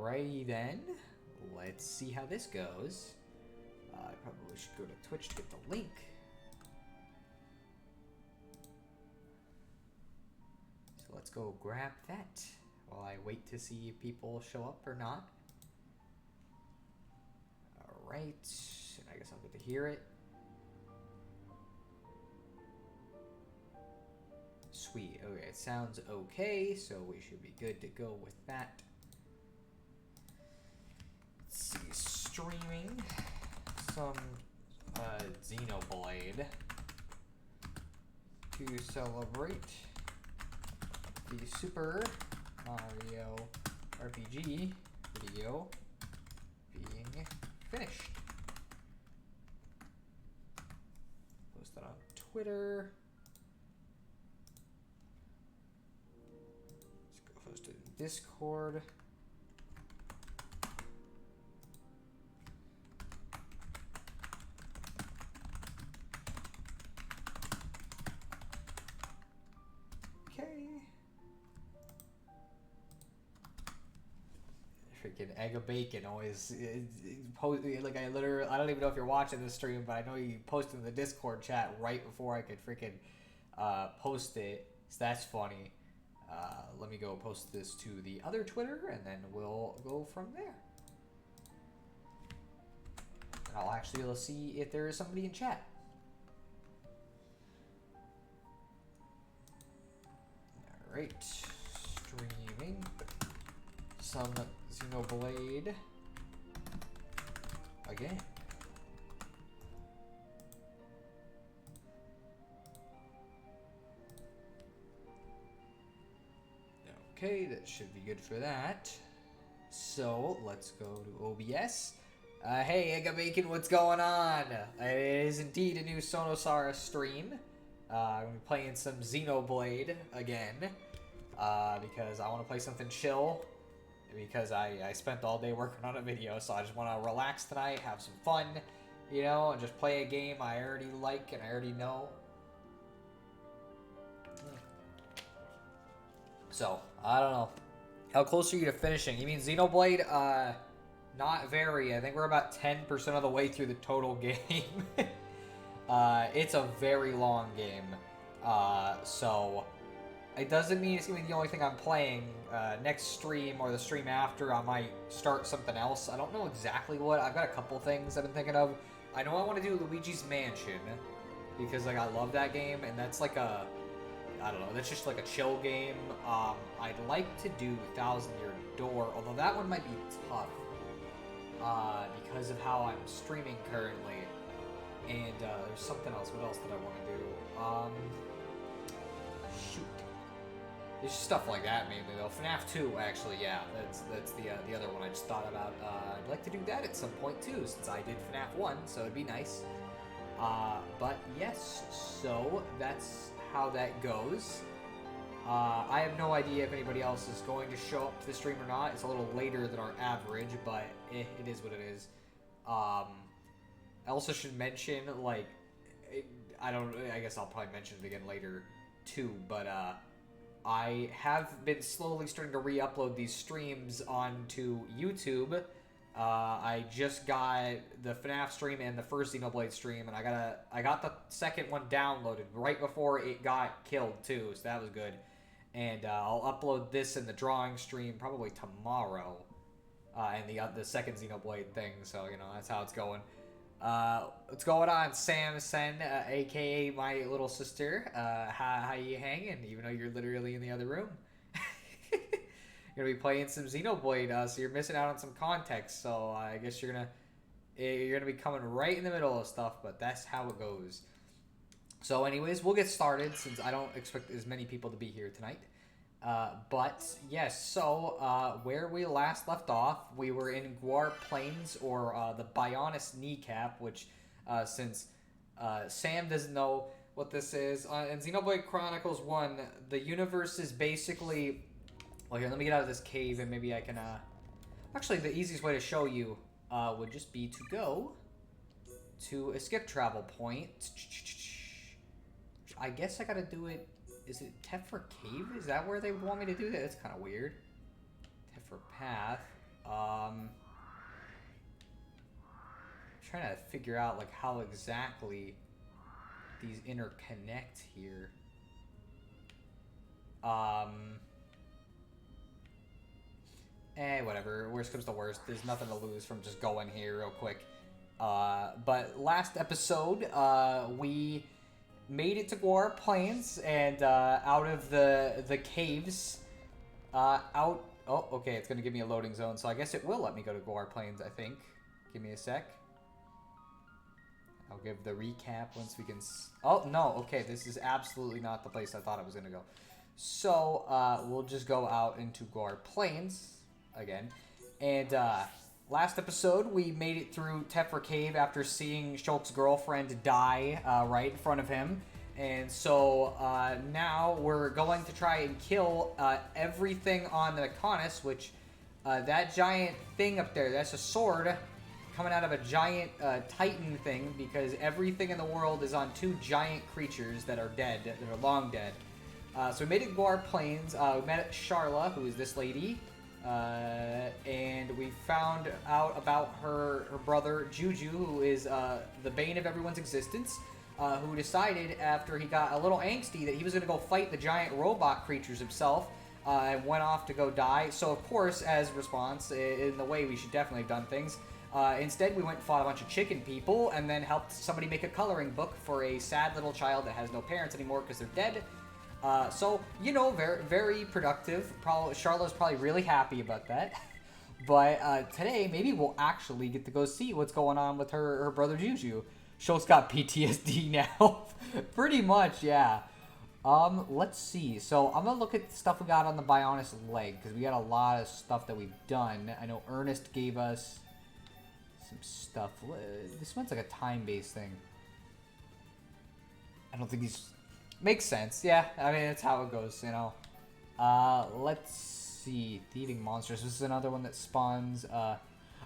Alrighty then. Let's see how this goes. I probably should go to Twitch to get the link. So let's go grab that while I wait to see if people show up or not. Alright, and I guess I'll get to hear it. Sweet, okay, it sounds okay, so we should be good to go with that. Let's see, streaming some Xenoblade to celebrate the Super Mario RPG video being finished. Post that on Twitter. Let's go post it in Discord. Freaking egg of bacon always like I don't even know if you're watching this stream, but I know you posted in the Discord chat right before I could freaking post it, so that's funny. Let me go post this to the other Twitter and then we'll go from there. And I'll actually be able to see if there is somebody in chat. Alright, streaming some Xenoblade again. Okay, that should be good for that. So let's go to OBS. Hey, Egg Bacon, what's going on? It is indeed a new Sonosara stream. I'm gonna be playing some Xenoblade again because I want to play something chill. Because I spent all day working on a video, so I just want to relax tonight, have some fun, you know, and just play a game I already like and I already know. So, I don't know. How close are you to finishing? You mean Xenoblade? Not very. I think we're about 10% of the way through the total game. It's a very long game. So it doesn't mean it's going to be the only thing I'm playing. Next stream or the stream after, I might start something else. I don't know exactly what. I've got a couple things I've been thinking of. I know I want to do Luigi's Mansion because like I love that game, and that's like a, I don't know, that's just like a chill game. I'd like to do Thousand Year Door, although that one might be tough because of how I'm streaming currently. And there's something else. What else did I want to do? Shoot. There's stuff like that mainly though. FNAF 2, actually, yeah, that's the other one I just thought about. I'd like to do that at some point too, since I did FNAF 1, so it'd be nice. But yes, so that's how that goes. I have no idea if anybody else is going to show up to the stream or not. It's a little later than our average, but it is what it is. I also should mention, like, I guess I'll probably mention it again later too, but I have been slowly starting to re-upload these streams onto YouTube. I just got the FNAF stream and the first Xenoblade stream, and I got the second one downloaded right before it got killed too, so that was good. And I'll upload this in the drawing stream probably tomorrow, and the second Xenoblade thing. So you know that's how it's going. What's going on, Sam Sen, aka my little sister? How you hanging? Even though you're literally in the other room. You're gonna be playing some Xenoblade, so you're missing out on some context. So I guess you're gonna be coming right in the middle of stuff, but that's how it goes. So, anyways, we'll get started since I don't expect as many people to be here tonight. But yes, so where we last left off, we were in Guar Plains, or the Bionis Kneecap, which since Sam doesn't know what this is, in Xenoblade Chronicles 1, the universe is basically. Well, here, let me get out of this cave and maybe I can, actually, the easiest way to show you, would just be to go to a skip travel point. I guess I gotta do it, is it Tefra Cave? Is that where they would want me to do that? That's kind of weird. Tefra Path. trying to figure out like how exactly these interconnect here. Whatever. Worst comes to worst. There's nothing to lose from just going here real quick. But last episode, we made it to Guar Plains and out of the caves. Oh, okay. It's gonna give me a loading zone, so I guess it will let me go to Guar Plains. I think. Give me a sec. I'll give the recap once we can... Oh, no. Okay, this is absolutely not the place I thought I was going to go. So, we'll just go out into Guar Plains again. And, last episode, we made it through Tefra Cave after seeing Shulk's girlfriend die right in front of him. And so, now we're going to try and kill everything on the Mechonis, which that giant thing up there, that's a sword coming out of a giant Titan thing, because everything in the world is on two giant creatures that are dead, that are long dead. So we made it to Guar Plains. We met Sharla, who is this lady, and we found out about her brother Juju, who is the bane of everyone's existence, who decided after he got a little angsty that he was going to go fight the giant robot creatures himself, and went off to go die. So of course, as response, in the way we should definitely have done things, instead, we went and fought a bunch of chicken people and then helped somebody make a coloring book for a sad little child that has no parents anymore because they're dead. So, you know, very, very productive. Charlotte's probably really happy about that. But today, maybe we'll actually get to go see what's going on with her brother Juju. Shulk's got PTSD now. Pretty much, yeah. Let's see. So, I'm going to look at the stuff we got on the Bionis leg because we got a lot of stuff that we've done. I know Ernest gave us some stuff. This one's like a time-based thing. I don't think these... Makes sense. Yeah, I mean, that's how it goes, you know. Let's see. Thieving monsters. This is another one that spawns...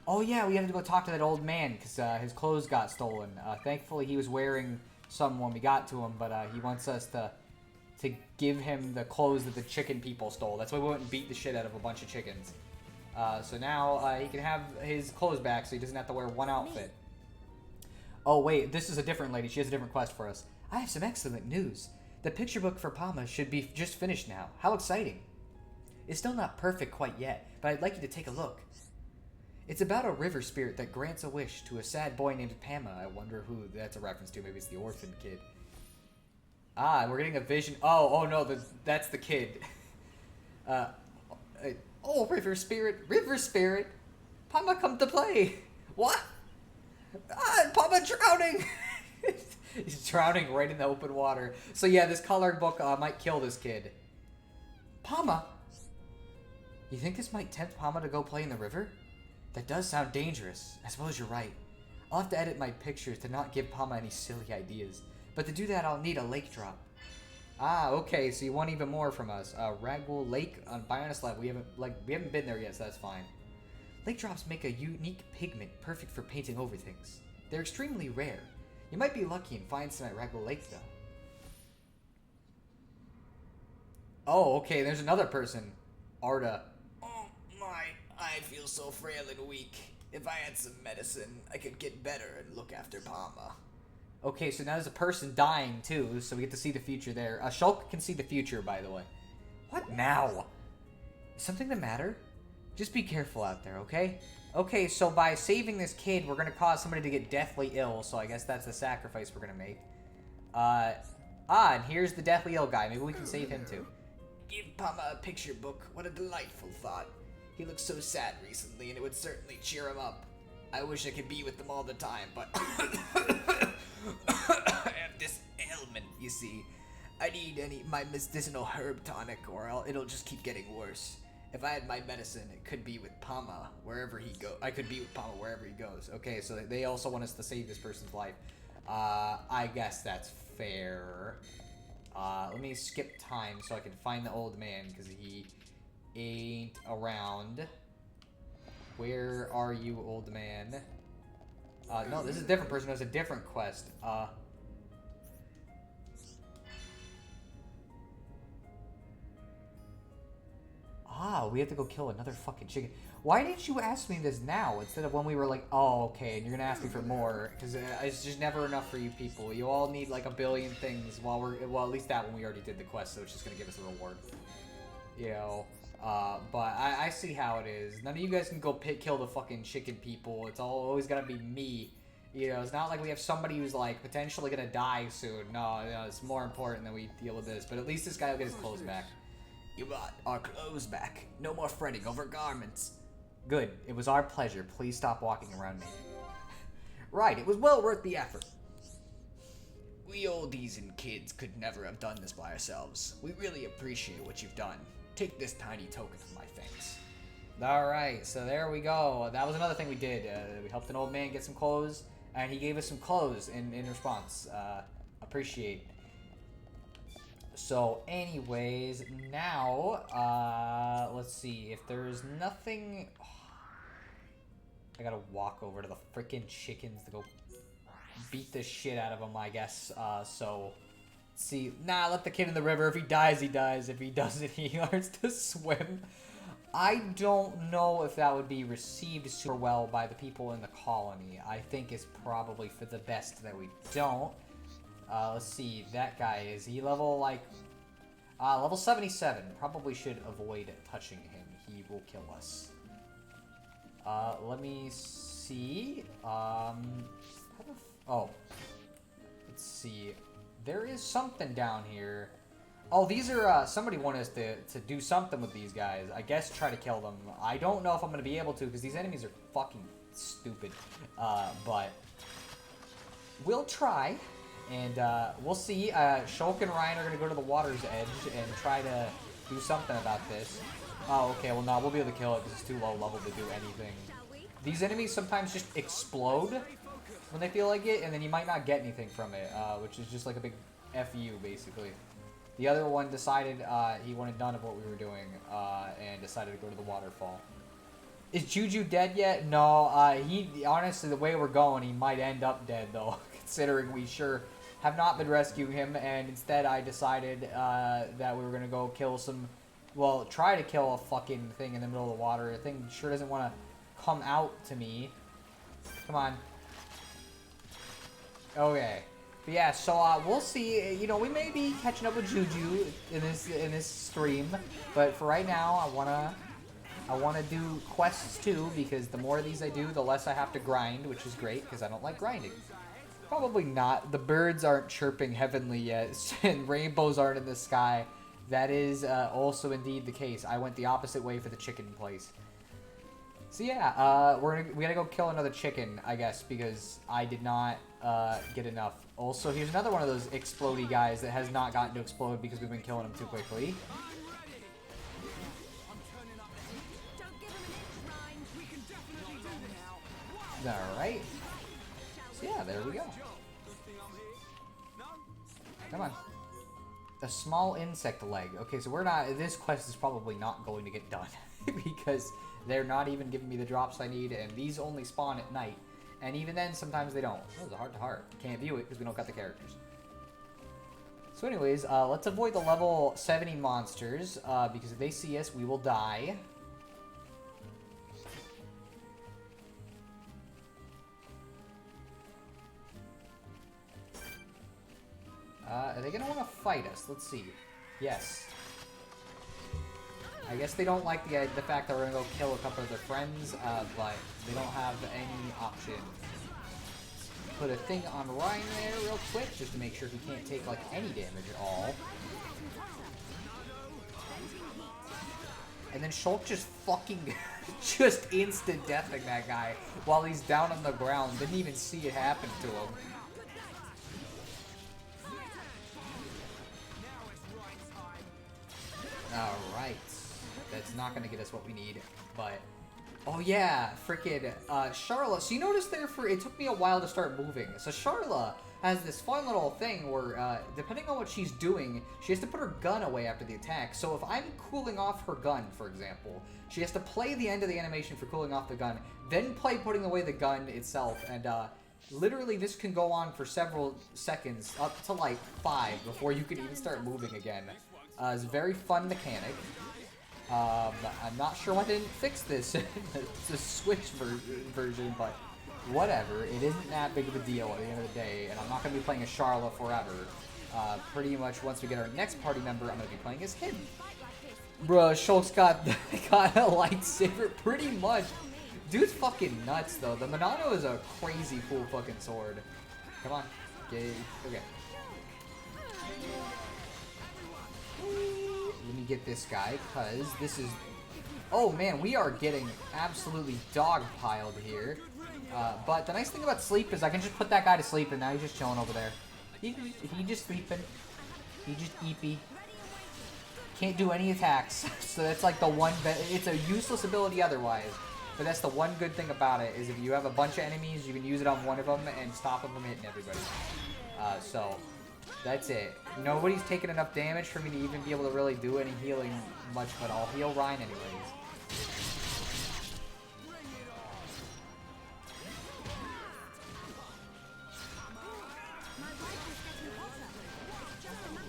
Oh, yeah, we had to go talk to that old man because his clothes got stolen. Thankfully, he was wearing some when we got to him, but he wants us to give him the clothes that the chicken people stole. That's why we went and beat the shit out of a bunch of chickens. So now he can have his clothes back so he doesn't have to wear one outfit. Oh, wait, this is a different lady. She has a different quest for us. I have some excellent news. The picture book for Palma should be just finished now. How exciting. It's still not perfect quite yet, but I'd like you to take a look. It's about a river spirit that grants a wish to a sad boy named Pama. I wonder who that's a reference to. Maybe it's the orphan kid. Ah, we're getting a vision. Oh no, that's the kid. Oh, river spirit, Pama come to play. What? Ah, Pama drowning. He's drowning right in the open water. So yeah, this colored book might kill this kid. Pama? You think this might tempt Pama to go play in the river? That does sound dangerous. I suppose you're right. I'll have to edit my pictures to not give Pama any silly ideas. But to do that, I'll need a lake drop. Ah, okay, so you want even more from us. Ragwell Lake on Bionis Lab. We haven't been there yet, so that's fine. Lake drops make a unique pigment perfect for painting over things. They're extremely rare. You might be lucky and find some at Ragwell Lake, though. Oh, okay, there's another person. Arda. Oh my, I feel so frail and weak. If I had some medicine, I could get better and look after Palma. Okay, so now there's a person dying, too, so we get to see the future there. Shulk can see the future, by the way. What now? Is something the matter? Just be careful out there, okay? Okay, so by saving this kid, we're going to cause somebody to get deathly ill, so I guess that's the sacrifice we're going to make. And here's the deathly ill guy. Maybe we can save him, too. Give Palma a picture book. What a delightful thought. He looks so sad recently, and it would certainly cheer him up. I wish I could be with them all the time, but I have this ailment, you see. I need my medicinal herb tonic, or it'll just keep getting worse. If I had my medicine, it could be with Palma wherever he goes. I could be with Palma wherever he goes. Okay, so they also want us to save this person's life. I guess that's fair. Let me skip time so I can find the old man, because he ain't around. Where are you, old man? No, this is a different person. There's a different quest. Ah, we have to go kill another fucking chicken. Why didn't you ask me this now instead of when we were like, oh, okay, and you're gonna ask me for more? Because it's just never enough for you people. You all need like a billion things while well, at least that one we already did the quest, so it's just gonna give us a reward. You know, but I see how it is. None of you guys can go kill the fucking chicken people. It's always gonna be me. You know, it's not like we have somebody who's like potentially gonna die soon. No, it's more important that we deal with this. But at least this guy will get his clothes back. You got our clothes back. No more fretting over garments. Good. It was our pleasure. Please stop walking around me. Right, it was well worth the effort. We oldies and kids could never have done this by ourselves. We really appreciate what you've done. Take this tiny token of my thanks. Alright, so there we go. That was another thing we did. We helped an old man get some clothes, and he gave us some clothes in response. Appreciate. So, anyways, now, let's see. If there's nothing... I gotta walk over to the freaking chickens to go beat the shit out of them, I guess. So, see, let the kid in the river. If he dies, he dies. If he doesn't, he learns to swim. I don't know if that would be received super well by the people in the colony. I think it's probably for the best that we don't. Let's see, that guy, is he level, like, level 77. Probably should avoid touching him. He will kill us. Let me see, oh, let's see, there is something down here. Oh, these are, somebody wanted us to do something with these guys. I guess try to kill them. I don't know if I'm gonna be able to, because these enemies are fucking stupid. But we'll try, and, we'll see. Shulk and Ryan are gonna go to the water's edge and try to do something about this. Oh, okay, well, no, we'll be able to kill it because it's too low level to do anything. These enemies sometimes just explode when they feel like it, and then you might not get anything from it, which is just like a big FU, basically. The other one decided he wanted none of what we were doing, and decided to go to the waterfall. Is Juju dead yet? No, honestly, the way we're going, he might end up dead, though, considering we sure have not been rescuing him, and instead I decided that we were going to go kill some... Well, try to kill a fucking thing in the middle of the water. The thing sure doesn't want to come out to me. Come on. Okay. But yeah, so we'll see. You know, we may be catching up with Juju in this stream, but for right now, I wanna do quests too, because the more of these I do, the less I have to grind, which is great because I don't like grinding. Probably not. The birds aren't chirping heavenly yet, and rainbows aren't in the sky. That is also indeed the case. I went the opposite way for the chicken place. So yeah, we gotta go kill another chicken, I guess, because I did not get enough. Also, here's another one of those explodey guys that has not gotten to explode because we've been killing him too quickly. Alright. So yeah, there we go. Come on. A small insect leg. Okay, so we're not... This quest is probably not going to get done. Because they're not even giving me the drops I need, and these only spawn at night. And even then, sometimes they don't. Oh, it's a heart-to-heart. Can't view it because we don't got the characters. So anyways, let's avoid the level 70 monsters, because if they see us, we will die. Are they gonna want to fight us? Let's see. Yes. I guess they don't like the fact that we're gonna go kill a couple of their friends, but they don't have any option. Put a thing on Ryan there real quick, just to make sure he can't take like any damage at all. And then Shulk just fucking, just instant deathing that guy while he's down on the ground. Didn't even see it happen to him. Alright. That's not gonna get us what we need, but... Oh yeah, freaking Charla. So you notice there, it took me a while to start moving. So Charla has this fun little thing where, depending on what she's doing, she has to put her gun away after the attack. So if I'm cooling off her gun, for example, she has to play the end of the animation for cooling off the gun, then play putting away the gun itself, and literally this can go on for several seconds, up to like 5, before you can even start moving again. It's a very fun mechanic. I'm not sure why they didn't fix this. It's a Switch version, but whatever. It isn't that big of a deal at the end of the day, and I'm not going to be playing as Charlotte forever. Pretty much once we get our next party member, I'm going to be playing as him. Bruh, Shulk's got a lightsaber, pretty much. Dude's fucking nuts, though. The Monado is a crazy cool fucking sword. Come on. Okay. Let me get this guy, because this is... Oh, man, we are getting absolutely dog-piled here. But the nice thing about sleep is I can just put that guy to sleep, and now he's just chilling over there. He just sleeping. He just eepy. Can't do any attacks. So that's like the one... It's a useless ability otherwise. But that's the one good thing about it, is if you have a bunch of enemies, you can use it on one of them and stop them from hitting everybody. So, that's it. Nobody's taken enough damage for me to even be able to really do any healing much, but I'll heal Ryan anyways.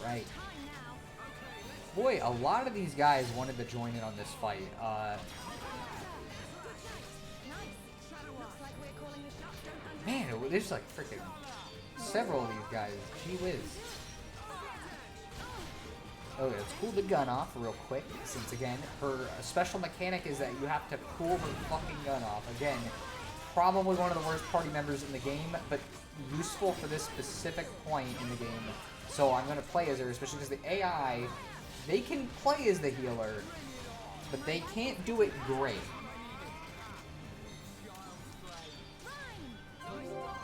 Right. Boy, a lot of these guys wanted to join in on this fight. Man, there's like freaking several of these guys. Gee whiz. Okay, let's cool the gun off real quick, since again, her special mechanic is that you have to cool her fucking gun off. Again, probably one of the worst party members in the game, but useful for this specific point in the game. So I'm going to play as her, especially because the AI, they can play as the healer, but they can't do it great.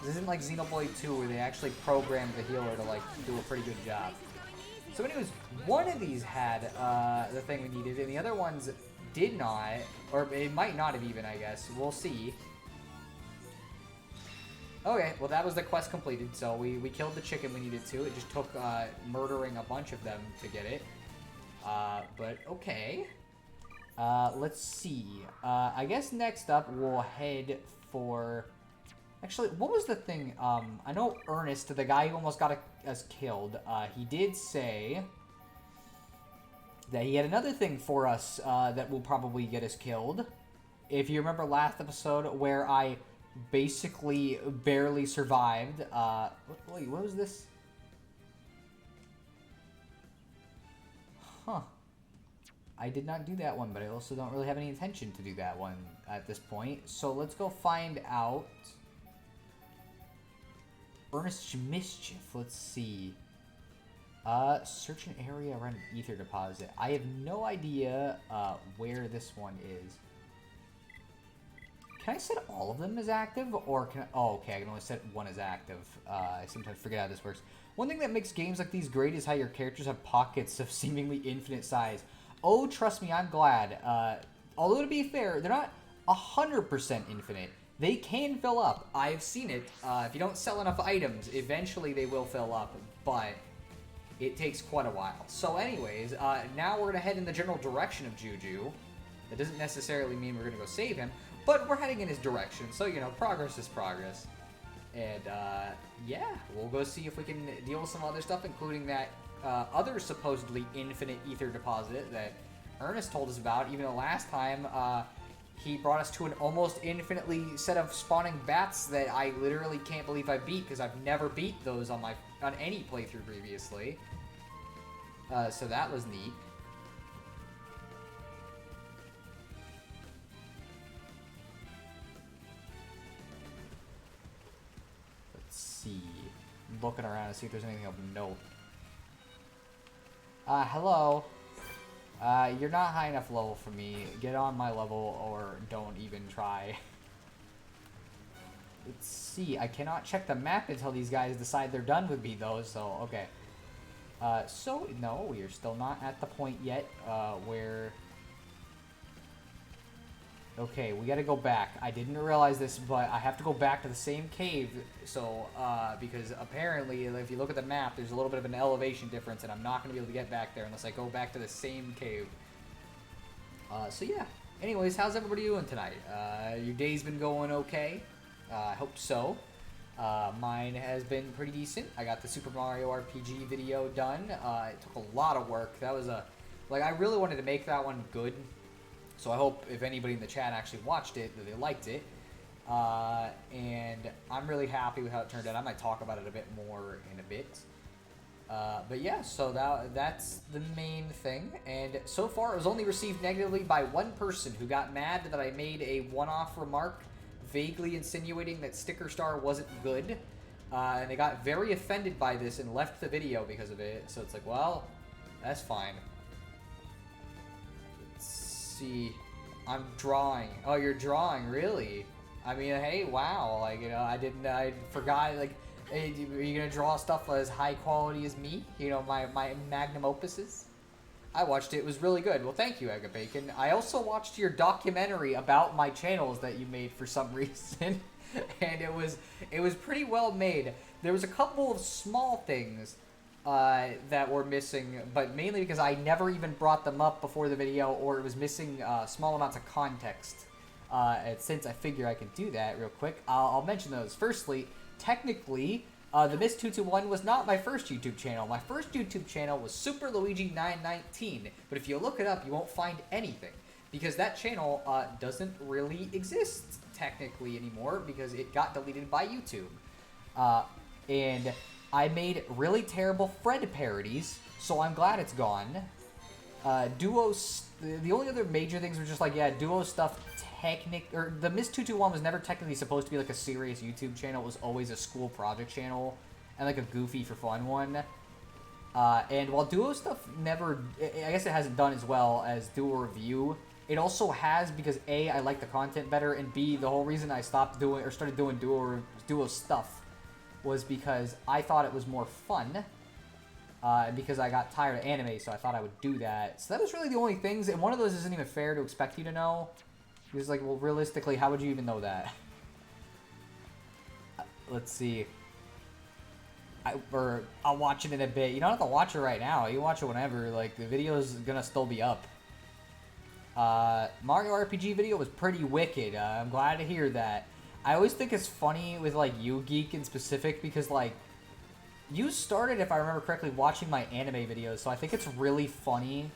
This isn't like Xenoblade 2 where they actually programmed the healer to like do a pretty good job. So anyways, one of these had the thing we needed, and the other ones did not, or it might not have even, I guess. We'll see. Okay, well that was the quest completed, so we killed the chicken we needed to. It just took murdering a bunch of them to get it. But okay. Let's see. I guess next up we'll head for... Actually, what was the thing? I know Ernest, the guy who almost got us killed, he did say that he had another thing for us that will probably get us killed. If you remember last episode where I basically barely survived. Wait, what was this? Huh. I did not do that one, but I also don't really have any intention to do that one at this point. So let's go find out. Ernest Mischief, let's see. Search an area around an ether deposit. I have no idea where this one is. Can I set all of them as active, or can I... Oh, okay, I can only set one as active. I sometimes forget how this works. One thing that makes games like these great is how your characters have pockets of seemingly infinite size. Oh, trust me, I'm glad. Although to be fair, they're not 100% infinite. They can fill up. I've seen it. If you don't sell enough items, eventually they will fill up, but it takes quite a while. So anyways, now we're going to head in the general direction of Juju. That doesn't necessarily mean we're going to go save him, but we're heading in his direction. So, you know, progress is progress. And, yeah, we'll go see if we can deal with some other stuff, including that other supposedly infinite ether deposit that Ernest told us about, even though last time, he brought us to an almost infinitely set of spawning bats that I literally can't believe I beat, because I've never beat those on any playthrough previously. So that was neat. Let's see. I'm looking around to see if there's anything of note. Hello. You're not high enough level for me. Get on my level or don't even try. Let's see. I cannot check the map until these guys decide they're done with me, though, so, okay. So, no, we are still not at the point yet, where... Okay, we gotta go back. I didn't realize this, but I have to go back to the same cave, so, because apparently, if you look at the map, there's a little bit of an elevation difference, and I'm not gonna be able to get back there unless I go back to the same cave. So yeah. Anyways, how's everybody doing tonight? Your day's been going okay? I hope so. Mine has been pretty decent. I got the Super Mario RPG video done. It took a lot of work. That was a Like, I really wanted to make that one good. So I hope if anybody in the chat actually watched it, that they liked it. And I'm really happy with how it turned out. I might talk about it a bit more in a bit. But yeah, so that's the main thing. And so far, it was only received negatively by one person who got mad that I made a one-off remark vaguely insinuating that Sticker Star wasn't good. And they got very offended by this and left the video because of it. So it's like, well, that's fine. Let's see. I'm drawing. Oh, you're drawing, really? I mean, hey, wow. Like, you know, I forgot, like, hey, are you gonna draw stuff as high quality as me? You know, my magnum opuses? I watched it. It was really good. Well, thank you, Egga Bacon. I also watched your documentary about my channels that you made for some reason. And it was pretty well made. There was a couple of small things that were missing, but mainly because I never even brought them up before the video, or it was missing small amounts of context. And since I figure I can do that real quick, I'll mention those. Firstly, technically, the Miss221 was not my first YouTube channel. My first YouTube channel was Super Luigi 919, but if you look it up, you won't find anything, because that channel doesn't really exist technically anymore, because it got deleted by YouTube. And I made really terrible Fred parodies, so I'm glad it's gone. The only other major things were just like, yeah, Duo stuff. The Miss221 was never technically supposed to be like a serious YouTube channel. It was always a school project channel and like a goofy for fun one. And while Duo stuff never, I guess it hasn't done as well as Duo Review, it also has, because A, I like the content better, and B, the whole reason I stopped doing or started doing Duo stuff was because I thought it was more fun. And because I got tired of anime, so I thought I would do that. So that was really the only things, and one of those isn't even fair to expect you to know. Because, like, well, realistically, how would you even know that? Let's see. I'll watch it in a bit. You don't have to watch it right now. You watch it whenever. Like, the video is gonna still be up. Mario RPG video was pretty wicked. I'm glad to hear that. I always think it's funny with, like, YouGeek in specific, because, like, you started, if I remember correctly, watching my anime videos, so I think it's really funny.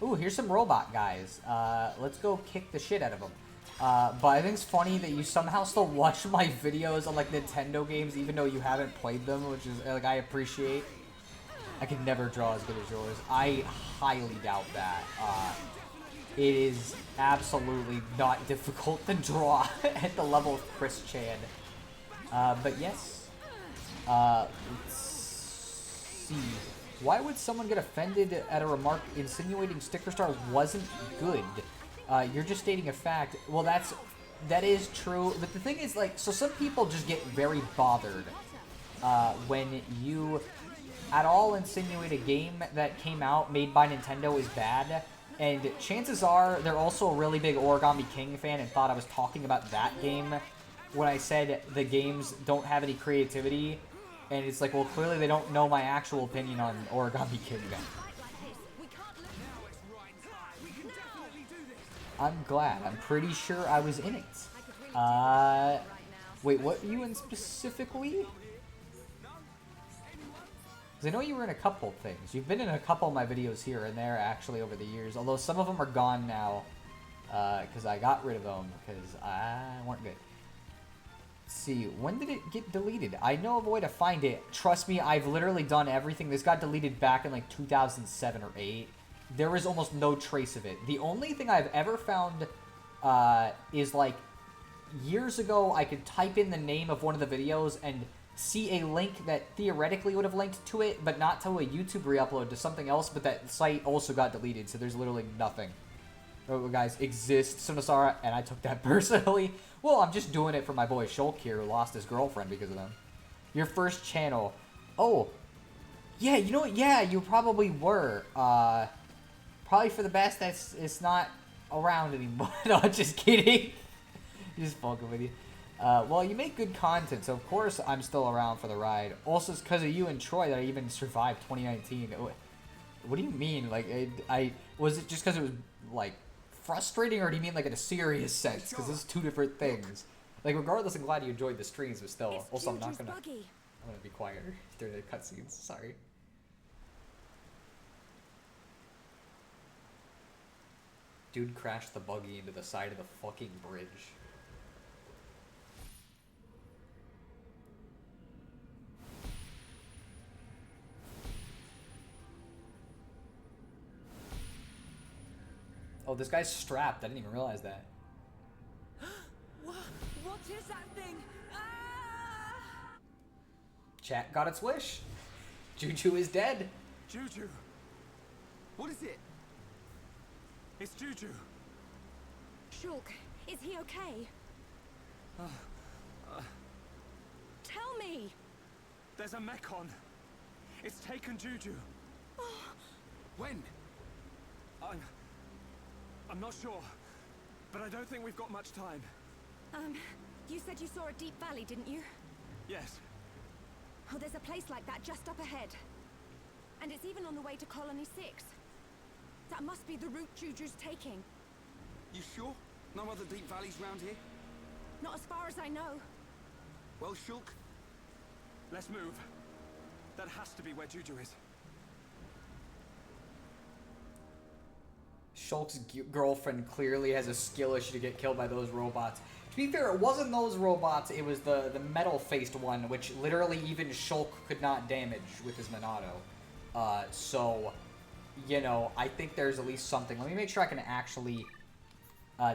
Ooh, here's some robot guys. Let's go kick the shit out of them. But I think it's funny that you somehow still watch my videos on, like, Nintendo games, even though you haven't played them, which is, like, I appreciate. I could never draw as good as yours. I highly doubt that. It is absolutely not difficult to draw at the level of Chris Chan. But yes. Let's see. Why would someone get offended at a remark insinuating Sticker Star wasn't good? You're just stating a fact. Well, that is true. But the thing is, like, so some people just get very bothered when you at all insinuate a game that came out made by Nintendo is bad. And chances are they're also a really big Origami King fan and thought I was talking about that game when I said the games don't have any creativity. And it's like, well, clearly they don't know my actual opinion on Origami King then. I'm glad. I'm pretty sure I was in it. Wait, what were you in specifically? Because I know you were in a couple things. You've been in a couple of my videos here and there, actually, over the years. Although some of them are gone now, because I got rid of them, because I weren't good. Let's see, when did it get deleted? I know of a way to find it. Trust me, I've literally done everything. This got deleted back in, like, 2007 or 8. There is almost no trace of it. The only thing I've ever found is, like, years ago, I could type in the name of one of the videos and see a link that theoretically would have linked to it, but not to a YouTube re-upload, to something else, but that site also got deleted, so there's literally nothing. Oh, guys, exist, Sunasara, and I took that personally. Well, I'm just doing it for my boy Shulk here, who lost his girlfriend because of them. Your first channel. Oh. Yeah, you know what? Yeah, you probably were. Probably for the best that it's not around anymore. No, I'm just kidding. Just fucking with you. Well, you make good content, so of course I'm still around for the ride. Also, it's because of you and Troy that I even survived 2019. What do you mean? Like, was it just because it was, like, frustrating, or do you mean, like, in a serious sense? Because those are two different things. Like, regardless, I'm glad you enjoyed the streams, but still. Also, I'm gonna be quieter during the cutscenes. Sorry. Dude crashed the buggy into the side of the fucking bridge. Oh, this guy's strapped. I didn't even realize that. What is that thing? Ah! Chat got its wish. Juju is dead. Juju! What is it? It's Juju! Shulk, is he okay? Tell me! There's a mech-on. It's taken Juju. When? I'm not sure, but I don't think we've got much time. You said you saw a deep valley, didn't you? Yes. Oh, there's a place like that just up ahead. And it's even on the way to Colony 6. That must be the route Juju's taking. You sure? No other deep valleys round here? Not as far as I know. Well, Shulk, Let's move. That has to be where Juju is. Shulk's girlfriend clearly has a skill issue to get killed by those robots. To be fair, it wasn't those robots, it was the metal-faced one, which literally even Shulk could not damage with his Monado. So, you know, I think there's at least something. Let me make sure I can actually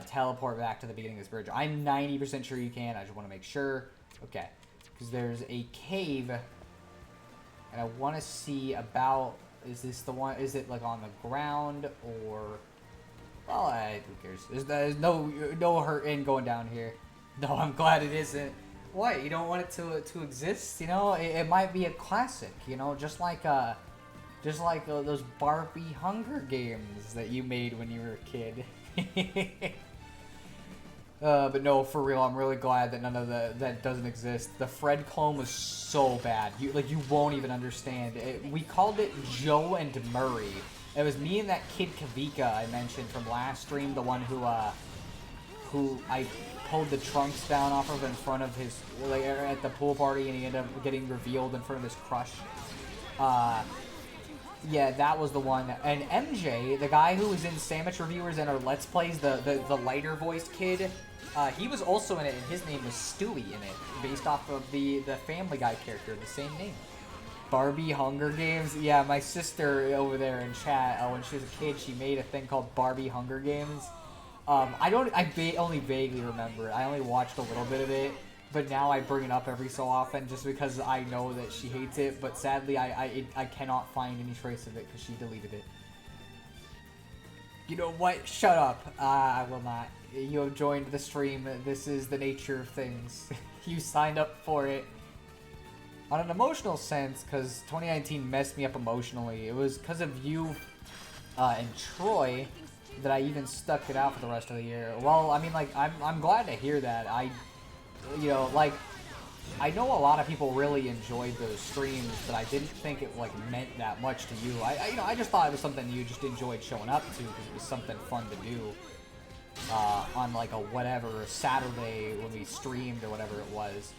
teleport back to the beginning of this bridge. I'm 90% sure you can, I just want to make sure. Okay, because there's a cave, and I want to see about, is this the one, is it like on the ground, or... Well, who cares? There's no hurt in going down here. No, I'm glad it isn't. What? You don't want it to exist? You know, it might be a classic. You know, just like those Barbie Hunger Games that you made when you were a kid. But no, for real, I'm really glad that none of that doesn't exist. The Fred clone was so bad. You won't even understand. We called it Joe and Murray. It was me and that kid Kavika I mentioned from last stream, the one who I pulled the trunks down off of in front of his, like, at the pool party, and he ended up getting revealed in front of his crush. Yeah, that was the one. And MJ, the guy who was in Sandwich Reviewers and our Let's Plays, the lighter voiced kid, he was also in it, and his name was Stewie in it, based off of the Family Guy character, the same name. Barbie Hunger Games? Yeah, my sister over there in chat, when she was a kid, she made a thing called Barbie Hunger Games. I only vaguely remember. I only watched a little bit of it, but now I bring it up every so often just because I know that she hates it, but sadly I cannot find any trace of it because she deleted it. You know what? Shut up. I will not. You have joined the stream. This is the nature of things. You signed up for it. On an emotional sense, because 2019 messed me up emotionally. It was because of you and Troy that I even stuck it out for the rest of the year. Well, I mean, like, I'm glad to hear that. You know, like, I know a lot of people really enjoyed those streams, but I didn't think it, like, meant that much to you. You know, I just thought it was something you just enjoyed showing up to because it was something fun to do on, like, a Saturday when we streamed or whatever it was.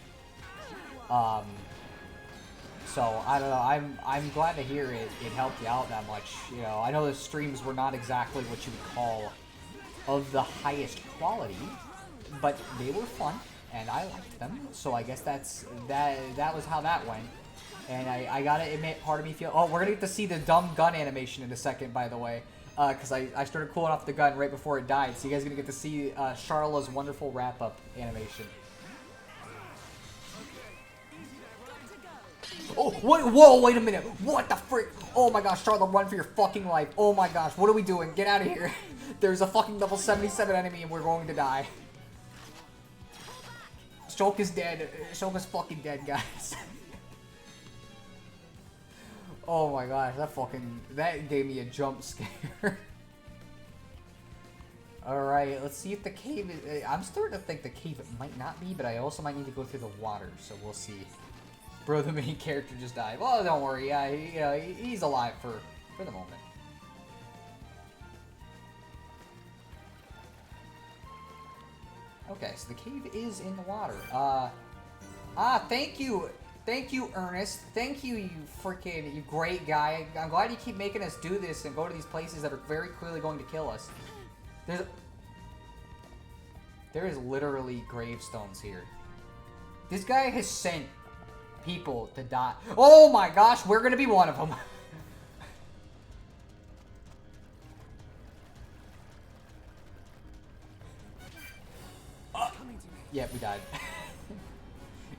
So, I don't know, I'm glad to hear it helped you out that much. You know, I know the streams were not exactly what you would call of the highest quality, but they were fun, and I liked them, so I guess that was how that went. And I gotta admit, part of me feel, oh, we're gonna get to see the dumb gun animation in a second, by the way, because I started cooling off the gun right before it died, so you guys are gonna get to see Charla's wonderful wrap-up animation. Oh, whoa, wait a minute. What the frick? Oh my gosh, Charlotte, run for your fucking life. Oh my gosh, what are we doing? Get out of here. There's a fucking level 77 enemy and we're going to die. Shulk is dead. Shulk is fucking dead, guys. Oh my gosh, that gave me a jump scare. Alright, let's see if the cave is... I'm starting to think the cave it might not be, but I also might need to go through the water, so we'll see. Bro, the main character just died. Well, don't worry. Yeah, he's alive for the moment. Okay, so the cave is in the water. Thank you, Ernest. Thank you, you great guy. I'm glad you keep making us do this and go to these places that are very clearly going to kill us. There is literally gravestones here. This guy has sent people to die. Oh my gosh, we're gonna be one of them. Yeah, we died.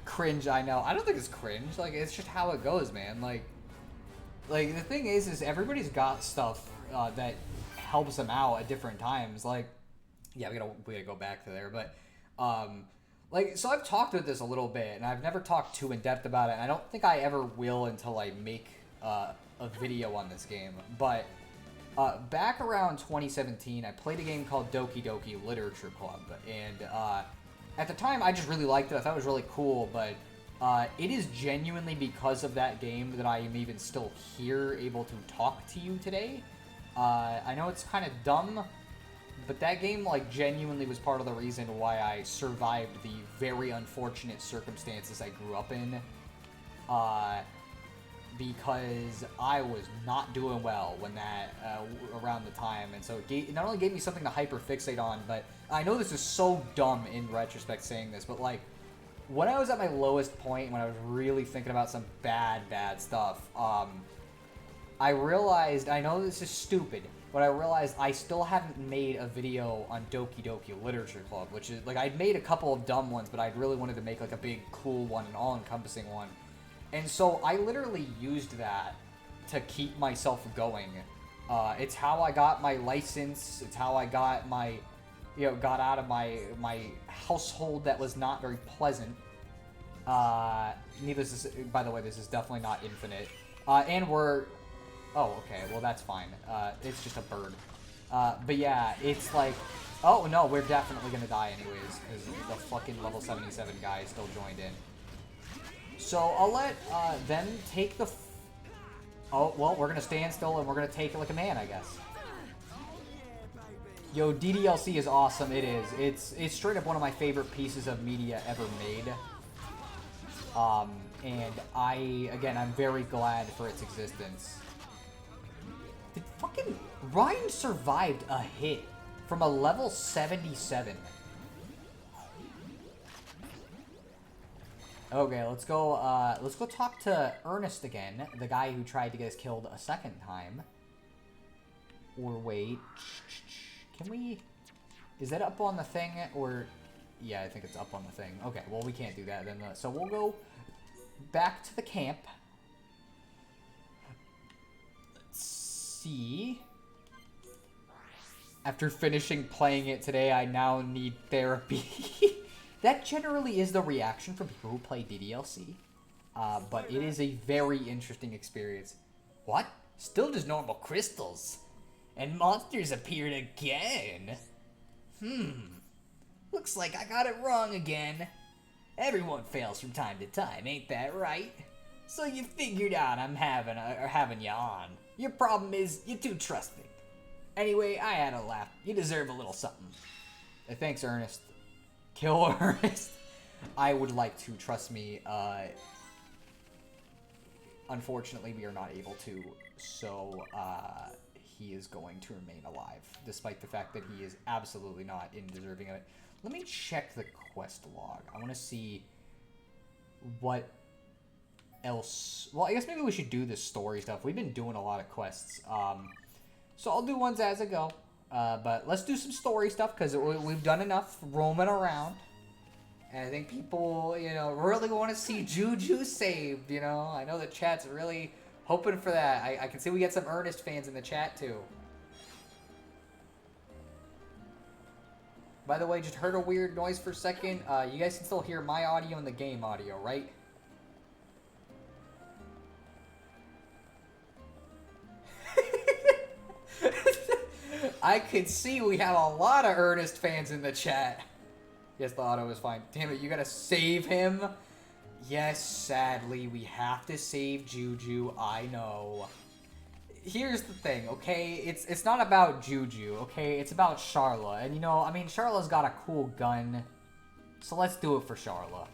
Cringe, I know. I don't think it's cringe. Like, it's just how it goes, man. Like the thing is everybody's got stuff that helps them out at different times. Like, yeah, we gotta go back to there, but like, so I've talked about this a little bit, and I've never talked too in depth about it. And I don't think I ever will until I make a video on this game. But back around 2017, I played a game called Doki Doki Literature Club, and at the time, I just really liked it. I thought it was really cool, but it is genuinely because of that game that I am even still here, able to talk to you today. I know it's kind of dumb, but that game, like, genuinely was part of the reason why I survived the very unfortunate circumstances I grew up in. Because I was not doing well when that, around the time, and so it not only gave me something to hyper-fixate on, but I know this is so dumb in retrospect saying this, but, like, when I was at my lowest point, when I was really thinking about some bad stuff, I realized, I know this is stupid, but I realized I still haven't made a video on Doki Doki Literature Club, which is, like, I'd made a couple of dumb ones, but I'd really wanted to make, like, a big, cool one, an all-encompassing one. And so I literally used that to keep myself going. It's how I got my license. It's how I got my, got out of my household that was not very pleasant. Needless to say, by the way, this is definitely not infinite. And we're, oh, okay, well that's fine. It's just a bird. But yeah, it's like, oh no, we're definitely gonna die anyways, because the fucking level 77 guy still joined in. So I'll let them take the... Oh, well, we're going to stand still and we're going to take it like a man, I guess. Yo, DDLC is awesome. It is. It's straight up one of my favorite pieces of media ever made. And I'm very glad for its existence. Did fucking... Ryan survived a hit from a level 77. Okay, let's go talk to Ernest again, the guy who tried to get us killed a second time. Or wait, can we, is that up on the thing, or, yeah, I think it's up on the thing. Okay, well, we can't do that then, so we'll go back to the camp. Let's see. After finishing playing it today, I now need therapy. That generally is the reaction from people who play DDLC. But it is a very interesting experience. What? Still just normal crystals. And monsters appeared again. Looks like I got it wrong again. Everyone fails from time to time, ain't that right? So you figured out I'm having you on. Your problem is you're too trusting. Anyway, I had a laugh. You deserve a little something. Thanks, Ernest. Kill Ernest. I would like to, trust me. Unfortunately, we are not able to, so he is going to remain alive, despite the fact that he is absolutely not deserving of it. Let me check the quest log. I want to see what else. Well, I guess maybe we should do the story stuff. We've been doing a lot of quests, so I'll do ones as I go. But let's do some story stuff, because we've done enough roaming around. And I think people, really want to see Juju saved, I know the chat's really hoping for that. I can see we get some Ernest fans in the chat, too. By the way, just heard a weird noise for a second. You guys can still hear my audio and the game audio, right? I can see we have a lot of Ernest fans in the chat. Yes, the auto is fine. Damn it, you gotta save him? Yes, sadly, we have to save Juju, I know. Here's the thing, okay? It's not about Juju, okay? It's about Charla. And, Charla's got a cool gun. So let's do it for Charla.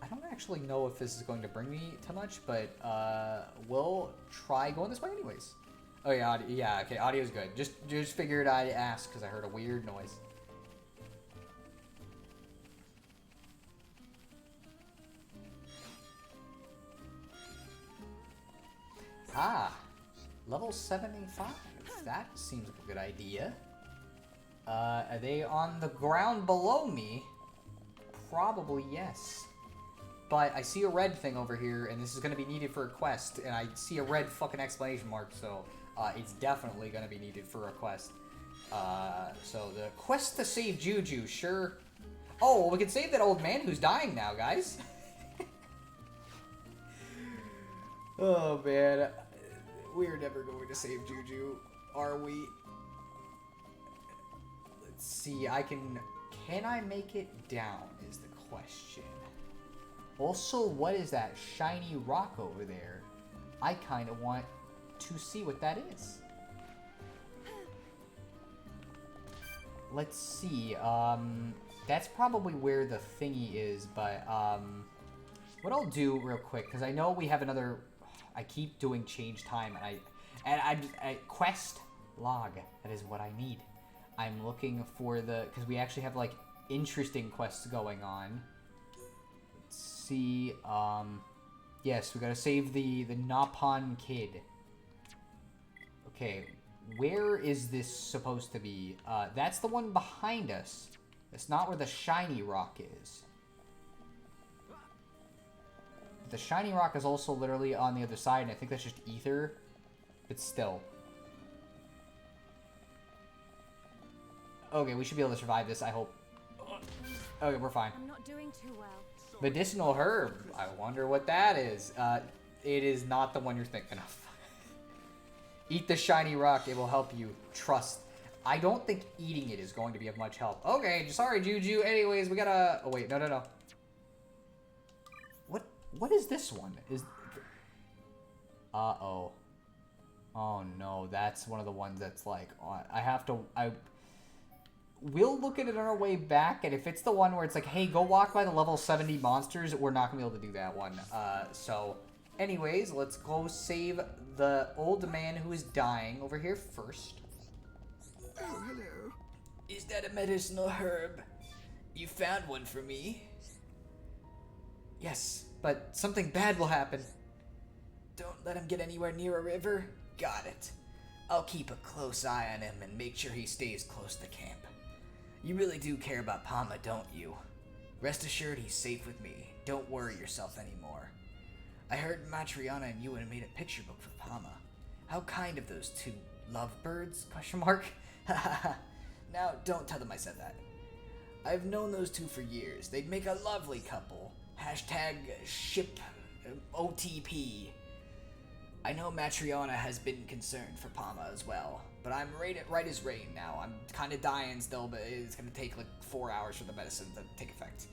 I don't actually know if this is going to bring me to much, but we'll try going this way anyways. Oh yeah, yeah, okay, audio's good. Just figured I'd ask because I heard a weird noise. Ah, level 75. That seems like a good idea. Are they on the ground below me? Probably yes. But I see a red thing over here, and this is going to be needed for a quest, and I see a red fucking exclamation mark, so it's definitely going to be needed for a quest. So the quest to save Juju, sure. Oh, well, we can save that old man who's dying now, guys. Oh, man. We're never going to save Juju, are we? Let's see, can I make it down is the question. Also, what is that shiny rock over there? I kind of want to see what that is. Let's see, that's probably where the thingy is, but, what I'll do real quick, because I know we have another, I keep doing change time, and I quest log, that is what I need. I'm looking for because we actually have, like, interesting quests going on. Let's see, yes, we gotta save the Napon kid. Okay, where is this supposed to be? That's the one behind us. That's not where the shiny rock is. The shiny rock is also literally on the other side, and I think that's just ether. But still. Okay, we should be able to survive this, I hope. Okay, we're fine. I'm not doing too well. Medicinal herb. I wonder what that is. It is not the one you're thinking of. Eat the shiny rock. It will help you. Trust. I don't think eating it is going to be of much help. Okay, sorry, Juju. Anyways, we gotta... Oh, wait. No. What is this one? Uh-oh. Oh, no. That's one of the ones that's like... We'll look at it on our way back, and if it's the one where it's like, hey, go walk by the level 70 monsters, we're not going to be able to do that one. So, anyways, let's go save the old man who is dying over here first. Oh, hello. Is that a medicinal herb? You found one for me? Yes, but something bad will happen. Don't let him get anywhere near a river? Got it. I'll keep a close eye on him and make sure he stays close to camp. You really do care about Palma, don't you? Rest assured he's safe with me. Don't worry yourself anymore. I heard Matriana and you had made a picture book for Palma. How kind of those two lovebirds? Question mark. Now, don't tell them I said that. I've known those two for years. They'd make a lovely couple. Hashtag ship OTP. I know Matriana has been concerned for Palma as well, but I'm right as rain now. I'm kind of dying still, but it's going to take like 4 hours for the medicine to take effect.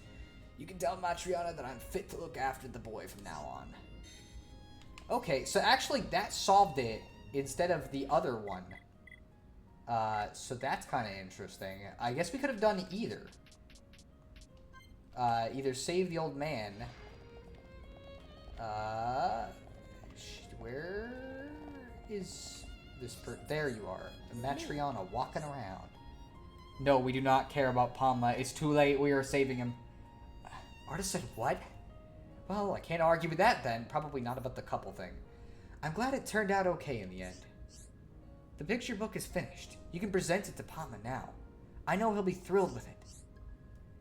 You can tell Matriana that I'm fit to look after the boy from now on. Okay, so actually that solved it instead of the other one. So that's kind of interesting. I guess we could have done either. Either save the old man. Where is this there you are. Matriana walking around. No, we do not care about Palma. It's too late. We are saving him. Artisan, what? Well, I can't argue with that then. Probably not about the couple thing. I'm glad it turned out okay in the end. The picture book is finished. You can present it to Palma now. I know he'll be thrilled with it.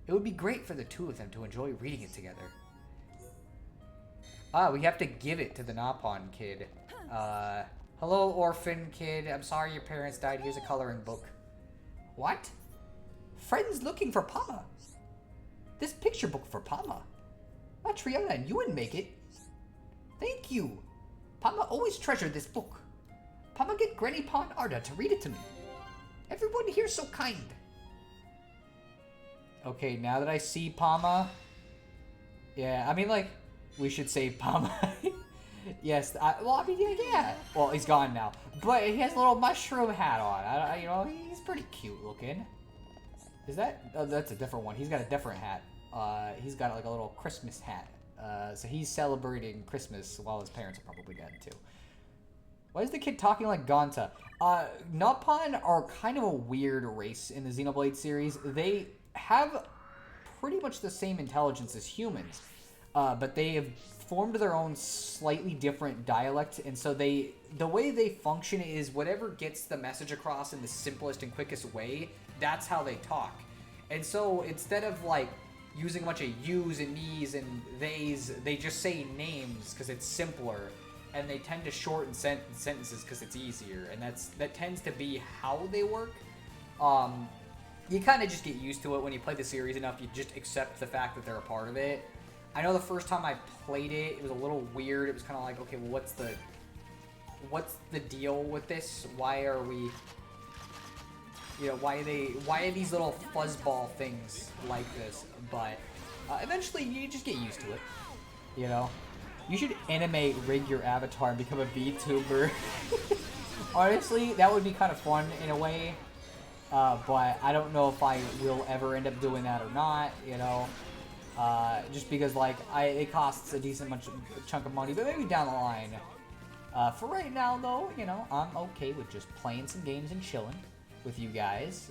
It would be great for the two of them to enjoy reading it together. Ah, we have to give it to the Napon kid. Hello, orphan kid. I'm sorry your parents died. Here's a coloring book. What? Friends looking for Palma. This picture book for Palma. Matriana and you would make it. Thank you. Palma always treasured this book. Palma get Granny Pa and Arda to read it to me. Everyone here's so kind. Okay, now that I see Palma... Yeah, I mean, like, we should save Palma. Yes, yeah. Well, he's gone now. But he has a little mushroom hat on. You know, he's pretty cute looking. Is that... Oh, that's a different one. He's got a different hat. He's got, like, a little Christmas hat. So he's celebrating Christmas while his parents are probably dead too. Why is the kid talking like Gonta? Nopon are kind of a weird race in the Xenoblade series. They have pretty much the same intelligence as humans, but they have formed their own slightly different dialect, and so the way they function is whatever gets the message across in the simplest and quickest way, that's how they talk. And so instead of like using a bunch of yous and me's and they's, they just say names because it's simpler, and they tend to shorten sentences because it's easier, and that tends to be how they work. You kind of just get used to it when you play the series enough. You just accept the fact that they're a part of it. I know the first time I played it, it was a little weird. It was kind of like, okay, well, what's the deal with this? Why are we, you know, why are these little fuzzball things like this? But eventually, you just get used to it. You know, you should animate, rig your avatar, and become a VTuber. Honestly, that would be kind of fun in a way. But I don't know if I will ever end up doing that or not. You know. Just because, like, it costs a decent chunk of money, but maybe down the line. For right now, though, you know, I'm okay with just playing some games and chilling with you guys.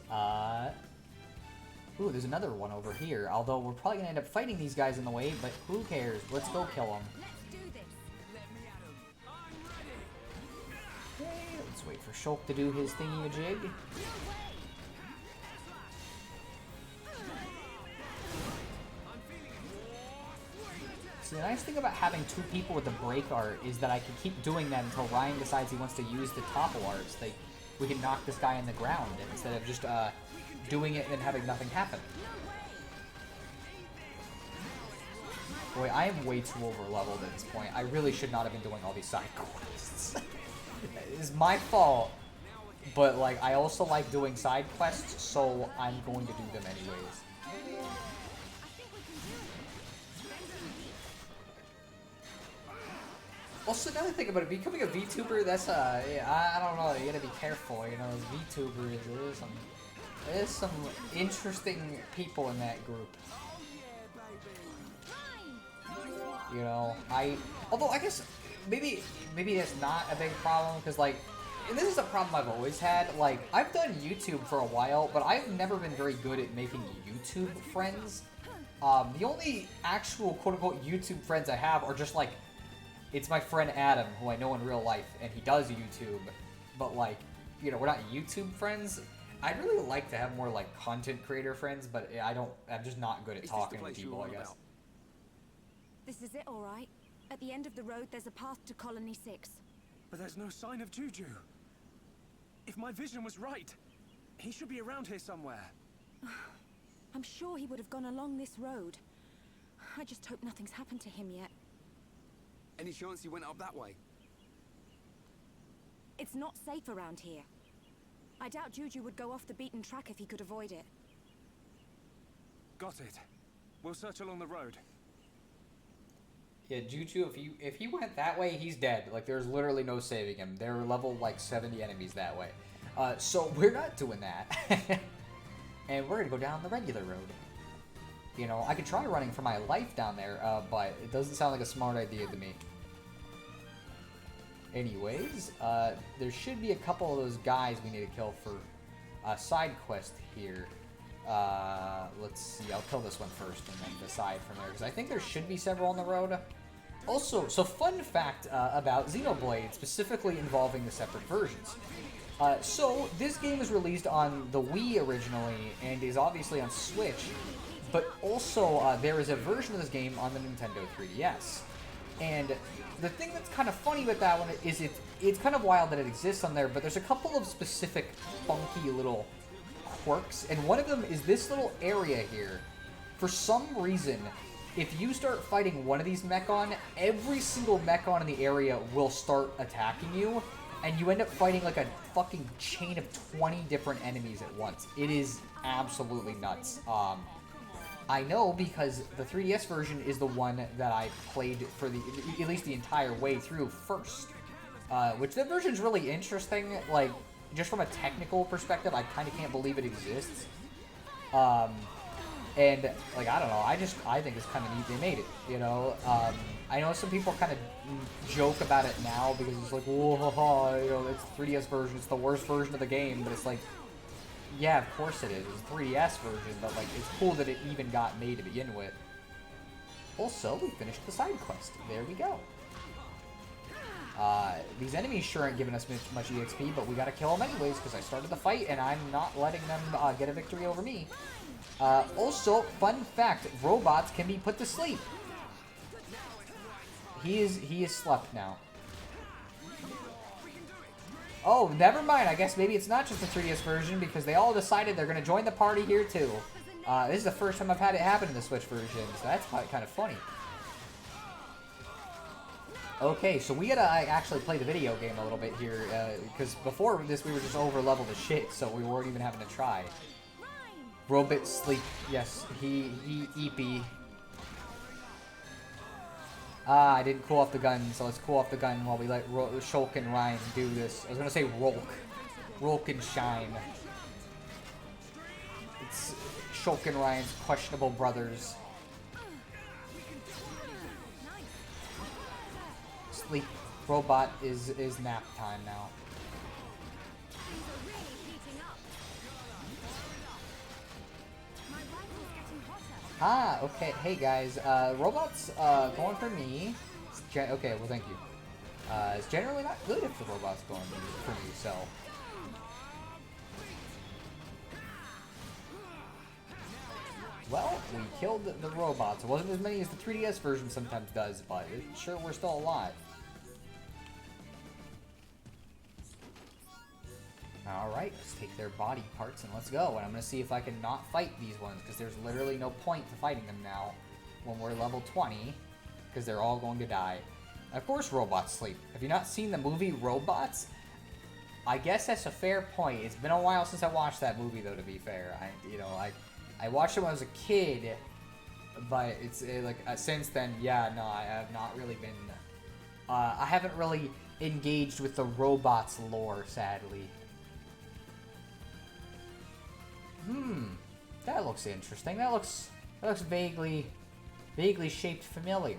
Ooh, there's another one over here, although we're probably gonna end up fighting these guys in the way, but who cares? Let's go kill them. Let's do this. Okay, let's wait for Shulk to do his thingy-a-jig. The nice thing about having two people with the break art is that I can keep doing that until Ryan decides he wants to use the topple arts. We can knock this guy in the ground instead of just doing it and then having nothing happen. Boy, I am way too over-leveled at this point. I really should not have been doing all these side quests. It is my fault, but like I also like doing side quests, so I'm going to do them anyways. Also, another thing about it, becoming a VTuber, that's, I don't know, you gotta be careful, you know, as VTubers, there's some interesting people in that group. You know, although I guess, maybe that's not a big problem, because, like, and this is a problem I've always had, like, I've done YouTube for a while, but I've never been very good at making YouTube friends. The only actual quote-unquote YouTube friends I have are just, like, it's my friend Adam, who I know in real life, and he does YouTube, but, like, you know, we're not YouTube friends. I'd really like to have more, like, content creator friends, but I'm just not good at talking to people, I guess. This is it, all right. At the end of the road, there's a path to Colony 6. But there's no sign of Juju. If my vision was right, he should be around here somewhere. I'm sure he would have gone along this road. I just hope nothing's happened to him yet. Any chance he went up that way? It's not safe around here. I doubt Juju would go off the beaten track if he could avoid it. Got it. We'll search along the road. Yeah, Juju, if he went that way, he's dead. Like, there's literally no saving him. There are level, like, 70 enemies that way. So we're not doing that. And we're gonna go down the regular road. You know, I could try running for my life down there, but it doesn't sound like a smart idea to me. Anyways, there should be a couple of those guys we need to kill for a side quest here. Let's see, I'll kill this one first and then decide from there, because I think there should be several on the road. Also, so fun fact about Xenoblade, specifically involving the separate versions. So, this game was released on the Wii originally, and is obviously on Switch. But also, there is a version of this game on the Nintendo 3DS. And the thing that's kind of funny with that one is it's kind of wild that it exists on there, but there's a couple of specific funky little quirks, and one of them is this little area here. For some reason, if you start fighting one of these Mechon, every single Mechon in the area will start attacking you, and you end up fighting like a fucking chain of 20 different enemies at once. It is absolutely nuts. I know because the 3DS version is the one that I played for at least the entire way through first. Which that version's really interesting, like, just from a technical perspective, I kind of can't believe it exists. And like I don't know, I think it's kind of neat they made it. You know, I know some people kind of joke about it now because it's like, whoa, you know, it's the 3DS version, it's the worst version of the game. But it's like, yeah, of course it is. It's a 3DS version, but like it's cool that it even got made to begin with. Also, we finished the side quest. There we go. These enemies sure aren't giving us much EXP, but we gotta kill them anyways because I started the fight and I'm not letting them get a victory over me. Also, fun fact, robots can be put to sleep. He is slept now. Oh, never mind. I guess maybe it's not just the 3DS version because they all decided they're gonna join the party here too. This is the first time I've had it happen in the Switch version, so that's kind of funny. Okay, so we gotta actually play the video game a little bit here, because before this we were just over leveled as shit, so we weren't even having to try. Robot sleep, yes, he eepy. I didn't cool off the gun, so let's cool off the gun while we let Shulk and Ryan do this. I was gonna say Rolk and Shine. It's Shulk and Ryan's questionable brothers. Sleep. Robot is nap time now. Ah, okay. Hey guys, robots going for me. Okay, well thank you. It's generally not good if the robot's going for me, so. Well, we killed the robots. It wasn't as many as the 3DS version sometimes does, but sure we're still alive. Alright, let's take their body parts and let's go. And I'm going to see if I can not fight these ones, because there's literally no point to fighting them now when we're level 20, because they're all going to die. And of course robots sleep. Have you not seen the movie Robots? I guess that's a fair point. It's been a while since I watched that movie, though, to be fair. I watched it when I was a kid, but it's since then, yeah, no, I have not really been... I haven't really engaged with the robots lore, sadly. That looks interesting. That looks vaguely shaped familiar.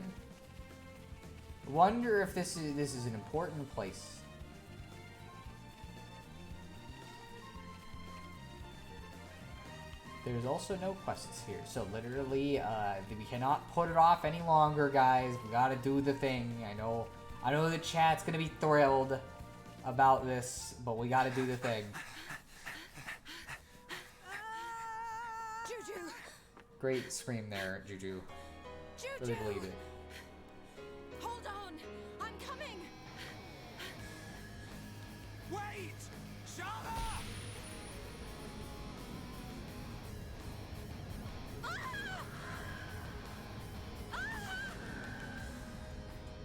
Wonder if this is an important place. There's also no quests here, so literally, we cannot put it off any longer, guys. We gotta do the thing. I know the chat's gonna be thrilled about this, but we gotta do the thing. Juju! Great scream there, Juju. Really believe it. Hold on! I'm coming! Wait! Shut up!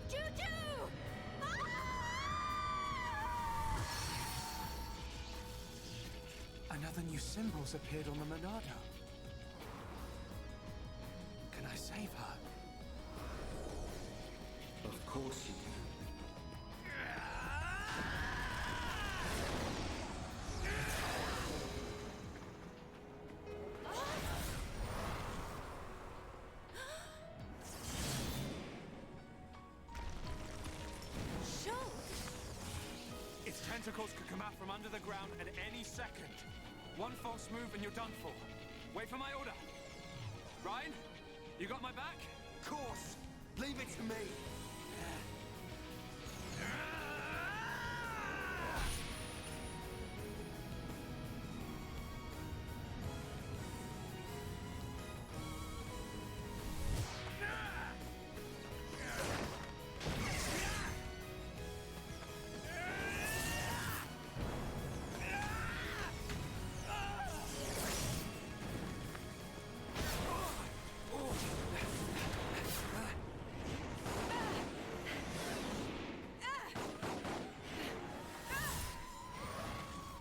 Juju! Another new symbol's appeared on the Monado. Can I save her? Of course you can. Its tentacles could come out from under the ground at any second. One false move and you're done for. Wait for my order. Ryan, you got my back? Of course. Leave it to me.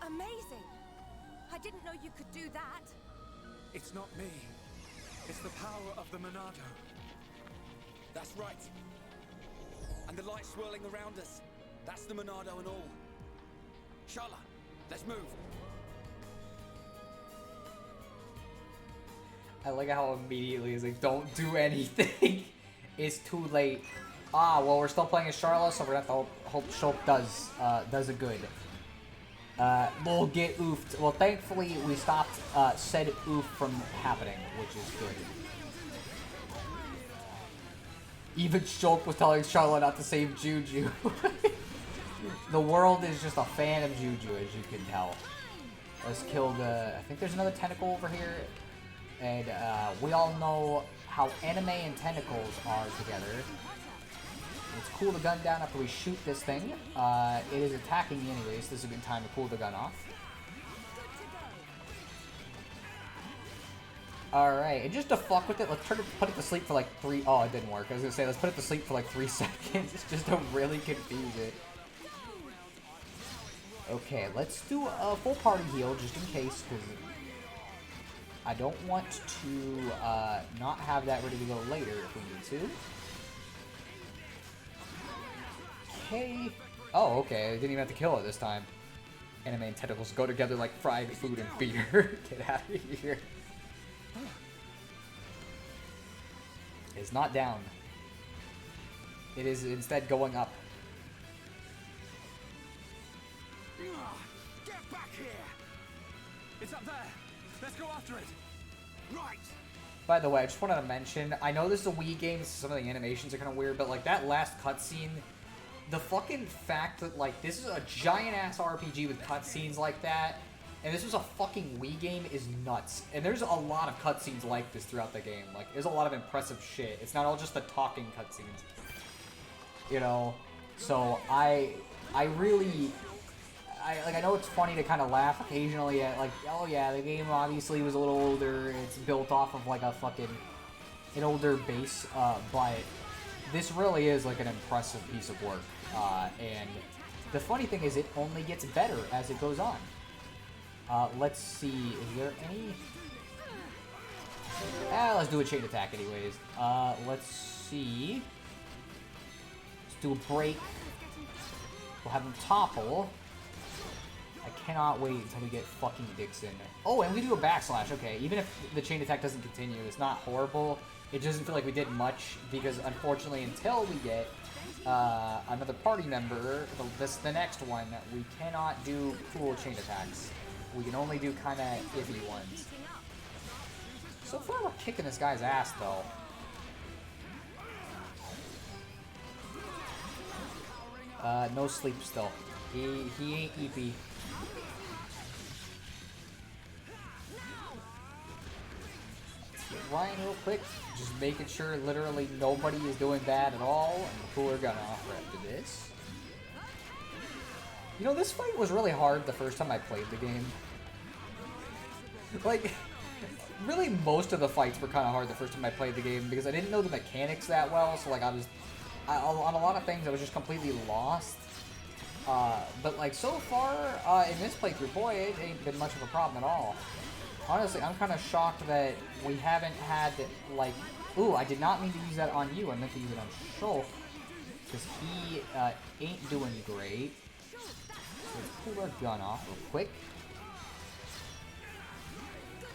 Amazing! I didn't know you could do that. It's not me. It's the power of the Monado. That's right. And the light swirling around us. That's the Monado and all. Shala, let's move. I like how immediately he's like, don't do anything. It's too late. Ah, well, we're still playing as Charlotte, so we're gonna have to hope Shulk does a good. We'll get oofed. Well, thankfully, we stopped said oof from happening, which is good. Even Shulk was telling Charlotte not to save Juju. The world is just a fan of Juju, as you can tell. Let's kill the... I think there's another tentacle over here. And we all know how anime and tentacles are together. It's cool to gun down after we shoot this thing. It is attacking me anyways. This is a good time to cool the gun off. Alright, and just to fuck with it, let's try to put it to sleep for like 3... Oh, it didn't work. I was gonna say, let's put it to sleep for like 3 seconds. Just to really confuse it. Okay, let's do a full party heal just in case, because I don't want to not have that ready to go later if we need to. Okay. Oh, okay. I didn't even have to kill it this time. Anime and tentacles go together like fried food and beer. Get out of here. It's not down. It is instead going up. Get back here! It's up there. Let's go after it. Right. By the way, I just wanted to mention, I know this is a Wii game, so some of the animations are kind of weird, but like that last cutscene, the fucking fact that like this is a giant ass RPG with cutscenes like that, and this was a fucking Wii game is nuts. And there's a lot of cutscenes like this throughout the game. Like there's a lot of impressive shit. It's not all just the talking cutscenes, you know. So I really. I know it's funny to kind of laugh occasionally at like, oh yeah, the game obviously was a little older. It's built off of like an older base, but this really is like an impressive piece of work. And the funny thing is, it only gets better as it goes on. Let's see, is there any? Let's do a chain attack anyways. Let's see. Let's do a break. We'll have him topple. I cannot wait until we get fucking Dixon. Oh, and we do a backslash. Okay, even if the chain attack doesn't continue, it's not horrible. It doesn't feel like we did much because, unfortunately, until we get another party member, the next one, we cannot do cool chain attacks. We can only do kind of iffy ones. So far, we're kicking this guy's ass, though. No sleep still. He ain't EP. Ryan real quick, just making sure literally nobody is doing bad at all, and cool we're gonna offer after this. You know, this fight was really hard the first time I played the game. Like, really most of the fights were kind of hard the first time I played the game because I didn't know the mechanics that well, so like on a lot of things I was just completely lost. But like so far in this playthrough, boy, it ain't been much of a problem at all. Honestly, I'm kind of shocked that we haven't had, like... Ooh, I did not mean to use that on you. I meant to use it on Shulk. Because he ain't doing great. So let's pull our gun off real quick.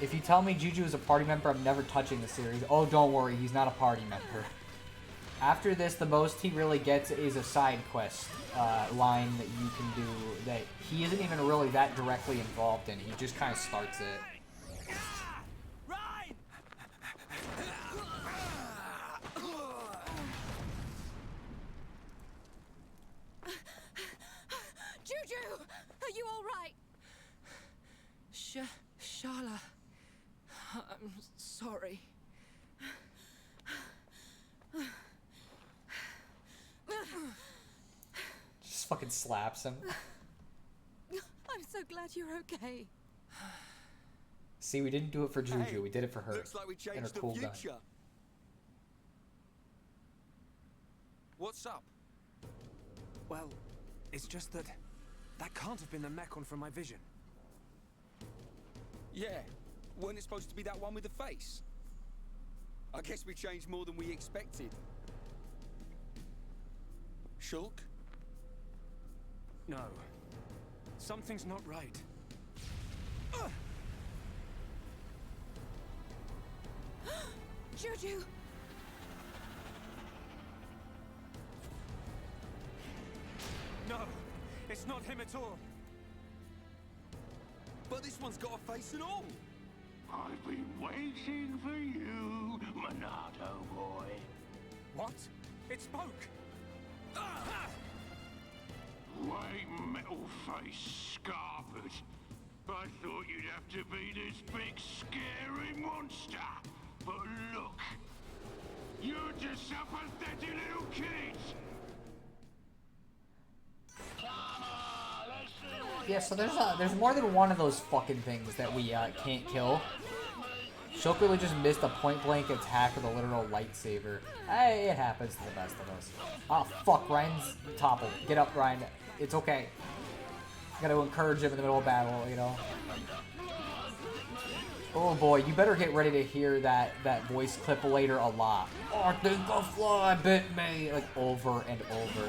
If you tell me Juju is a party member, I'm never touching the series. Oh, don't worry. He's not a party member. After this, the most he really gets is a side quest line that you can do that he isn't even really that directly involved in. He just kind of starts it. Juju! Are you alright? Shala. I'm sorry. Just fucking slaps him. I'm so glad you're okay. See, we didn't do it for Juju. Hey, We did it for her. Looks like we And her changed the cool gun. future. What's up? Well, it's just that can't have been the mech one from my vision. Yeah, weren't it supposed to be that one with the face? I guess we changed more than we expected. Shulk? No. Something's not right. Juju! No, it's not him at all. But this one's got a face and all. I've been waiting for you, Monado boy. What? It spoke. Ah! White metal face scarpered. I thought you'd have to be this big scary monster. But look, you're just a pathetic little kid. Yeah, so there's more than one of those fucking things that we can't kill. Shulk really just missed a point-blank attack with a literal lightsaber. Hey, it happens to the best of us. Oh, fuck, Ryan's toppled. Get up, Ryan. It's okay. Gotta encourage him in the middle of battle, you know? Oh boy, you better get ready to hear that voice clip later a lot. Oh, I think a fly bit me! Like, over and over.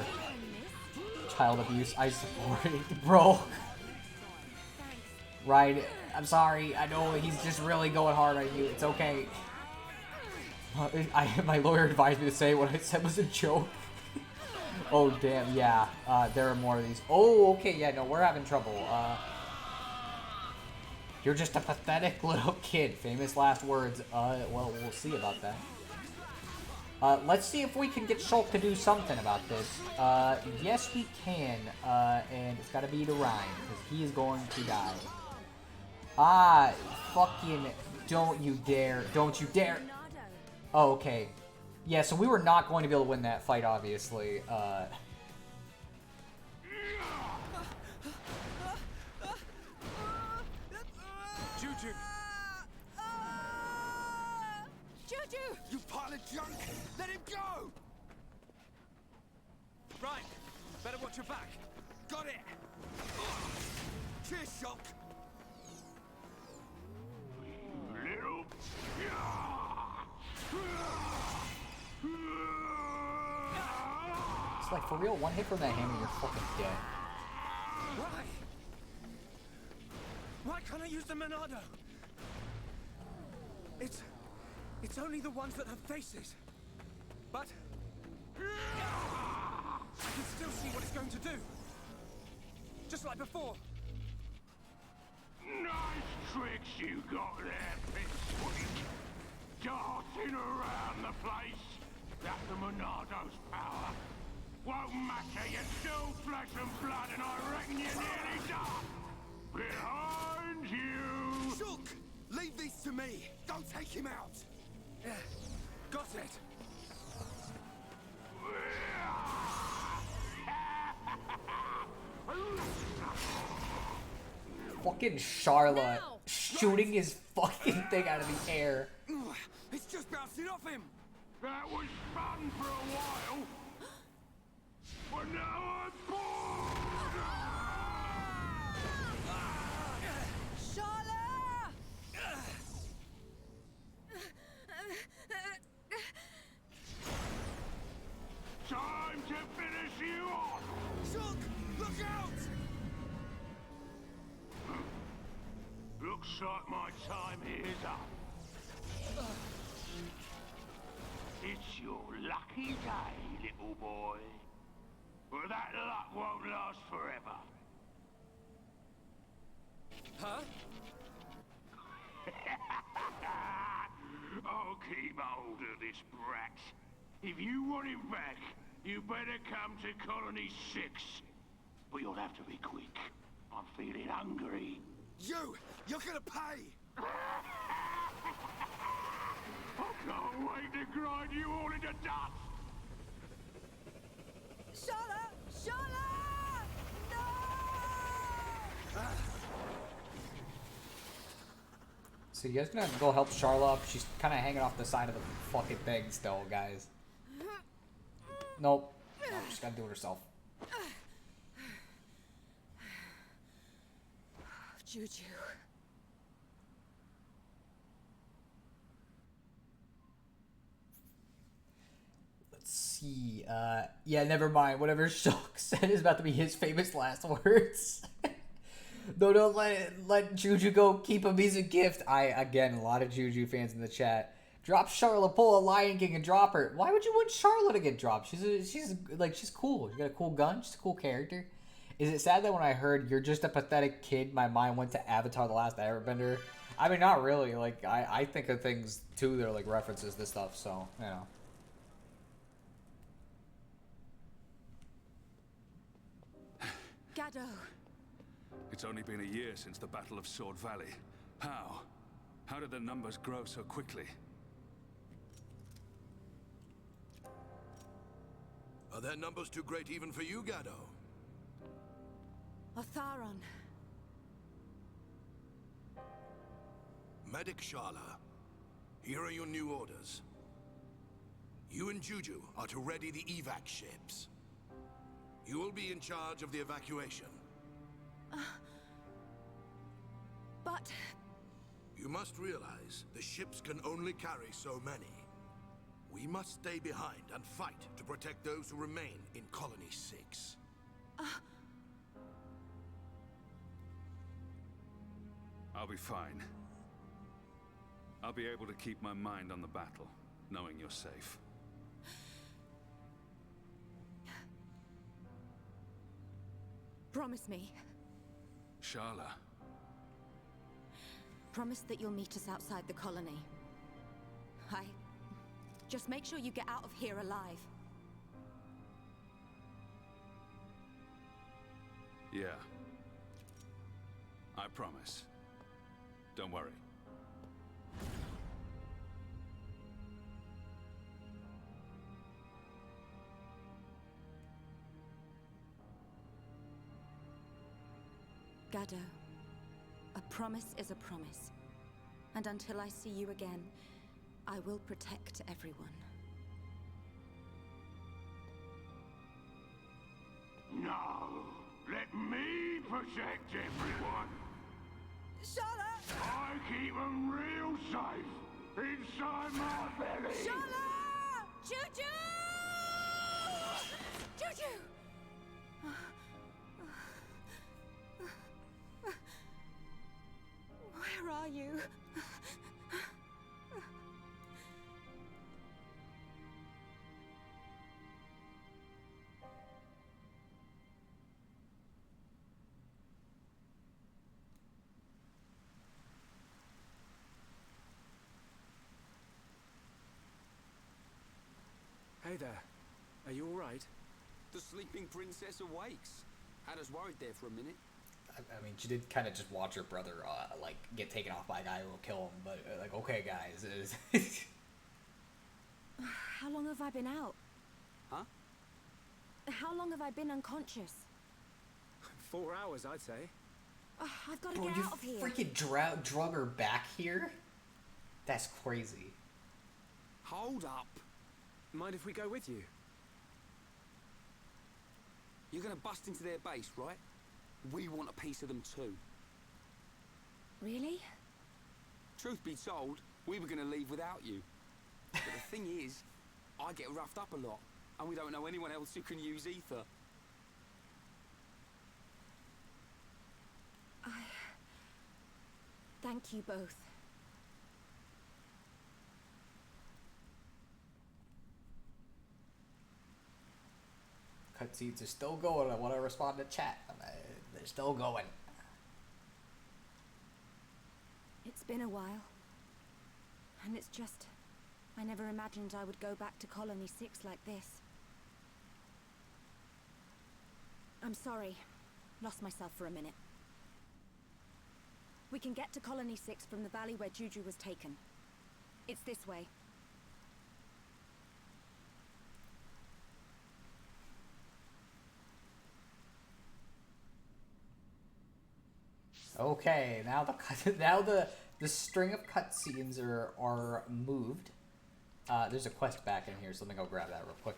Child abuse, I support it, bro. Ryan, I'm sorry. I know he's just really going hard on you. It's okay. My lawyer advised me to say what I said was a joke. Oh, damn, yeah. There are more of these. Oh, okay, yeah, no, we're having trouble. You're just a pathetic little kid. Famous last words. Well, we'll see about that. Let's see if we can get Shulk to do something about this. Yes, we can. And it's gotta be to Ryan, because he is going to die. Ah, fucking don't you dare. Don't you dare. Oh, okay. Yeah, so we were not going to be able to win that fight, obviously. Juju! Juju! You pile of junk! Let him go! Right, better watch your back. Got it! Cheers, Shulk! Little... It's like, for real, one hit from that hammer, you're fucking dead. Why? Why can't I use the Monado? It's only the ones that have faces. But I can still see what it's going to do. Just like before. Nice tricks you got there, Pipsqueak. Darting around the place. That's the Monado's power. Won't matter, you're still flesh and blood, and I reckon you're nearly done. Behind you! Shulk! Leave these to me! Don't take him out! Yeah, got it. Fucking Charlotte shooting his fucking thing out of the air. It's just bouncing off him! That was fun for a while. But now I'm bored! Charlotte! Time to finish you off! Shulk! Look out! Looks like my time is up. It's your lucky day, little boy. But that luck won't last forever. Huh? I'll keep hold of this brat. If you want him back, you better come to Colony 6. But you'll have to be quick. I'm feeling hungry. You're gonna pay! I can't wait to grind you all into dust! Charlotte! Charlotte! No! So you guys gonna have to go help Charlotte? She's kind of hanging off the side of the fucking thing still, guys. Nope. No, she's gotta do it herself. Juju. Let's see. Yeah, never mind. Whatever Shulk said is about to be his famous last words. No, don't let Juju go. Keep him. He's a gift. Again, a lot of Juju fans in the chat. Drop Charlotte, pull a Lion King and drop her. Why would you want Charlotte to get dropped? She's cool. She's got a cool gun. She's a cool character. Is it sad that when I heard you're just a pathetic kid, my mind went to Avatar: The Last Airbender? I mean, not really. Like, I think of things too that are like references to stuff. So you know. Gado. It's only been a year since the Battle of Sword Valley. How? How did the numbers grow so quickly? Are their numbers too great even for you, Gado? Otharon. Medic Sharla, here are your new orders. You and Juju are to ready the evac ships. You will be in charge of the evacuation. But... You must realize the ships can only carry so many. We must stay behind and fight to protect those who remain in Colony 6. I'll be fine. I'll be able to keep my mind on the battle, knowing you're safe. Promise me. Sharla. Promise that you'll meet us outside the colony. Just make sure you get out of here alive. Yeah. I promise. Don't worry. Gado, a promise is a promise. And until I see you again, I will protect everyone. No, let me protect everyone. Charlotte! I keep them real safe inside my belly. Charlotte! Juju! Juju! Where are you? Hey there. Are you all right? The sleeping princess awakes. Had us worried there for a minute. I mean, she did kind of just watch her brother, like, get taken off by a guy who will kill him. But, like, okay, guys. How long have I been out? Huh? How long have I been unconscious? 4 hours, I'd say. I've got to Bro, get you out of here. freaking drug her back here? That's crazy. Hold up. Mind if we go with you? You're gonna bust into their base, right? We want a piece of them too. Really? Truth be told, we were gonna leave without you. But the thing is, I get roughed up a lot, and we don't know anyone else who can use ether. Thank you both. Cutscenes are still going. I want to respond to chat. They're still going. It's been a while. And it's just... I never imagined I would go back to Colony 6 like this. I'm sorry. Lost myself for a minute. We can get to Colony 6 from the valley where Juju was taken. It's this way. Okay, now the string of cutscenes are moved. There's a quest back in here, so let me go grab that real quick.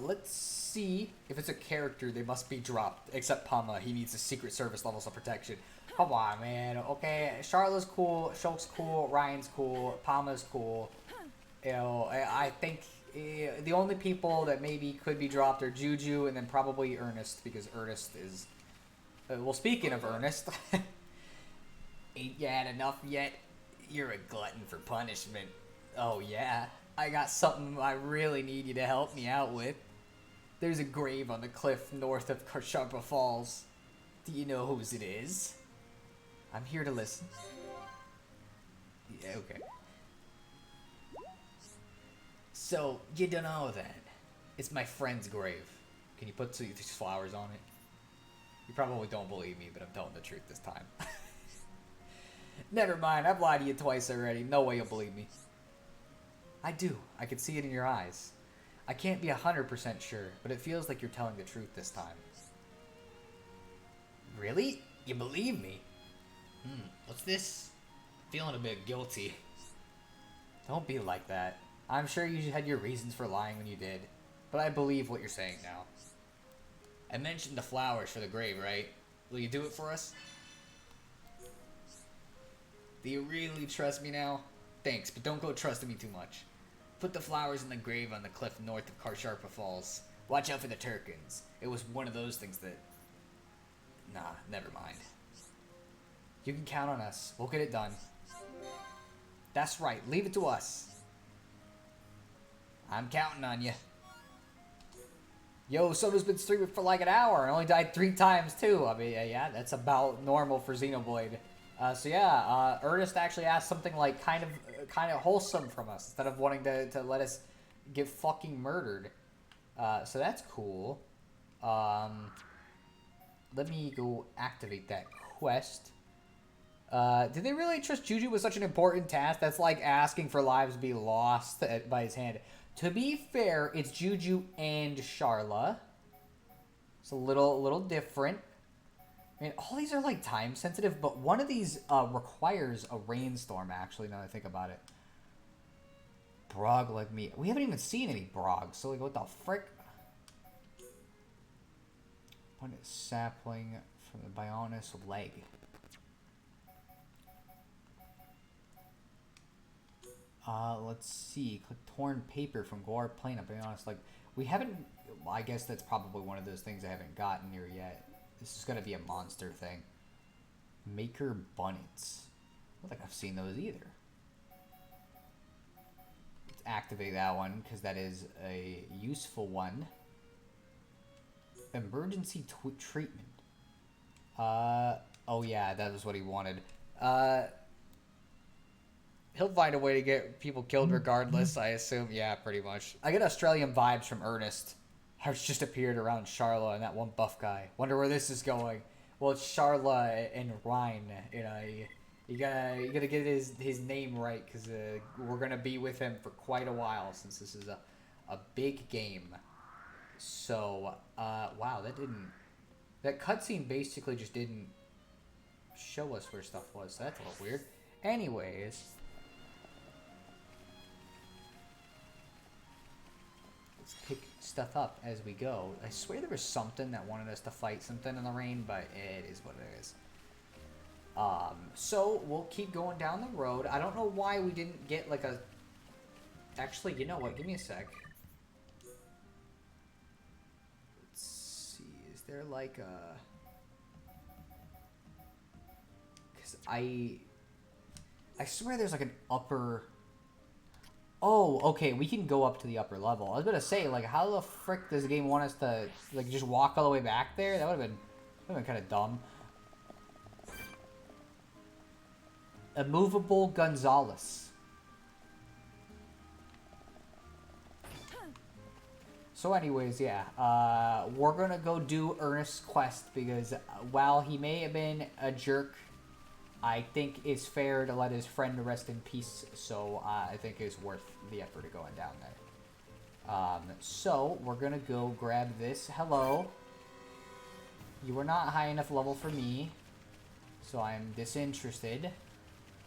Let's see if it's a character. They must be dropped. Except Pama, he needs the Secret Service levels of protection. Come on, man. Okay, Charlotte's cool, Shulk's cool, Ryan's cool, Pama's cool. You know, I think the only people that maybe could be dropped are Juju and then probably Ernest, because Ernest is... well, speaking of Ernest, ain't you had enough yet? You're a glutton for punishment. Oh yeah, I got something I really need you to help me out with. There's a grave on the cliff north of Karsharpa Falls. Do you know whose it is? I'm here to listen. Yeah, okay. So, you don't know then. It's my friend's grave. Can you put these flowers on it? You probably don't believe me, but I'm telling the truth this time. Never mind, I've lied to you twice already. No way you'll believe me. I do. I can see it in your eyes. I can't be 100% sure, but it feels like you're telling the truth this time. Really? You believe me? What's this? Feeling a bit guilty. Don't be like that. I'm sure you had your reasons for lying when you did, but I believe what you're saying now. I mentioned the flowers for the grave, right? Will you do it for us? Do you really trust me now? Thanks, but don't go trusting me too much. Put the flowers in the grave on the cliff north of Karsharpa Falls. Watch out for the Turkins. It was one of those things that... Nah, never mind. You can count on us. We'll get it done. That's right. Leave it to us. I'm counting on you. Yo, Soda's been streaming for like an hour and only died 3 times too. I mean, yeah, that's about normal for Xenoblade. So yeah, Ernest actually asked something like kind of wholesome from us instead of wanting to let us get fucking murdered. So that's cool. Let me go activate that quest. Did they really trust Juju with such an important task? That's like asking for lives to be lost by his hand. To be fair, it's Juju and Sharla. It's a little different. I mean, all these are like time sensitive, but one of these requires a rainstorm, actually, now that I think about it. Brog like me. We haven't even seen any Brogs, so like, what the frick? One is sapling from the Bionis leg. Let's see. Click torn paper from Gore Plain. I'll be honest, like, we haven't... Well, I guess that's probably one of those things I haven't gotten near yet. This is gonna be a monster thing. Maker Bunnets. I don't think I've seen those either. Let's activate that one, because that is a useful one. Emergency treatment. Oh yeah, that was what he wanted. He'll find a way to get people killed regardless, I assume. Yeah, pretty much. I get Australian vibes from Ernest. How it's just appeared around Sharla and that one buff guy. Wonder where this is going. Well, it's Sharla and Ryan. You know, you gotta get his name right, because we're gonna be with him for quite a while, since this is a big game. So, wow, that cutscene basically just didn't show us where stuff was, so that's a little weird. Anyways, let's pick stuff up as we go. I swear there was something that wanted us to fight something in the rain, but it is what it is. So we'll keep going down the road. I don't know why we didn't get like a... Actually, you know what? Give me a sec. Let's see. Is there like a... Because I swear there's like an upper... Oh, okay, we can go up to the upper level. I was gonna say, like, how the frick does the game want us to, like, just walk all the way back there? That would've been kind of dumb. Immovable Gonzalez. So anyways, yeah, we're gonna go do Ernest's quest, because while he may have been a jerk, I think it's fair to let his friend rest in peace, so I think it's worth the effort of going down there. So, we're gonna go grab this. Hello. You are not high enough level for me, so I'm disinterested.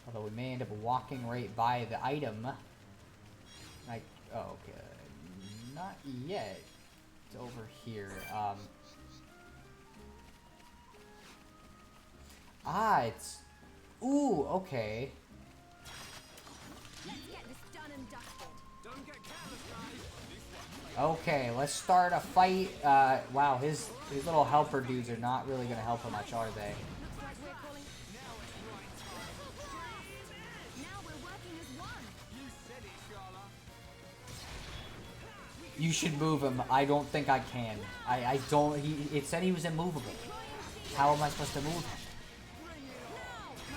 Although we may end up walking right by the item. Like, oh, okay. Not yet. It's over here. It's... Ooh, okay. Let's get this done and dusted. Don't get careless, guys. Okay, let's start a fight. Wow, his little helper dudes are not really gonna help him much, are they? Looks like we're calling... Now we're working as one. You said it, You should move him. I don't think I can. I don't. It said he was immovable. How am I supposed to move him?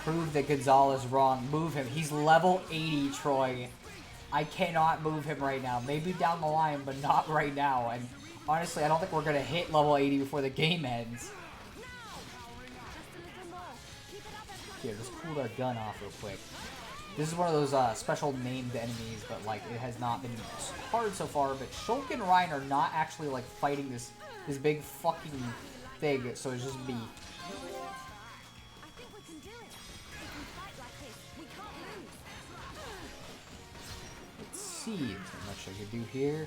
Prove that Gonzalez wrong. Move him. He's level 80, Troy. I cannot move him right now. Maybe down the line, but not right now. And honestly, I don't think we're going to hit level 80 before the game ends. Here, let's cool our gun off real quick. This is one of those special named enemies, but like it has not been hard so far. But Shulk and Ryan are not actually like fighting this big fucking thing, so it's just me. I think we can do it. If we fight like this, we can't lose. Let's see how much I can do here.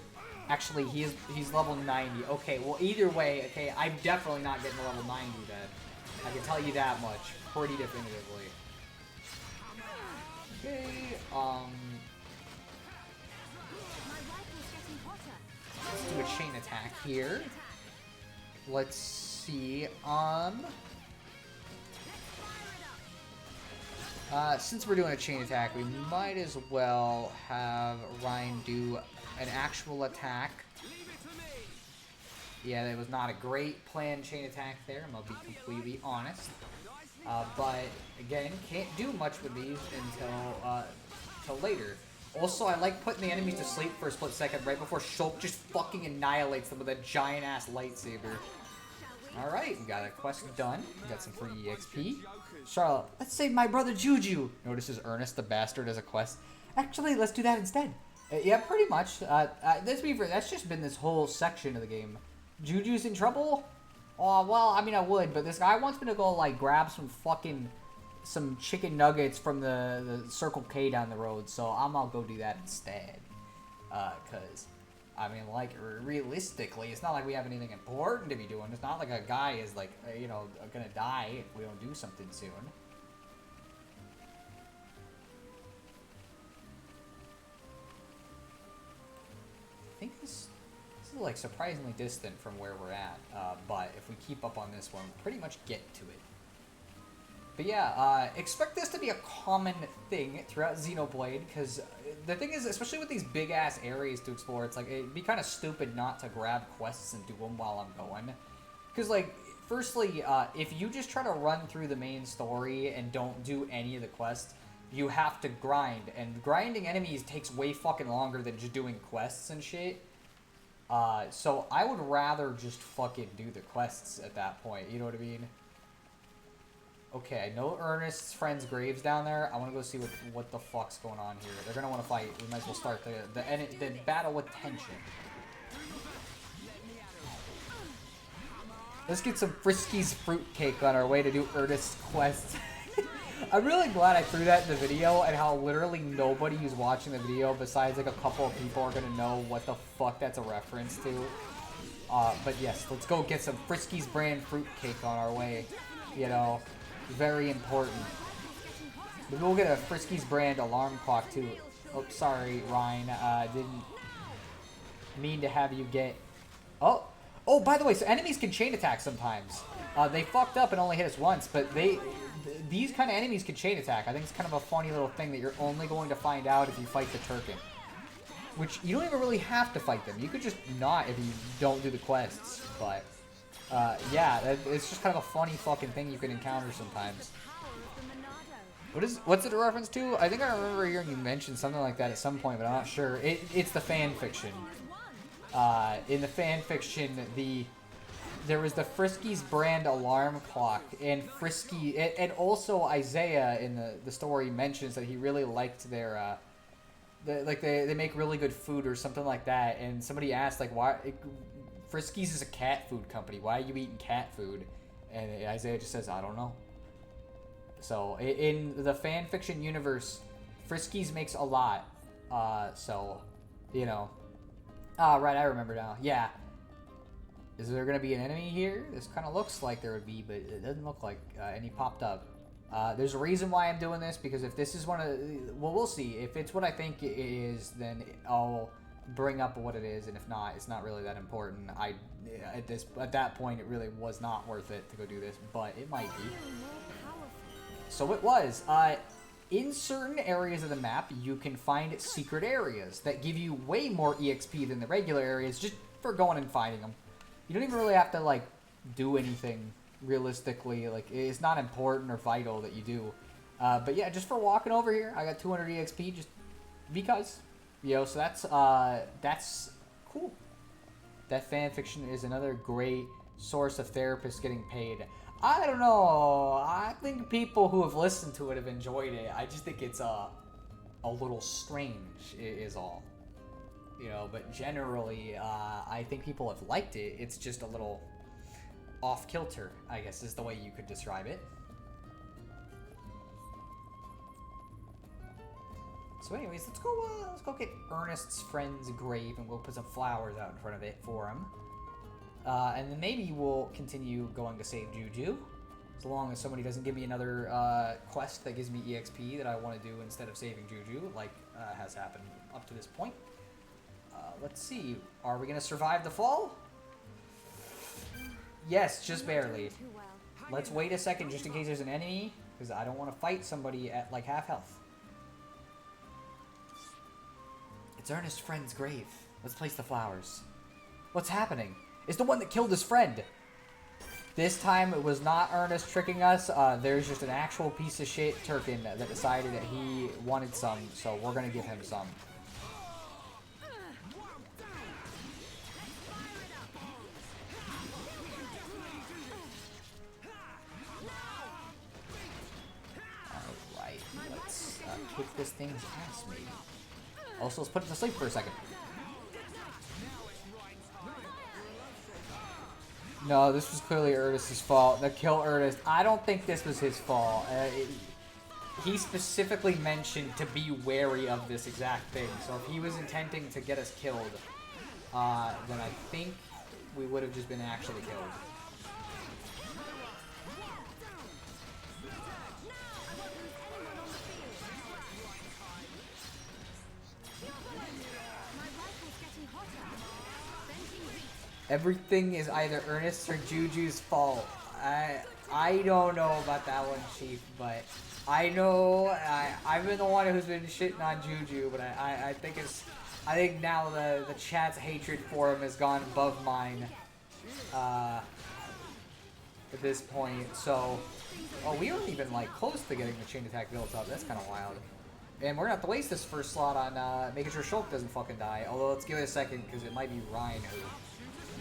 Actually, he's level 90. Okay, well either way, okay, I'm definitely not getting to level 90 then. I can tell you that much pretty definitively. Okay, let's do a chain attack here. Let's see, since we're doing a chain attack, we might as well have Ryan do an actual attack. Yeah, that was not a great planned chain attack there, I'm gonna be completely honest. But again, can't do much with these until later. Also, I like putting the enemies to sleep for a split second right before Shulk just fucking annihilates them with a giant ass lightsaber. Alright, we got a quest done. We got some free EXP. Charlotte, let's save my brother Juju. Notices Ernest the bastard as a quest. Actually, let's do that instead. Yeah, pretty much. That's just been this whole section of the game. Juju's in trouble? Oh, well, I mean, I would, but this guy wants me to go, like, grab some chicken nuggets from the Circle K down the road, so I'm gonna go do that instead. Cause, I mean, like, realistically, it's not like we have anything important to be doing. It's not like a guy is, like, you know, gonna die if we don't do something soon. I think this is like surprisingly distant from where we're at, but if we keep up on this one, we'll pretty much get to it. But yeah, expect this to be a common thing throughout Xenoblade, because the thing is, especially with these big-ass areas to explore, it's like, it'd be kind of stupid not to grab quests and do them while I'm going. Because, like, firstly, if you just try to run through the main story and don't do any of the quests, you have to grind, and grinding enemies takes way fucking longer than just doing quests and shit. So I would rather just fucking do the quests at that point, you know what I mean? Okay, I know Ernest's friend's grave's down there. I want to go see what the fuck's going on here. They're gonna want to fight. We might as well start the battle with tension. Let's get some Frisky's fruitcake on our way to do Ernest's quest. I'm really glad I threw that in the video, and how literally nobody who's watching the video besides like a couple of people are gonna know what the fuck that's a reference to. But yes, let's go get some Frisky's brand fruitcake on our way. You know, very important. Maybe we'll get a Frisky's brand alarm clock too. Oh, sorry, Ryan. Didn't mean to have you get... Oh, by the way, so enemies can chain attack sometimes. They fucked up and only hit us once, but these kind of enemies can chain attack. I think it's kind of a funny little thing that you're only going to find out if you fight the Turken. Which, you don't even really have to fight them. You could just not if you don't do the quests. But, yeah, it's just kind of a funny fucking thing you can encounter sometimes. What's it a reference to? I think I remember hearing you mention something like that at some point, but I'm not sure. It's the fan fiction. In the fan fiction, there was the Frisky's brand alarm clock, and Frisky, and also Isaiah in the story mentions that he really liked their, they make really good food or something like that, and somebody asked, like, why, Frisky's is a cat food company, why are you eating cat food? And Isaiah just says, I don't know. So, in the fan fiction universe, Frisky's makes a lot, so, you know. Right, I remember now, yeah. Is there going to be an enemy here? This kind of looks like there would be, but it doesn't look like any popped up. There's a reason why I'm doing this, because if this is one of the... Well, we'll see. If it's what I think it is, then I'll bring up what it is, and if not, it's not really that important. At that point, it really was not worth it to go do this, but it might be. So it was. in certain areas of the map, you can find secret areas that give you way more EXP than the regular areas just for going and finding them. You don't even really have to, like, do anything realistically. Like, it's not important or vital that you do. But yeah, just for walking over here, I got 200 EXP just because. You know, so that's cool. That fanfiction is another great source of therapists getting paid. I don't know. I think people who have listened to it have enjoyed it. I just think it's a little strange is all. You know, but generally, I think people have liked it. It's just a little off kilter, I guess, is the way you could describe it. So anyways, let's go get Ernest's friend's grave, and we'll put some flowers out in front of it for him. And then maybe we'll continue going to save Juju, as long as somebody doesn't give me another quest that gives me EXP that I want to do instead of saving Juju, like has happened up to this point. Let's see, are we gonna survive the fall? Yes, just barely. Let's wait a second just in case there's an enemy, because I don't want to fight somebody at like half health. It's Ernest's friend's grave. Let's place the flowers. What's happening? It's the one that killed his friend. This time it was not Ernest tricking us. There's just an actual piece of shit Turkin that decided that he wanted some, so we're gonna give him some. Alright, let's kick this thing's ass, maybe. Also, let's put it to sleep for a second. No, this was clearly Ernest's fault. The kill Ernest. I don't think this was his fault. He specifically mentioned to be wary of this exact thing. So if he was intending to get us killed, then I think we would have just been actually killed. Everything is either Ernest's or Juju's fault. I don't know about that one, Chief, but I know I've been the one who's been shitting on Juju, but I think now the chat's hatred for him has gone above mine at this point. So, we weren't even like close to getting the chain attack built up. That's kind of wild. And we're gonna have to waste this first slot on making sure Shulk doesn't fucking die. Although let's give it a second because it might be Ryan who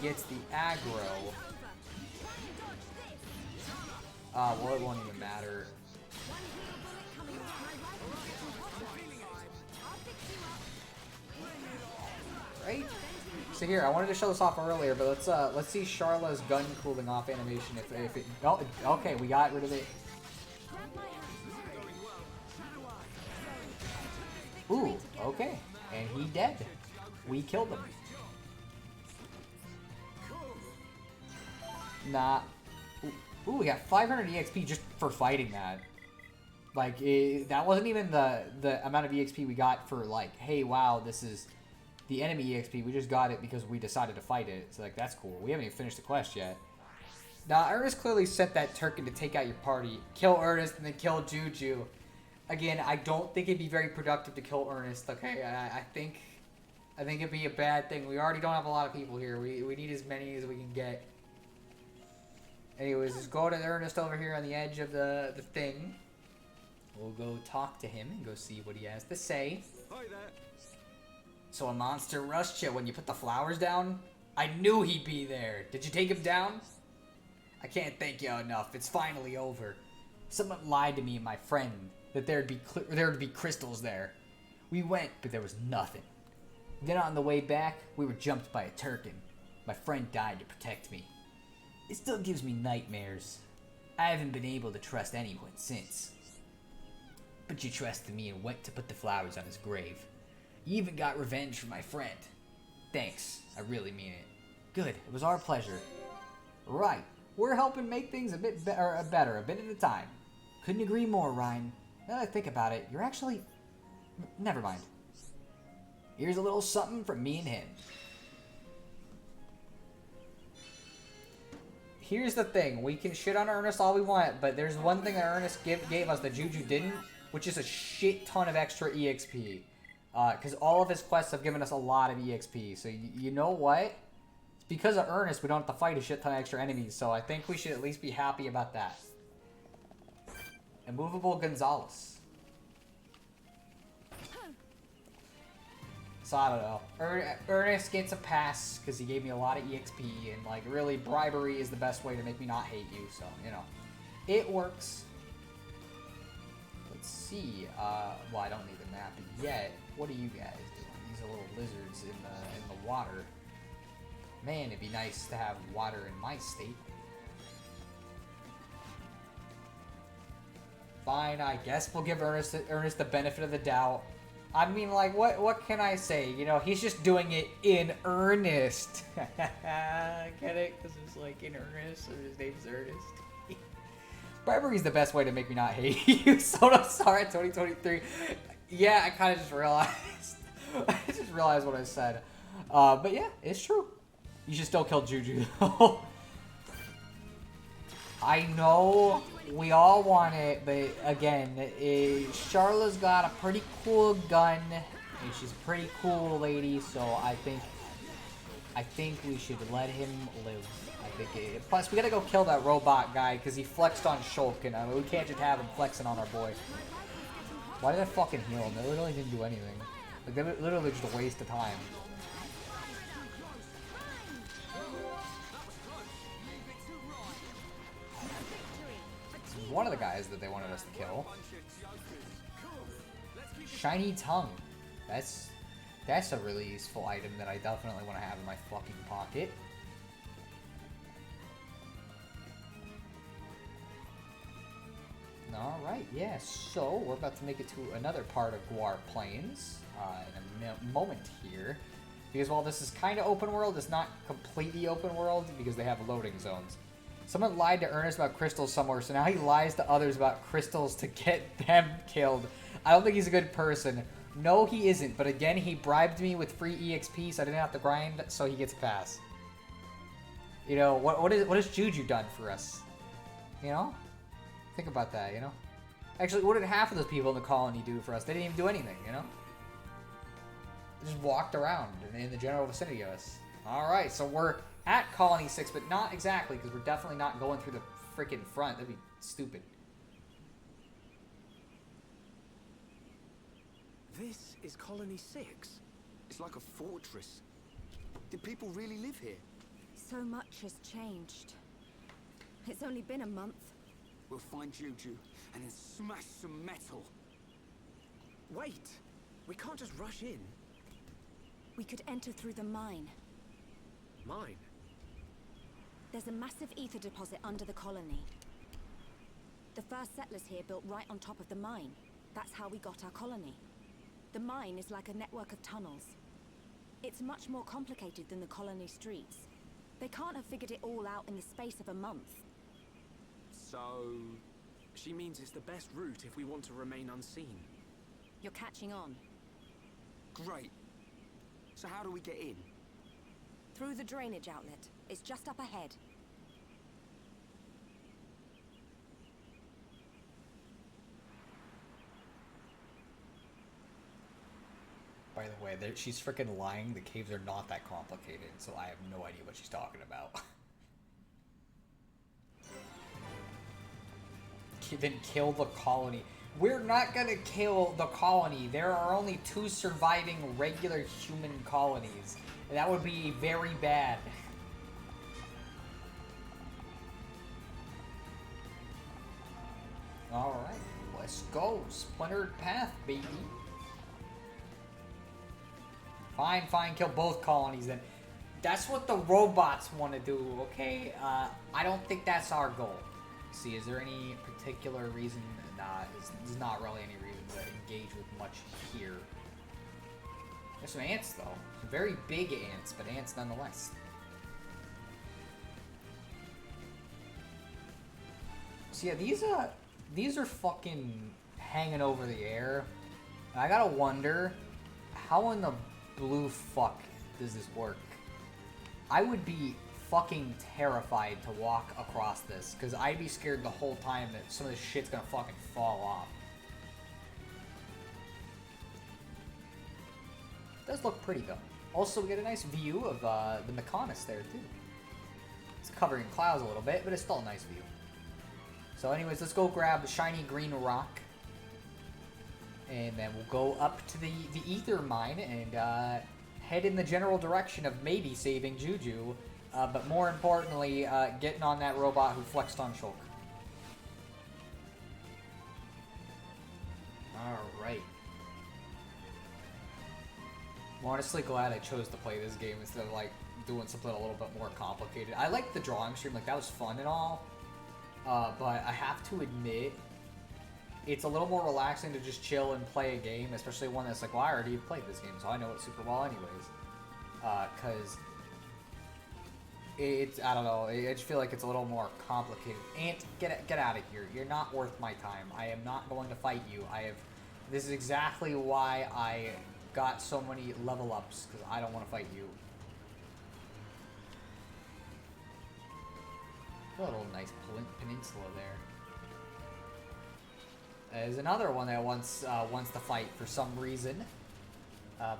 gets the aggro. Well, it won't even matter. Right? So here, I wanted to show this off earlier, but let's see Sharla's gun cooling off animation. If it, oh, okay, we got rid of it. Ooh, okay, and he dead. We killed him. Nah. Ooh, we got 500 EXP just for fighting that. Like, that wasn't even the amount of EXP we got for, like, hey, wow, this is the enemy EXP. We just got it because we decided to fight it. So, like, that's cool. We haven't even finished the quest yet. Now, Ernest clearly sent that Turkin to take out your party. Kill Ernest and then kill Juju. Again, I don't think it'd be very productive to kill Ernest, okay? I think it'd be a bad thing. We already don't have a lot of people here. We need as many as we can get. Anyways, let's go to Ernest over here on the edge of the thing. We'll go talk to him and go see what he has to say. Hi there. So a monster rushed you when you put the flowers down? I knew he'd be there. Did you take him down? I can't thank you enough. It's finally over. Someone lied to me and my friend that there'd be crystals there. We went, but there was nothing. Then on the way back, we were jumped by a Turkin. My friend died to protect me. It still gives me nightmares. I haven't been able to trust anyone since. But you trusted me and went to put the flowers on his grave. You even got revenge for my friend. Thanks, I really mean it. Good, it was our pleasure. Right, we're helping make things a bit better, a bit at a time. Couldn't agree more, Ryan. Now that I think about it, you're actually... Never mind. Here's a little something from me and him. Here's the thing, we can shit on Ernest all we want, but there's one thing that Ernest gave us that Juju didn't, which is a shit ton of extra EXP. Because all of his quests have given us a lot of EXP. So you know what? It's because of Ernest we don't have to fight a shit ton of extra enemies. So I think we should at least be happy about that. Immovable Gonzalez. So I don't know. Ernest gets a pass because he gave me a lot of EXP, and like really bribery is the best way to make me not hate you. So you know, it works. Let's see. Well, I don't need the map yet. What are you guys doing? These are little lizards in the water. Man, it'd be nice to have water in my state. Fine, I guess we'll give Ernest the benefit of the doubt. I mean, like, what can I say? You know, he's just doing it in earnest. Get it? Because it's like in earnest, so his name's Ernest. Bribery's the best way to make me not hate you. Soda Star 2023. Yeah, I kind of just realized. I just realized what I said. But yeah, it's true. You should still kill Juju, though. I know we all want it, but again, Charla's got a pretty cool gun, and she's a pretty cool lady, so I think we should let him live. Plus, we gotta go kill that robot guy, because he flexed on Shulk, and we can't just have him flexing on our boy. Why did I fucking heal him? They literally didn't do anything. Like, they literally just a waste of time. One of the guys that they wanted us to kill. Shiny Tongue. That's a really useful item that I definitely want to have in my fucking pocket. Alright, yeah, so we're about to make it to another part of Guar Plains in a moment here. Because while this is kind of open world, it's not completely open world because they have loading zones. Someone lied to Ernest about crystals somewhere, so now he lies to others about crystals to get them killed. I don't think he's a good person. No, he isn't, but again, he bribed me with free EXP, so I didn't have to grind, so he gets a pass. You know, what has Juju done for us? You know? Think about that, you know? Actually, what did half of those people in the colony do for us? They didn't even do anything, you know? They just walked around in the general vicinity of us. Alright, so we're at Colony 6, but not exactly, because we're definitely not going through the freaking front. That'd be stupid. This is Colony 6? It's like a fortress. Did people really live here? So much has changed. It's only been a month. We'll find Juju and then smash some metal. Wait! We can't just rush in. We could enter through the mine. Mine? There's a massive ether deposit under the colony. The first settlers here built right on top of the mine. That's how we got our colony. The mine is like a network of tunnels. It's much more complicated than the colony streets. They can't have figured it all out in the space of a month. So... she means it's the best route if we want to remain unseen. You're catching on. Great. So how do we get in? Through the drainage outlet. It's just up ahead. By the way, she's freaking lying. The caves are not that complicated, so I have no idea what she's talking about. Then kill the colony. We're not gonna kill the colony. There are only 2 surviving regular human colonies. And that would be very bad. Alright, let's go. Splintered path, baby. Fine, kill both colonies then. That's what the robots want to do, okay? I don't think that's our goal. See, is there any particular reason? Nah, there's not really any reason to engage with much here. There's some ants, though. Some very big ants, but ants nonetheless. So yeah, these are fucking hanging over the air. And I gotta wonder, how in the blue fuck does this work? I would be fucking terrified to walk across this, because I'd be scared the whole time that some of this shit's gonna fucking fall off. does look pretty though. Also, we get a nice view of the Mechonis there too. It's covering clouds a little bit, but it's still a nice view. So anyways, let's go grab the shiny green rock. And then we'll go up to the ether mine and head in the general direction of maybe saving Juju. But more importantly, getting on that robot who flexed on Shulk. Alright. I'm honestly glad I chose to play this game instead of, like, doing something a little bit more complicated. I liked the drawing stream, like, that was fun and all. But I have to admit, it's a little more relaxing to just chill and play a game, especially one that's like, well, I already played this game, so I know it super well anyways. Because it's, I don't know, I just feel like it's a little more complicated. Ant, get out of here. You're not worth my time. I am not going to fight you. This is exactly why I got so many level ups, because I don't want to fight you. A little nice peninsula there. There's another one that wants to fight for some reason.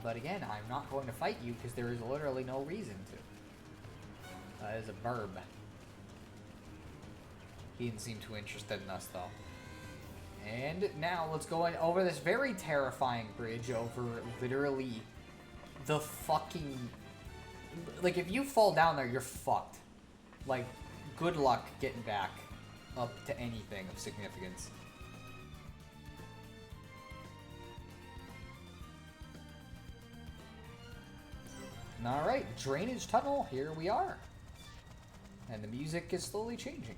But again, I'm not going to fight you because there is literally no reason to. There's a burb. He didn't seem too interested in us though. And now let's go over this very terrifying bridge over literally the fucking... Like, if you fall down there, you're fucked. Like, good luck getting back up to anything of significance. Alright, drainage tunnel, here we are. And the music is slowly changing.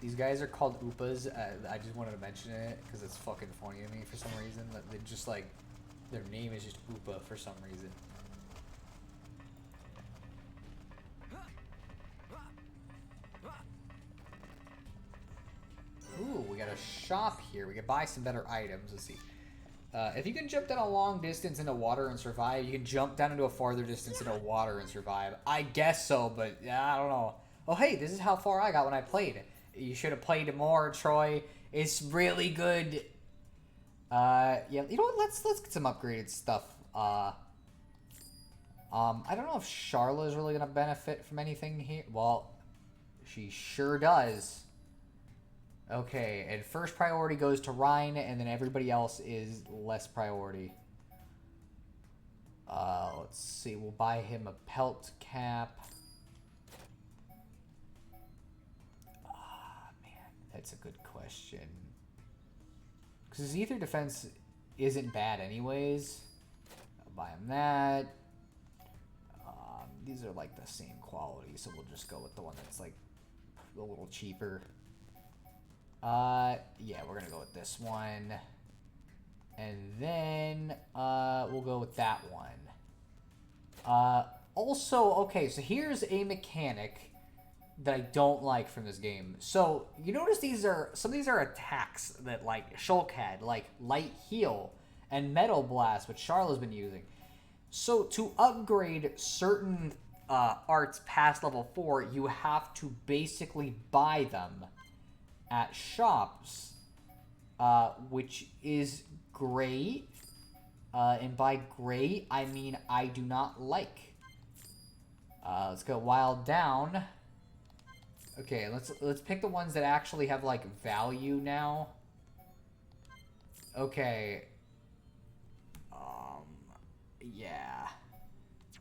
These guys are called Oopas. I just wanted to mention it because it's fucking funny to me for some reason. That they just like, their name is just Oopa for some reason. Ooh, we got a shop here. We can buy some better items. Let's see. If you can jump down a long distance into water and survive, you can jump down into a farther distance into water and survive. I guess so, but I don't know. Oh, hey, this is how far I got when I played. You should have played more, Troy. It's really good. Yeah, you know what? Let's get some upgraded stuff. I don't know if Charla is really gonna benefit from anything here. Well, she sure does. Okay, and first priority goes to Ryan, and then everybody else is less priority. Let's see. We'll buy him a pelt cap. That's a good question. Because his ether defense isn't bad anyways. I'll buy him that. These are like the same quality, so we'll just go with the one that's like a little cheaper. Yeah, we're gonna go with this one. And then, we'll go with that one. Also, okay, so here's a mechanic that I don't like from this game. So, you notice some of these are attacks that, like, Shulk had, like Light Heal and Metal Blast, which Charla's been using. So, to upgrade certain arts past level 4, you have to basically buy them at shops, which is great. And by great, I mean I do not like. Let's go Wild Down. Okay, let's pick the ones that actually have, like, value now. Okay. Yeah.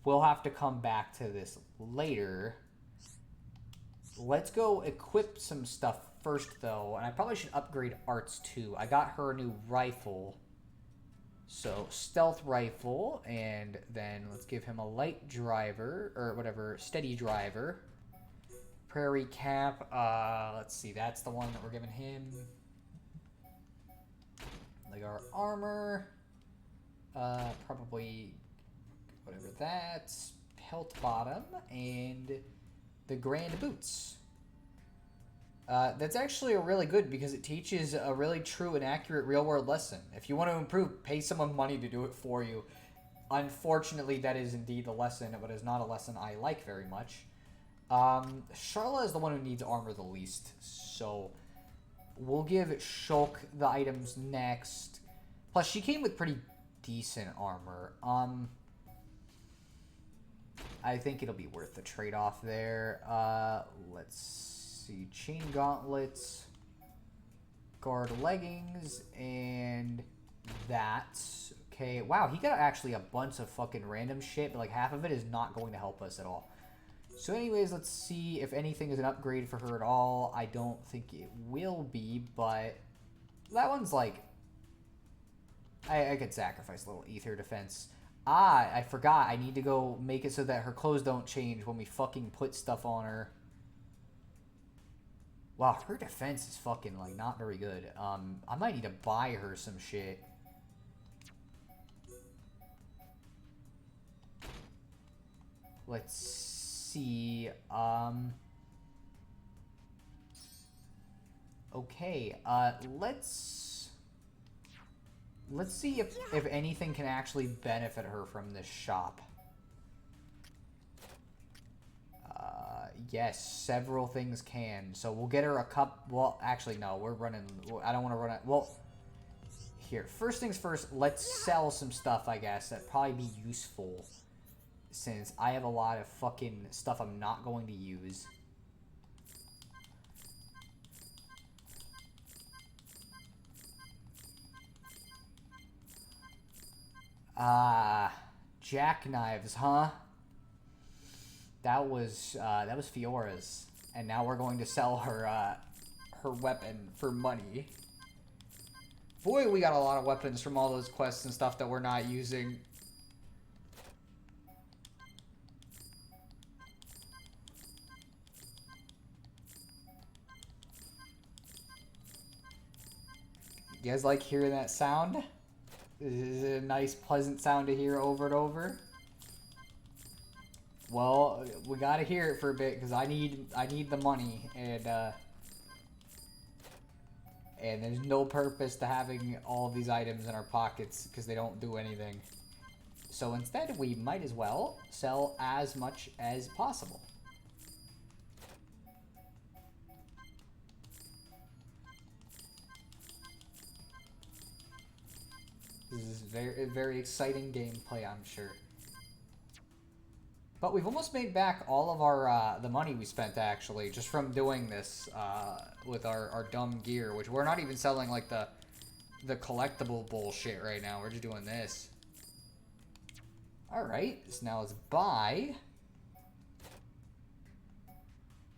We'll have to come back to this later. Let's go equip some stuff first, though. And I probably should upgrade arts, too. I got her a new rifle. So, stealth rifle. And then let's give him a light driver. Or whatever, steady driver. Prairie cap, let's see, that's the one that we're giving him. Like our armor, probably whatever that's, pelt bottom, and the grand boots. That's actually a really good because it teaches a really true and accurate real-world lesson. If you want to improve, pay someone money to do it for you. Unfortunately, that is indeed a lesson, but it's not a lesson I like very much. Charla is the one who needs armor the least, so we'll give Shulk the items next. Plus, she came with pretty decent armor. I think it'll be worth the trade-off there. Let's see. Chain gauntlets, guard leggings, and that. Okay, wow, he got actually a bunch of fucking random shit, but like half of it is not going to help us at all. So anyways, let's see if anything is an upgrade for her at all. I don't think it will be, but that one's like... I could sacrifice a little ether defense. Ah, I forgot. I need to go make it so that her clothes don't change when we fucking put stuff on her. Wow, her defense is fucking, like, not very good. I might need to buy her some shit. Let's see. Okay, let's see if anything can actually benefit her from this shop. Yes, several things can. So we'll get her a cup. Well, actually, no, we're running. I don't want to run it. Well, here. First things first, let's sell some stuff, I guess. That'd probably be useful. Since I have a lot of fucking stuff I'm not going to use. Jackknives, huh? That was Fiora's, and now we're going to sell her her weapon for money. Boy, we got a lot of weapons from all those quests and stuff that we're not using. You guys like hearing that sound? Is it a nice, pleasant sound to hear over and over? Well, we gotta hear it for a bit because I need the money, and there's no purpose to having all of these items in our pockets because they don't do anything. So instead, we might as well sell as much as possible. This is very, very exciting gameplay, I'm sure. But we've almost made back all of our the money we spent actually just from doing this with our dumb gear, which we're not even selling like the collectible bullshit right now. We're just doing this. All right, so now let's buy.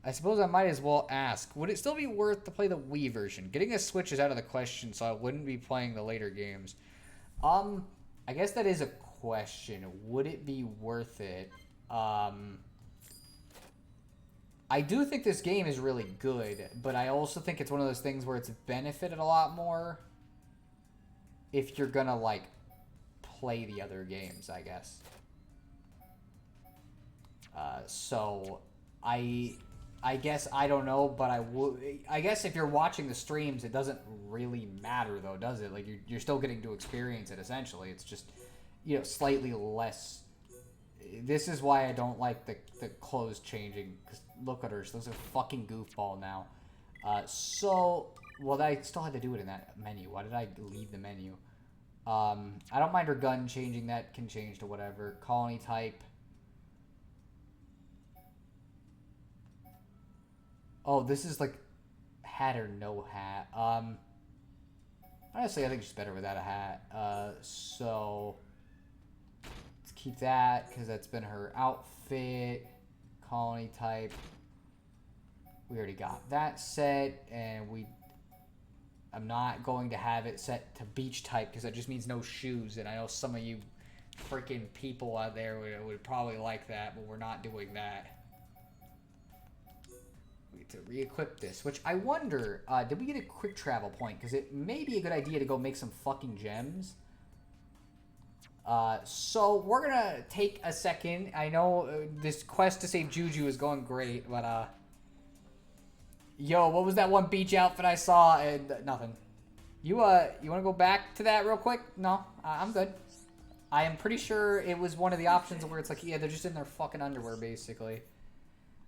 I suppose I might as well ask, would it still be worth to play the Wii version? Getting a Switch is out of the question, so I wouldn't be playing the later games. I guess that is a question. Would it be worth it? I do think this game is really good, but I also think it's one of those things where it's benefited a lot more if you're gonna, like, play the other games, I guess. So, I guess, I don't know, but I guess if you're watching the streams, it doesn't really matter, though, does it? Like, you're still getting to experience it, essentially. It's just, you know, slightly less. This is why I don't like the clothes changing, because look at her, she looks like a fucking goofball now. Well, I still had to do it in that menu. Why did I leave the menu? I don't mind her gun changing, that can change to whatever. Colony type. Oh, this is like hat or no hat. Honestly, I think she's better without a hat. So let's keep that because that's been her outfit. Colony type. We already got that set, and I'm not going to have it set to beach type because that just means no shoes, and I know some of you freaking people out there would probably like that, but we're not doing that. We get to re-equip this, which I wonder, did we get a quick travel point? Because it may be a good idea to go make some fucking gems. So we're gonna take a second. I know this quest to save Juju is going great, but yo, what was that one beach outfit I saw? And nothing. You want to go back to that real quick? No, I'm good. I am pretty sure it was one of the options where it's like, yeah, they're just in their fucking underwear, basically.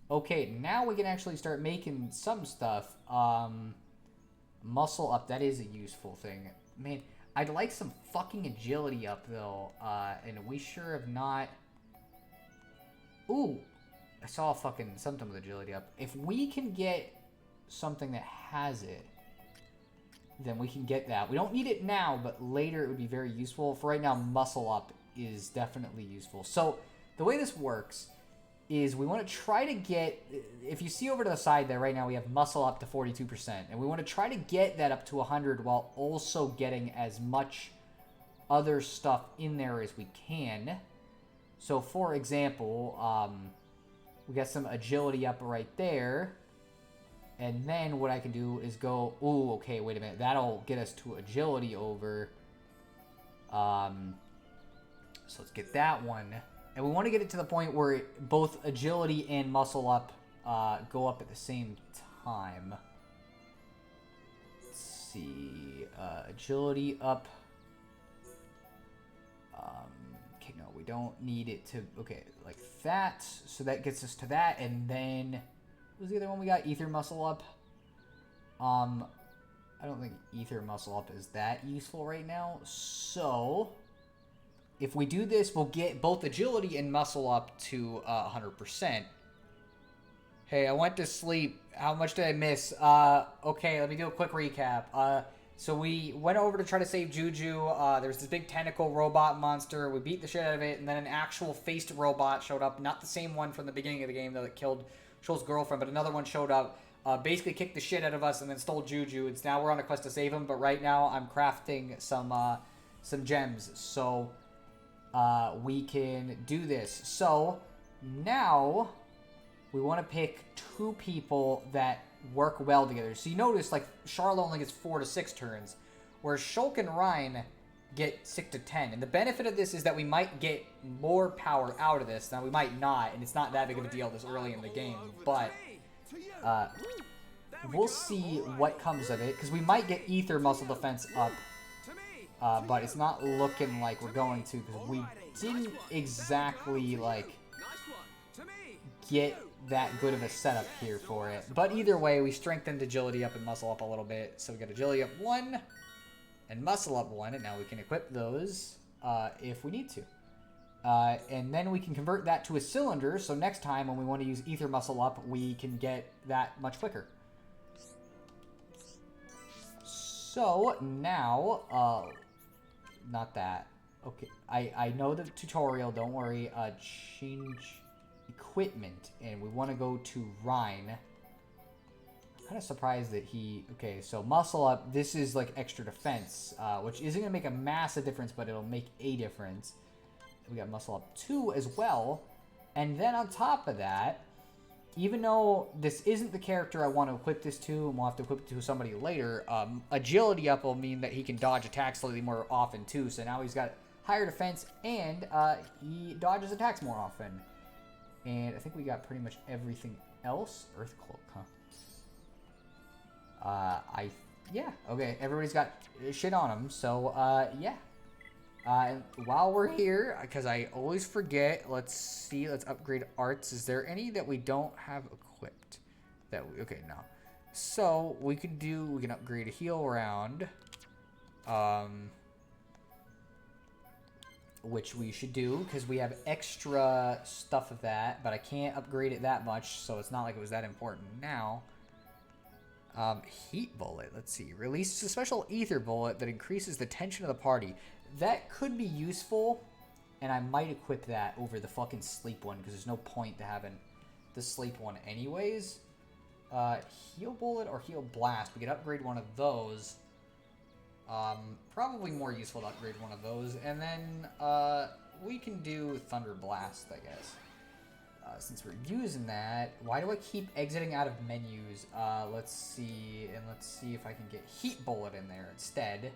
Okay, now we can actually start making some stuff. Muscle up, that is a useful thing. Man, I'd like some fucking agility up, though. And we sure have not... Ooh! I saw a fucking something with agility up. If we can get something that has it, then we can get that. We don't need it now, but later it would be very useful. For right now, muscle up is definitely useful. So, the way this works is we want to try to get... If you see over to the side there, right now we have muscle up to 42%. And we want to try to get that up to 100 while also getting as much other stuff in there as we can. So, for example, we got some agility up right there. And then what I can do is go... Ooh, okay, wait a minute. That'll get us to agility over. So, let's get that one. And we want to get it to the point where both agility and muscle up go up at the same time. Let's see. Agility up. Okay, no, we don't need it to... Okay, like that. So that gets us to that. And then... What was the other one we got? Ether muscle up. I don't think ether muscle up is that useful right now. So... If we do this, we'll get both agility and muscle up to 100%. Hey, I went to sleep. How much did I miss? Okay, let me do a quick recap. So we went over to try to save Juju. There was this big tentacle robot monster. We beat the shit out of it, and then an actual faced robot showed up. Not the same one from the beginning of the game, though, that killed Shoal's girlfriend, but another one showed up. Basically kicked the shit out of us and then stole Juju. It's now we're on a quest to save him, but right now I'm crafting some gems. So... we can do this. So, now, we want to pick 2 people that work well together. So you notice, like, Charlotte only gets 4 to 6 turns, whereas Shulk and Ryan get 6 to 10. And the benefit of this is that we might get more power out of this. Now, we might not, and it's not that big of a deal this early in the game, but we'll see what comes of it, because we might get Ether Muscle Defense up. But it's not looking like we're going to, because we didn't exactly, like, get that good of a setup here for it. But either way, we strengthened agility up and muscle up a little bit. So we got agility up 1 and muscle up 1, and now we can equip those if we need to. And then we can convert that to a cylinder, so next time when we want to use ether muscle up, we can get that much quicker. So, now, not that. Okay, I know the tutorial, don't worry. Change equipment, and we want to go to Rhine. I'm kind of surprised that he... Okay, so muscle up, this is like extra defense, which isn't going to make a massive difference, but it'll make a difference. We got muscle up 2 as well, and then on top of that, even though this isn't the character I want to equip this to, and we'll have to equip it to somebody later, agility up will mean that he can dodge attacks slightly more often too. So now he's got higher defense, and he dodges attacks more often. And I think we got pretty much everything else. Earthcloak, huh? Yeah, okay, everybody's got shit on them, so, yeah. And while we're here, because I always forget, let's see, let's upgrade arts. Is there any that we don't have equipped? Okay, no. So, we can upgrade a heal round. Which we should do, because we have extra stuff of that, but I can't upgrade it that much, so it's not like it was that important now. Heat bullet, let's see. Releases a special ether bullet that increases the tension of the party. That could be useful, and I might equip that over the fucking sleep one, because there's no point to having the sleep one anyways. Heal bullet or heal blast. We could upgrade one of those. Probably more useful to upgrade one of those. And then, we can do thunder blast, I guess. Since we're using that, why do I keep exiting out of menus? Let's see if I can get heat bullet in there instead.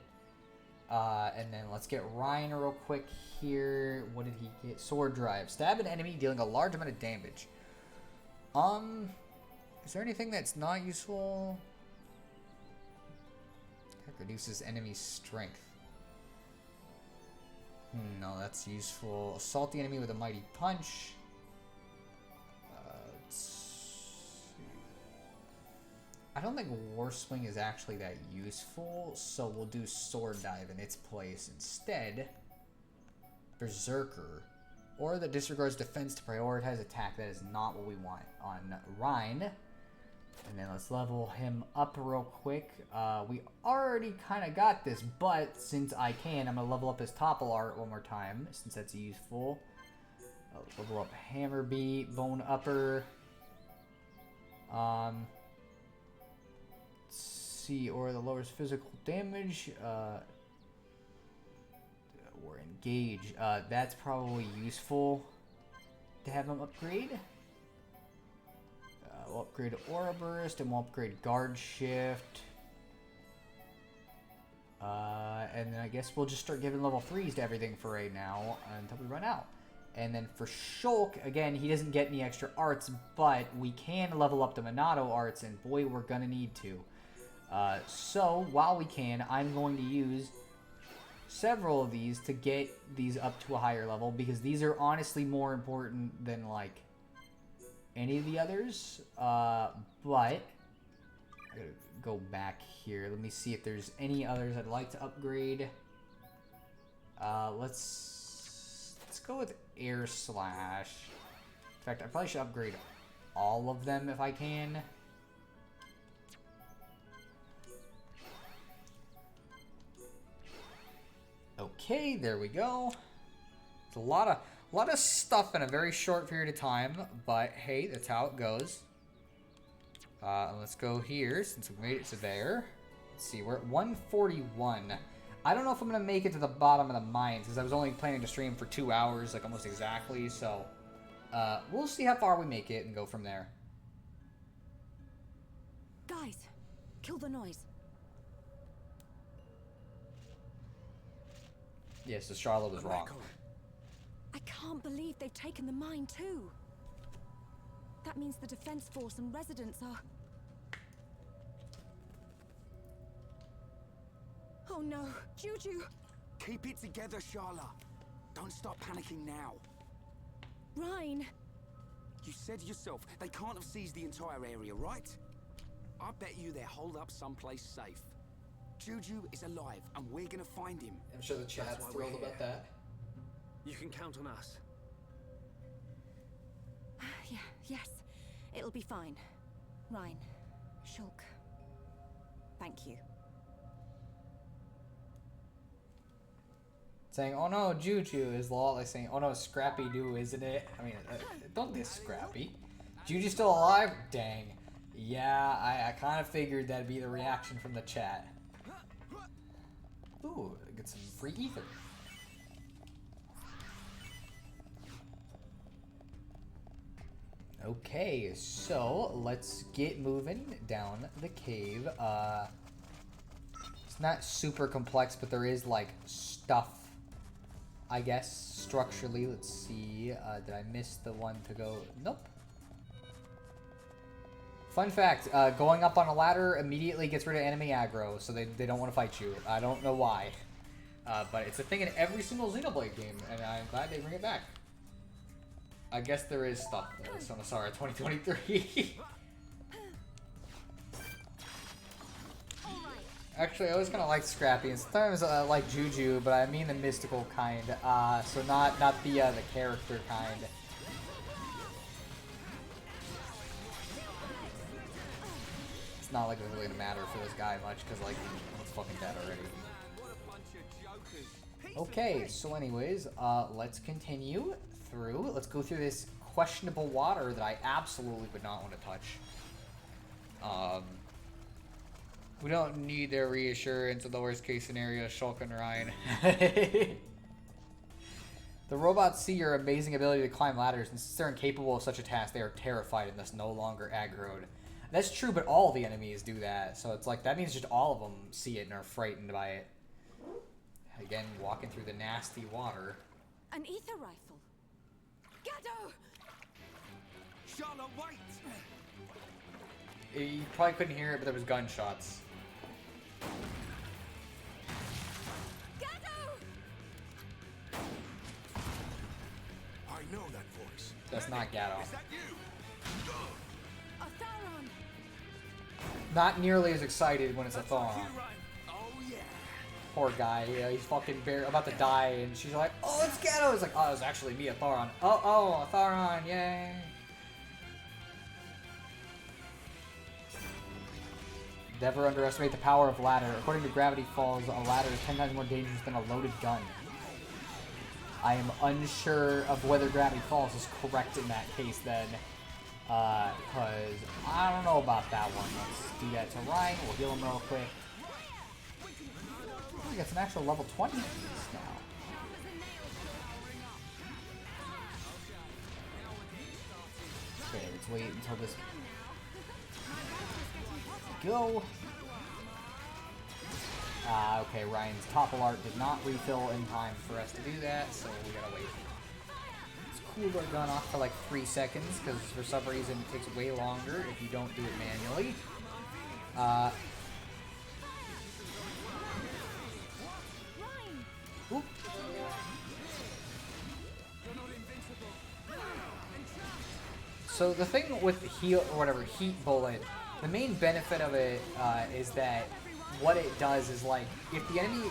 And then let's get Ryan real quick here. What did he get? Sword drive. Stab an enemy, dealing a large amount of damage. Is there anything that's not useful? That reduces enemy strength. No, that's useful. Assault the enemy with a mighty punch. I don't think War Swing is actually that useful, so we'll do Sword Dive in its place instead. Berserker. Or that disregards defense to prioritize attack. That is not what we want on Rhine. And then let's level him up real quick. We already kind of got this, but since I can, I'm going to level up his Topple Art one more time, since that's useful. Level up Hammer Beat, Bone Upper. Let's see, or the lowers physical damage. Or Engage. That's probably useful to have him upgrade. We'll upgrade Aura Burst, and we'll upgrade Guard Shift. And then I guess we'll just start giving level 3s to everything for right now until we run out. And then for Shulk, again, he doesn't get any extra arts, but we can level up the Monado arts, and boy, we're gonna need to. So, while we can, I'm going to use several of these to get these up to a higher level, because these are honestly more important than, like, any of the others. But I gotta go back here. Let me see if there's any others I'd like to upgrade. Let's go with Air Slash. In fact, I probably should upgrade all of them if I can. Okay, there we go. It's a lot of stuff in a very short period of time, but hey, that's how it goes. Let's go here since we made it to there. Let's see, we're at 141. I don't know if I'm gonna make it to the bottom of the mines because I was only planning to stream for 2 hours, like almost exactly. So we'll see how far we make it and go from there. Guys, kill the noise. Yes, so Charlotte was wrong. I can't believe they've taken the mine too. That means the defense force and residents are... Oh no, Juju! Keep it together, Sharla. Don't start panicking now. Rhine! You said yourself, they can't have seized the entire area, right? I bet you they're holed up someplace safe. Juju is alive, and we're gonna find him. I'm sure the chat's thrilled about that. You can count on us. Yeah, yes. It'll be fine. Rhine. Shulk. Thank you. Saying, oh no, Juju is a lot like saying, oh no, Scrappy Doo, isn't it? I mean, don't diss Scrappy. Juju's still alive? Dang. Yeah, I kind of figured that'd be the reaction from the chat. Ooh, get some free ether. Okay, so let's get moving down the cave. It's not super complex, but there is like stuff, I guess, structurally. Let's see. Did I miss the one to go? Nope. Fun fact, going up on a ladder immediately gets rid of enemy aggro, so they don't want to fight you. I don't know why. But it's a thing in every single Xenoblade game, and I'm glad they bring it back. I guess there is stuff there, so I'm sorry, 2023. Actually, I always kind of like Scrappy, and sometimes I like Juju, but I mean the mystical kind, so not the character kind. It's not like it's really gonna matter for this guy much, because like he's fucking dead already. Okay, so anyways, let's continue through. Let's go through this questionable water that I absolutely would not want to touch. We don't need their reassurance of the worst case scenario, Shulk and Ryan. The robots see your amazing ability to climb ladders, and since they're incapable of such a task, they are terrified and thus no longer aggroed. That's true, but all the enemies do that, so it's like, that means just all of them see it and are frightened by it. Again, walking through the nasty water. An ether rifle. Gado! Charlotte, wait! You probably couldn't hear it, but there was gunshots. Gado! I know that voice. That's not Gato. Is that you? Atharon! not nearly as excited when it's a Thoron. Oh, yeah. Poor guy, he's fucking about to die, and she's like, oh, it's Ghetto! It's like, oh, it's actually me, a Thoron. Oh, a Thoron, yay! Never underestimate the power of ladder. According to Gravity Falls, a ladder is 10 times more dangerous than a loaded gun. I am unsure of whether Gravity Falls is correct in that case then. Because I don't know about that one. Let's do that to Ryan. We'll heal him real quick. We got some actual level 20s now. Okay, let's wait until this... Go! Okay, Ryan's topple art did not refill in time for us to do that, so we gotta wait. It's cool our gun off for like 3 seconds, because for some reason it takes way longer if you don't do it manually. Oop. So the thing with heal or whatever heat bullet, the main benefit of it is that what it does is like if the enemy,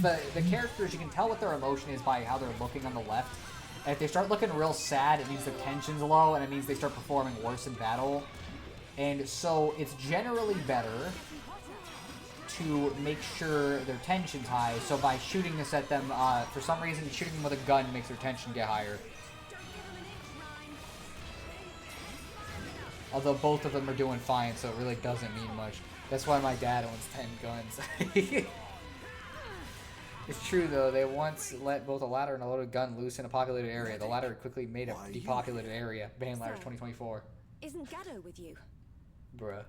the characters, you can tell what their emotion is by how they're looking on the left. And if they start looking real sad, it means their tension's low, and it means they start performing worse in battle. And so it's generally better to make sure their tension's high. So by shooting this at them, for some reason, shooting them with a gun makes their tension get higher. Although both of them are doing fine, so it really doesn't mean much. That's why my dad owns 10 guns. It's true, though. They once let both a ladder and a loaded gun loose in a populated area. The latter quickly made a depopulated area. Ban ladders 2024. Isn't Gado with you? Bruh.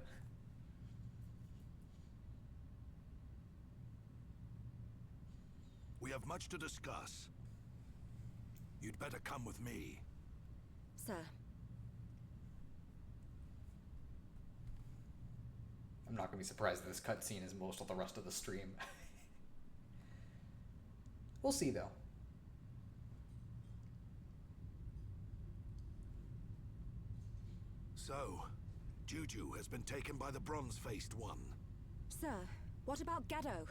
We have much to discuss. You'd better come with me. Sir. I'm not going to be surprised that this cutscene is most of the rest of the stream. We'll see, though. So, Juju has been taken by the bronze-faced one. Sir, what about Gado?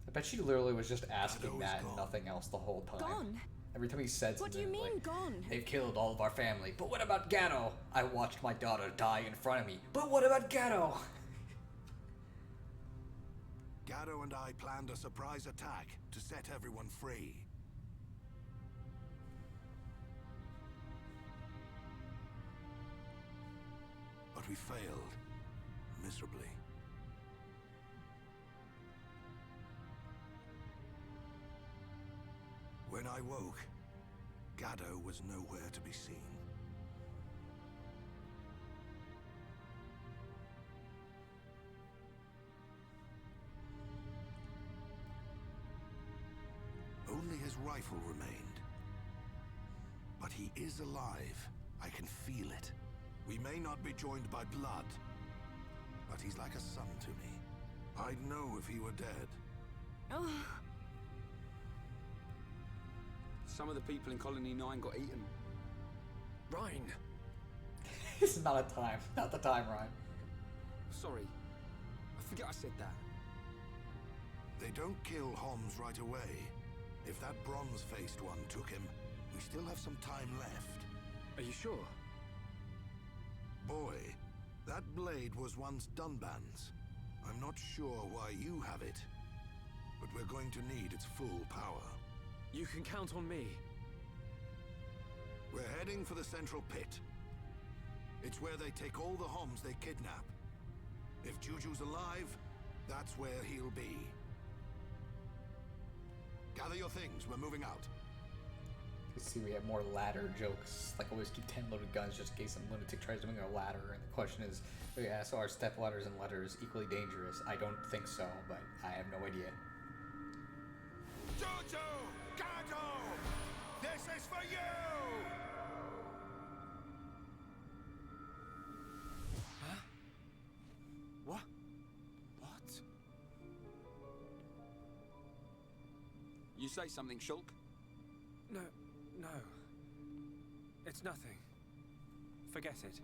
I bet she literally was just asking Gado's that and gone. nothing else the whole time. Gone? Every time he said What do something, you mean, like, gone? they've killed all of our family. But what about Gado? I watched my daughter die in front of me. But what about Gado? Gado and I planned a surprise attack to set everyone free. But we failed miserably. When I woke, Gado was nowhere to be seen. Only his rifle remained. But he is alive. I can feel it. We may not be joined by blood, but he's like a son to me. I'd know if he were dead. Oh, Some of the people in Colony 9 got eaten. Ryan! This is not a time. Not the time, Ryan. Sorry. I forget I said that. They don't kill Homs right away. If that bronze-faced one took him, we still have some time left. Are you sure? Boy, that blade was once Dunban's. I'm not sure why you have it, but we're going to need its full power. You can count on me. We're heading for the central pit. It's where they take all the Homs they kidnap. If Juju's alive, that's where he'll be. Gather your things, we're moving out. You see, we have more ladder jokes. Like, always keep 10 loaded guns just in case some lunatic tries to bring a ladder. And the question is, yeah, so are step ladders and ladders equally dangerous? I don't think so, but I have no idea. Juju! Gado! This is for you! Huh? What? What? You say something, Shulk? No. It's nothing. Forget it.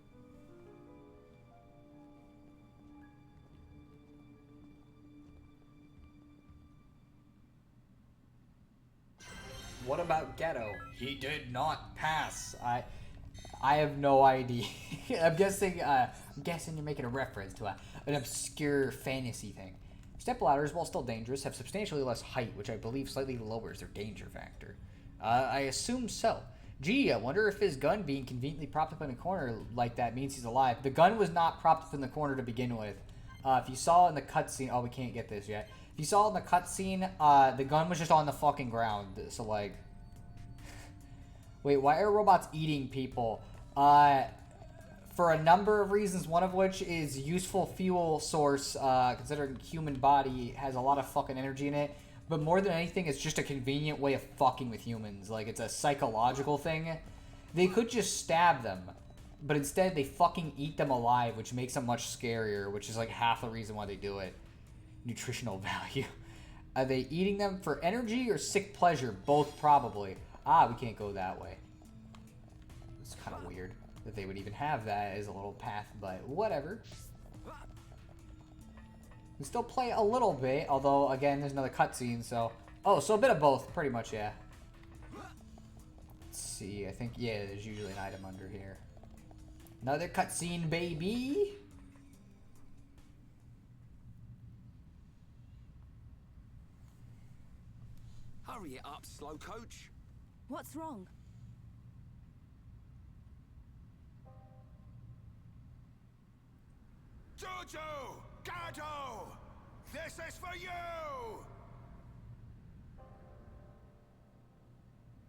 What about Ghetto? He did not pass. I have no idea. I'm guessing you're making a reference to an obscure fantasy thing. Step ladders, while still dangerous, have substantially less height, which I believe slightly lowers their danger factor. I assume so. Gee, I wonder if his gun being conveniently propped up in a corner like that means he's alive. The gun was not propped up in the corner to begin with. If you saw in the cutscene... Oh, we can't get this yet. If you saw in the cutscene, the gun was just on the fucking ground. So, like... Wait, why are robots eating people? For a number of reasons, one of which is useful fuel source, considering human body has a lot of fucking energy in it. But more than anything, it's just a convenient way of fucking with humans. Like, it's a psychological thing. They could just stab them, but instead they fucking eat them alive, which makes them much scarier, which is like half the reason why they do it. Nutritional value. Are they eating them for energy or sick pleasure? Both probably. Ah, we can't go that way. It's kind of weird that they would even have that as a little path, but whatever. We still play a little bit, although, again, there's another cutscene, so... Oh, so a bit of both, pretty much, yeah. Let's see, I think, yeah, there's usually an item under here. Another cutscene, baby! Hurry it up, slow coach. What's wrong? Jojo! Gato! This is for you!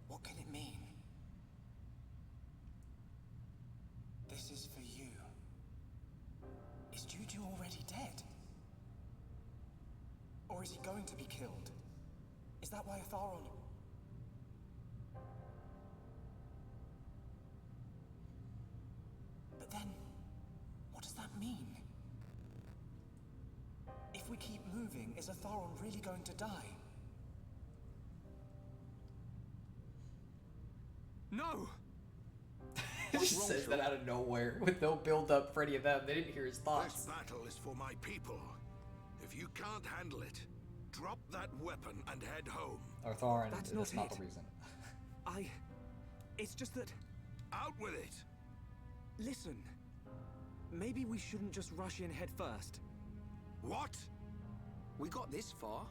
What can it mean? This is for you. Is Juju already dead? Or is he going to be killed? Is that why Atharon... But then, what does that mean? If we keep moving, is Atharon really going to die? No! He just says that out of nowhere, with no build-up for any of them. They didn't hear his thoughts. This battle is for my people. If you can't handle it, drop that weapon and head home. Or Thorin, That's that's not not it. the reason. It's just that... Out with it! Listen. Maybe we shouldn't just rush in head first. What? We got this far.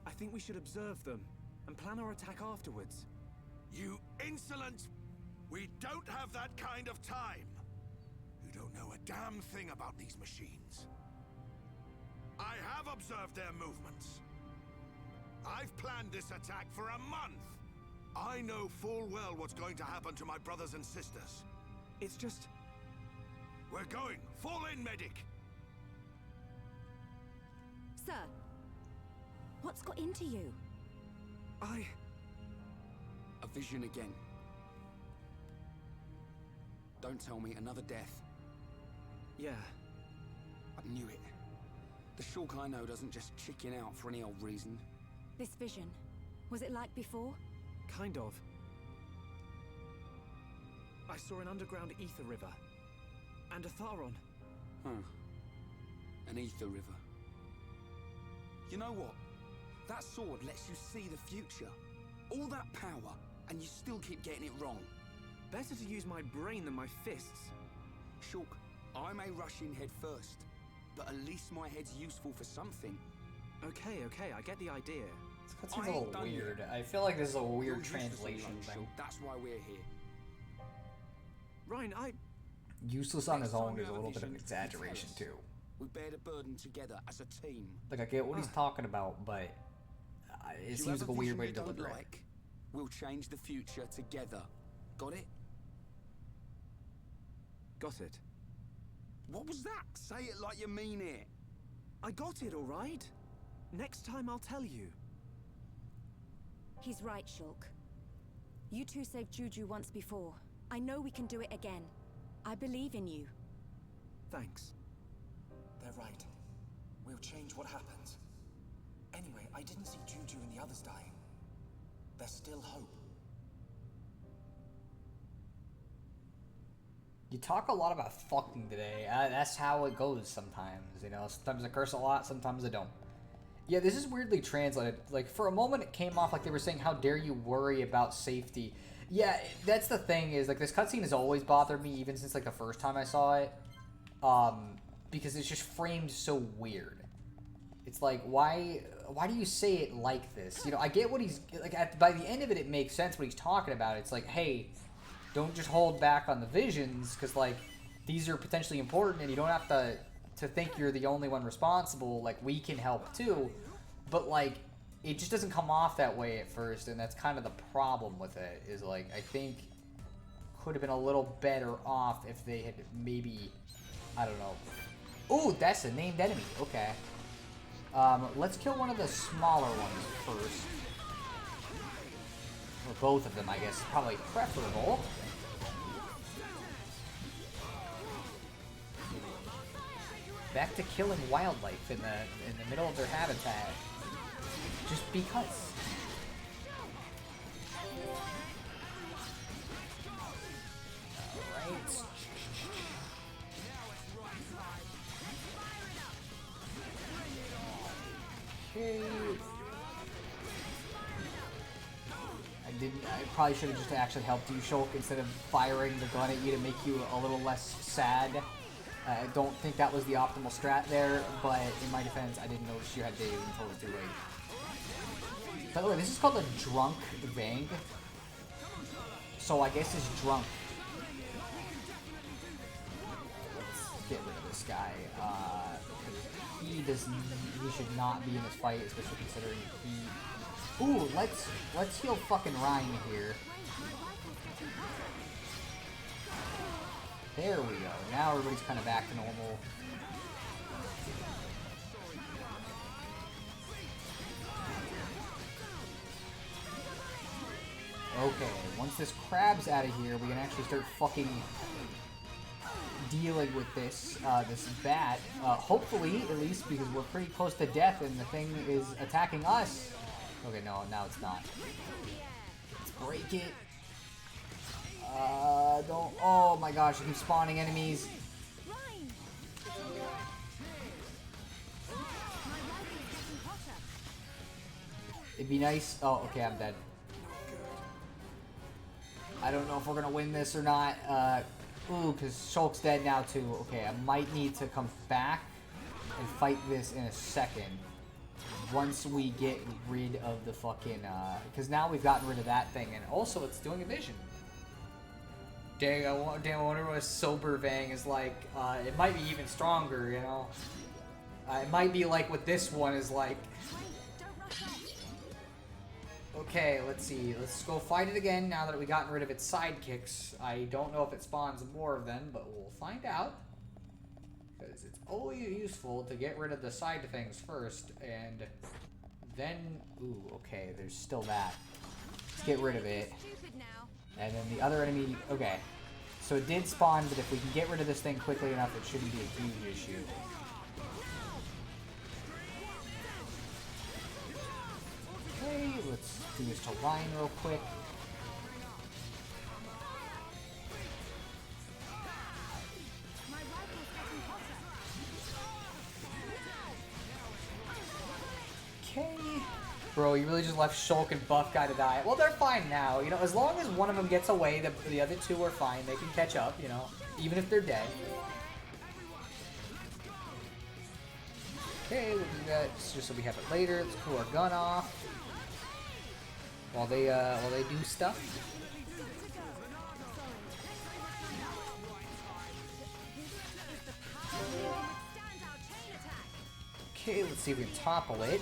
I think we should observe them and plan our attack afterwards. You insolent... We don't have that kind of time. You don't know a damn thing about these machines. I have observed their movements. I've planned this attack for a month. I know full well what's going to happen to my brothers and sisters. It's just... We're going. Fall in, medic. Sir, what's got into you? A vision again. Don't tell me another death. Yeah. I knew it. The Shulk I know doesn't just chicken out for any old reason. This vision, was it like before? Kind of. I saw an underground ether river. And Atharon. Huh. An ether river. You know what? That sword lets you see the future. All that power, and you still keep getting it wrong. Better to use my brain than my fists. Shulk, I may rush in head first, but at least my head's useful for something. Okay, I get the idea. This cutscene's a little weird. I feel like this is a weird You're useless on translation your own, thing. Shulk. That's why we're here. Ryan, Useless on Next his own time you is a have a little bit of an vision, you tell exaggeration us. too. We bear the burden together as a team. Like, I get what he's talking about, but it You seems have like a weird vision way you to don't deliver it. like, we'll change the future together. Got it? got it. What was that? Say it like you mean it. I got it, all right? Next time I'll tell you. He's right, Shulk. You two saved Juju once before. I know we can do it again. I believe in you. Thanks. They're right. We'll change what happens. Anyway, I didn't see Juju and the others dying. There's still hope. You talk a lot about fucking today. That's how it goes sometimes, you know. Sometimes I curse a lot, sometimes I don't. Yeah, this is weirdly translated. Like, for a moment it came off like they were saying, how dare you worry about safety. Yeah, that's the thing is, like, this cutscene has always bothered me, even since, like, the first time I saw it. Because it's just framed so weird. It's like, why do you say it like this? You know, I get what he's, like, by the end of it, it makes sense what he's talking about. It's like, hey, don't just hold back on the visions, because, like, these are potentially important, and you don't have to think you're the only one responsible. Like, we can help too, but like it just doesn't come off that way at first, and that's kind of the problem with it. Is like, I think could have been a little better off if they had maybe, I don't know. Oh, that's a named enemy. Okay, let's kill one of the smaller ones first, or both of them, I guess. Probably preferable. Back to killing wildlife in the middle of their habitat, just because. All right. Okay. I probably should have just actually helped you, Shulk, instead of firing the gun at you to make you a little less sad. I don't think that was the optimal strat there, but in my defense, I didn't notice you had Dave until it was too late. By the way, this is called a drunk Vang. So I guess it's drunk. Let's get rid of this guy. He should not be in this fight, especially considering he... Ooh, let's heal fucking Ryan here. There we go. Now everybody's kind of back to normal. Okay, once this crab's out of here, we can actually start fucking dealing with this this bat. Hopefully, at least, because we're pretty close to death and the thing is attacking us. Okay, no, now it's not. Let's break it. Don't. Oh my gosh, it keeps spawning enemies. It'd be nice. Oh, okay, I'm dead. I don't know if we're gonna win this or not. Ooh, because Shulk's dead now too. Okay, I might need to come back and fight this in a second. Once we get rid of the fucking, because now we've gotten rid of that thing, and also it's doing a vision. Dang, I wonder what a sober Vang is like. It might be even stronger, you know? It might be like what this one is like. Okay, let's see. Let's go fight it again now that we've gotten rid of its sidekicks. I don't know if it spawns more of them, but we'll find out. Because it's always useful to get rid of the side things first, and then... Ooh, okay, there's still that. Let's get rid of it. And then the other enemy... Okay. So it did spawn, but if we can get rid of this thing quickly enough, it shouldn't be a huge issue. Okay, let's do this to Ryan real quick. Okay. Bro, you really just left Shulk and Buff Guy to die. Well, they're fine now. You know, as long as one of them gets away, the other two are fine. They can catch up, you know, even if they're dead. Okay, we'll do that just so we have it later. Let's cool our gun off while they do stuff. Okay, let's see if we can topple it.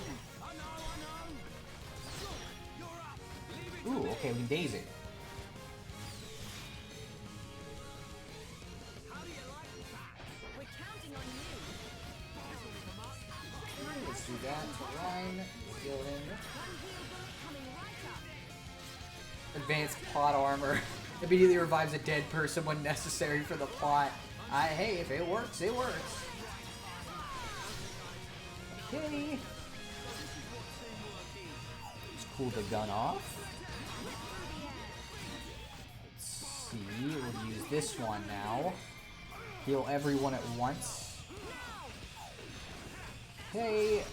Ooh, okay, we can daze it. Okay, let's do that to Ryan. Heal him. Advanced plot armor. Immediately revives a dead person when necessary for the plot. Hey, if it works, it works. Okay. Let's cool the gun off. We'll use this one now. Heal everyone at once. Okay,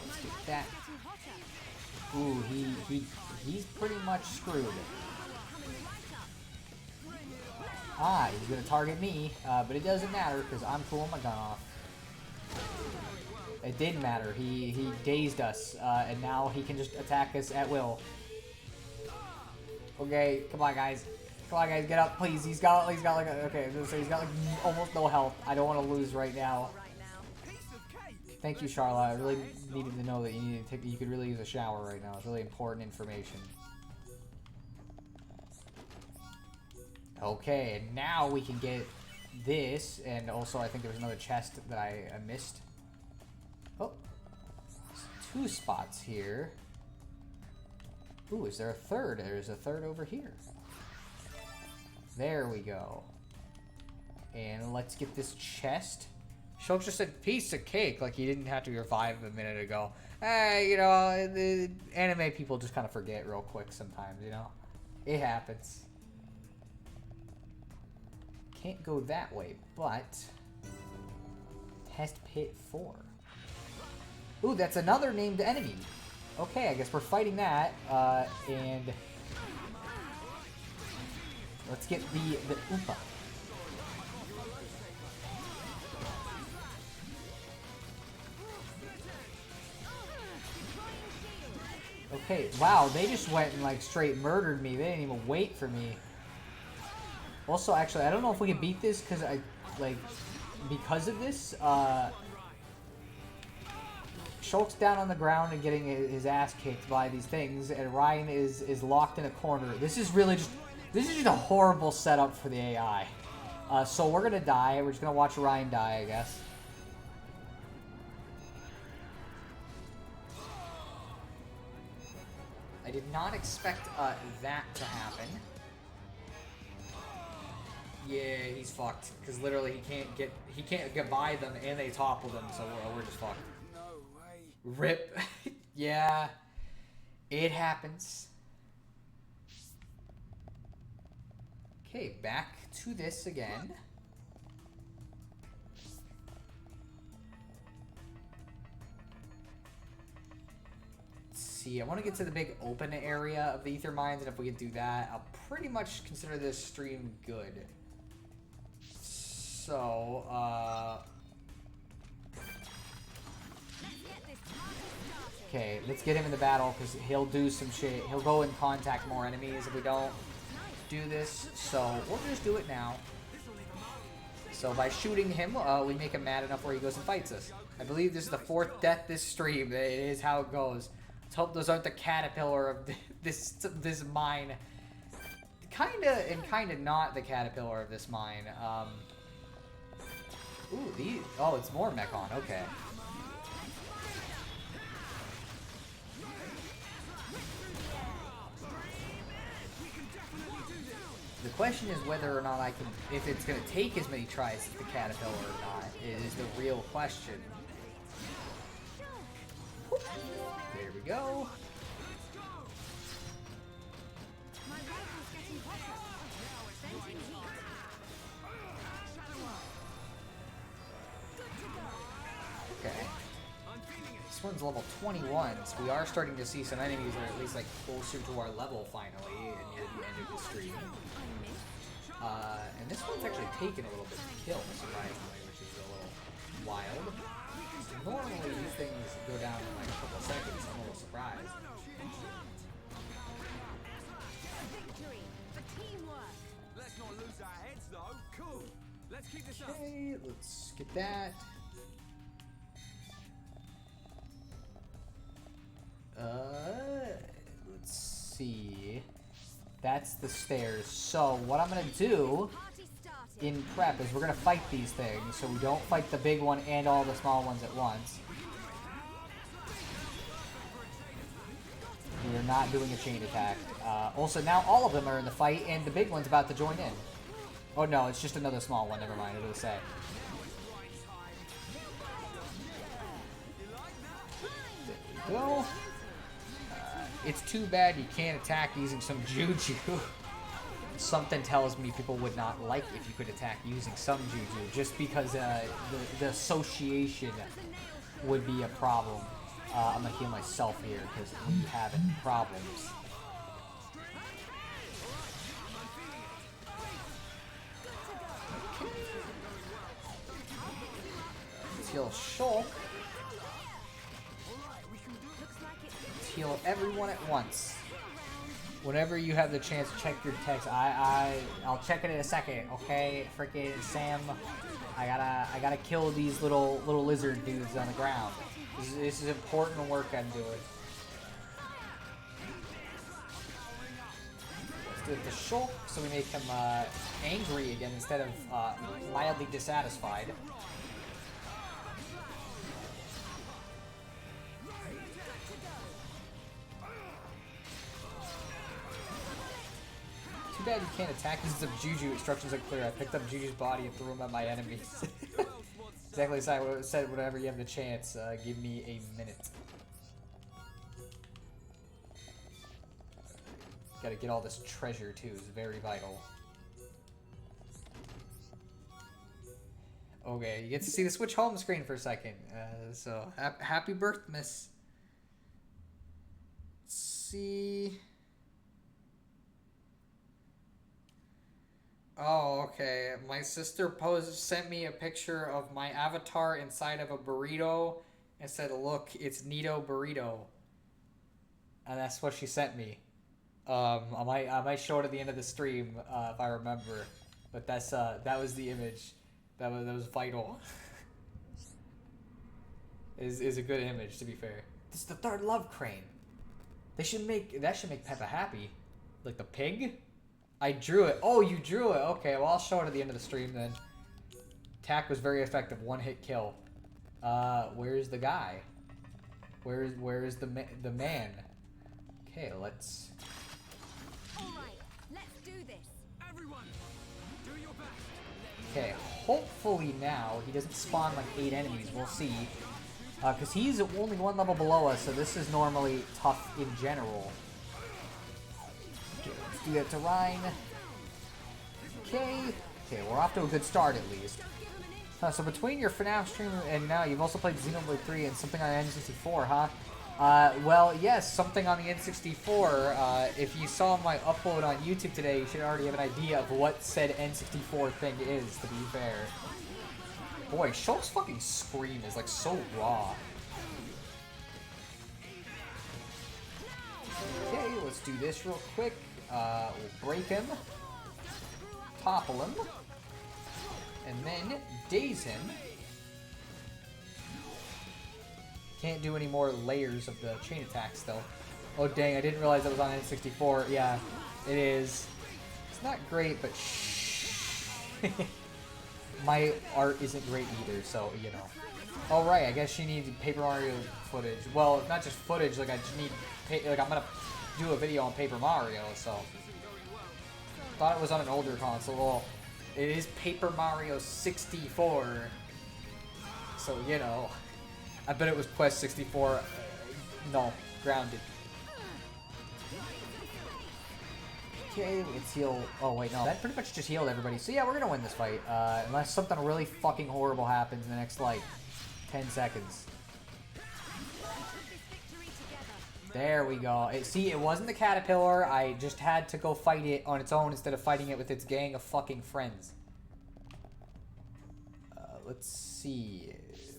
let's get that. Ooh, he's pretty much screwed. Ah, he's gonna target me, but it doesn't matter because I'm pulling my gun off. It didn't matter. He dazed us, and now he can just attack us at will. Okay, come on, guys. Come on, guys, get up, please. He's got like okay, so he's got like almost no health. I don't want to lose right now. Thank you, Charlotte. I really needed to know that you could really use a shower right now. It's really important information. Okay, and now we can get this, and also I think there was another chest that I missed. Oh, there's 2 spots here. Ooh, is there a third? There's a third over here. There we go. And let's get this chest. Shulk just said piece of cake, like he didn't have to revive a minute ago. Hey, you know, the anime people just kind of forget real quick sometimes, you know? It happens. Can't go that way, but... Test Pit 4. Ooh, that's another named enemy. Okay, I guess we're fighting that, and... Let's get the Oopa. Okay, wow, they just went and like straight murdered me. They didn't even wait for me. Also, actually, I don't know if we can beat this because because of this, Shulk's down on the ground and getting his ass kicked by these things, and Ryan is locked in a corner. This is just a horrible setup for the AI. So we're gonna die. We're just gonna watch Ryan die, I guess. I did not expect that to happen. Yeah, he's fucked. Because literally he can't get by them and they toppled him, so we're just fucked. No way. Rip. Yeah. It happens. Okay, back to this again. I want to get to the big open area of the Ether Mines, and if we can do that, I'll pretty much consider this stream good. So, okay, let's get him in the battle, because he'll do some shit. He'll go and contact more enemies if we don't do this, so we'll just do it now. So by shooting him, we make him mad enough where he goes and fights us. I believe this is the 4th death this stream. It is how it goes. Let's hope those aren't the caterpillar of this mine. Kinda and kinda not the caterpillar of this mine. Ooh, these. Oh, it's more Mechon. Okay. The question is whether or not I can, if it's gonna take as many tries as the caterpillar or not, is the real question. There we go. Okay. This one's level 21, so we are starting to see some enemies that are at least like closer to our level finally, and near the end of the stream. And this one's actually taken a little bit to kill, surprisingly, which is a little wild. Normally these things go down in like a couple seconds. I'm a little surprised. Let's not lose our heads though. Cool. Let's keep this up. Okay, let's get that. Let's see. That's the stairs. So what I'm gonna do in prep is we're gonna fight these things, so we don't fight the big one and all the small ones at once. We're not doing a chain attack. Also, now all of them are in the fight, and the big one's about to join in. Oh no, it's just another small one. Never mind. It'll say. There we go. It's too bad you can't attack using some juju. Something tells me people would not like if you could attack using some juju, just because the association would be a problem. I'm gonna heal myself here because we having problems. Let's heal Shulk. Let's heal everyone at once. Whenever you have the chance, check your text. I'll check it in a second, okay? Freaking Sam, I gotta kill these little lizard dudes on the ground. This is important work I'm doing. Let's do it to Shulk so we make him angry again instead of mildly dissatisfied. Too bad you can't attack because of Juju. Instructions are clear. I picked up Juju's body and threw him at my enemies. Exactly as I said, whenever you have the chance, give me a minute. Gotta get all this treasure too, it's very vital. Okay, you get to see the Switch home screen for a second. So, happy birth, miss. Let's see... Oh, okay. My sister sent me a picture of my avatar inside of a burrito and said, "Look, it's Nito Burrito." And that's what she sent me. I might show it at the end of the stream if I remember. But that was the image. That was vital. is a good image, to be fair. This is the third love crane. That should make Peppa happy. Like the pig? I drew it. Oh, you drew it. Okay, well, I'll show it at the end of the stream then. Attack was very effective. One hit kill. Where's the guy? Where's the man? Okay, let's... Alright, let's do this. Everyone, do your best. Okay, hopefully now he doesn't spawn like 8 enemies. We'll see. Because he's only 1 level below us, so this is normally tough in general. Do that to Ryan. Okay, we're off to a good start at least. So between your FNAF stream and now, you've also played Xenoblade 3 and something on N64, huh? Well, yes, something on the N64. If you saw my upload on YouTube today, you should already have an idea of what said N64 thing is, to be fair. Boy, Shulk's fucking scream is like so raw. Okay, let's do this real quick. We'll break him, topple him, and then daze him. Can't do any more layers of the chain attacks though. Oh dang, I didn't realize that was on N64. Yeah, it is. It's not great, but shh. My art isn't great either, so, you know. Oh right, I guess she needs Paper Mario footage. Well, not just footage, like I just need, like I'm gonna do a video on Paper Mario, so. Thought it was on an older console. Well, it is Paper Mario 64. So, you know. I bet it was Quest 64. No, grounded. Okay, let's heal. Oh, wait, no. That pretty much just healed everybody. So, yeah, we're gonna win this fight. Unless something really fucking horrible happens in the next, like, 10 seconds. There we go. See, it wasn't the caterpillar. I just had to go fight it on its own instead of fighting it with its gang of fucking friends. Let's see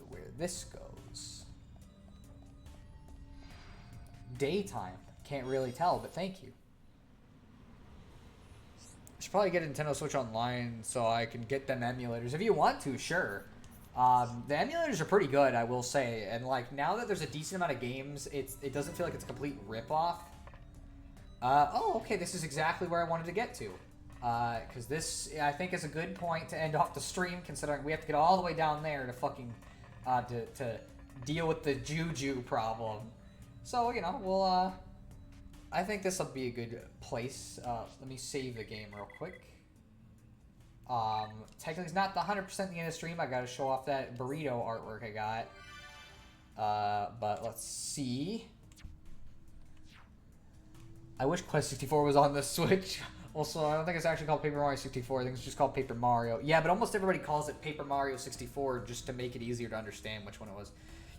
where this goes. Daytime. Can't really tell, but thank you. I should probably get a Nintendo Switch Online so I can get them emulators. If you want to, sure. The emulators are pretty good, I will say, and like now that there's a decent amount of games, it doesn't feel like it's a complete ripoff. Oh, okay, this is exactly where I wanted to get to, because this I think is a good point to end off the stream, considering we have to get all the way down there to fucking to deal with the Juju problem. So you know, we'll I think this will be a good place. Let me save the game real quick. Technically it's not the 100% the end of stream. I gotta show off that burrito artwork I got. But let's see. I wish Quest 64 was on the Switch. Also, I don't think it's actually called Paper Mario 64. I think it's just called Paper Mario. Yeah, but almost everybody calls it Paper Mario 64 just to make it easier to understand which one it was.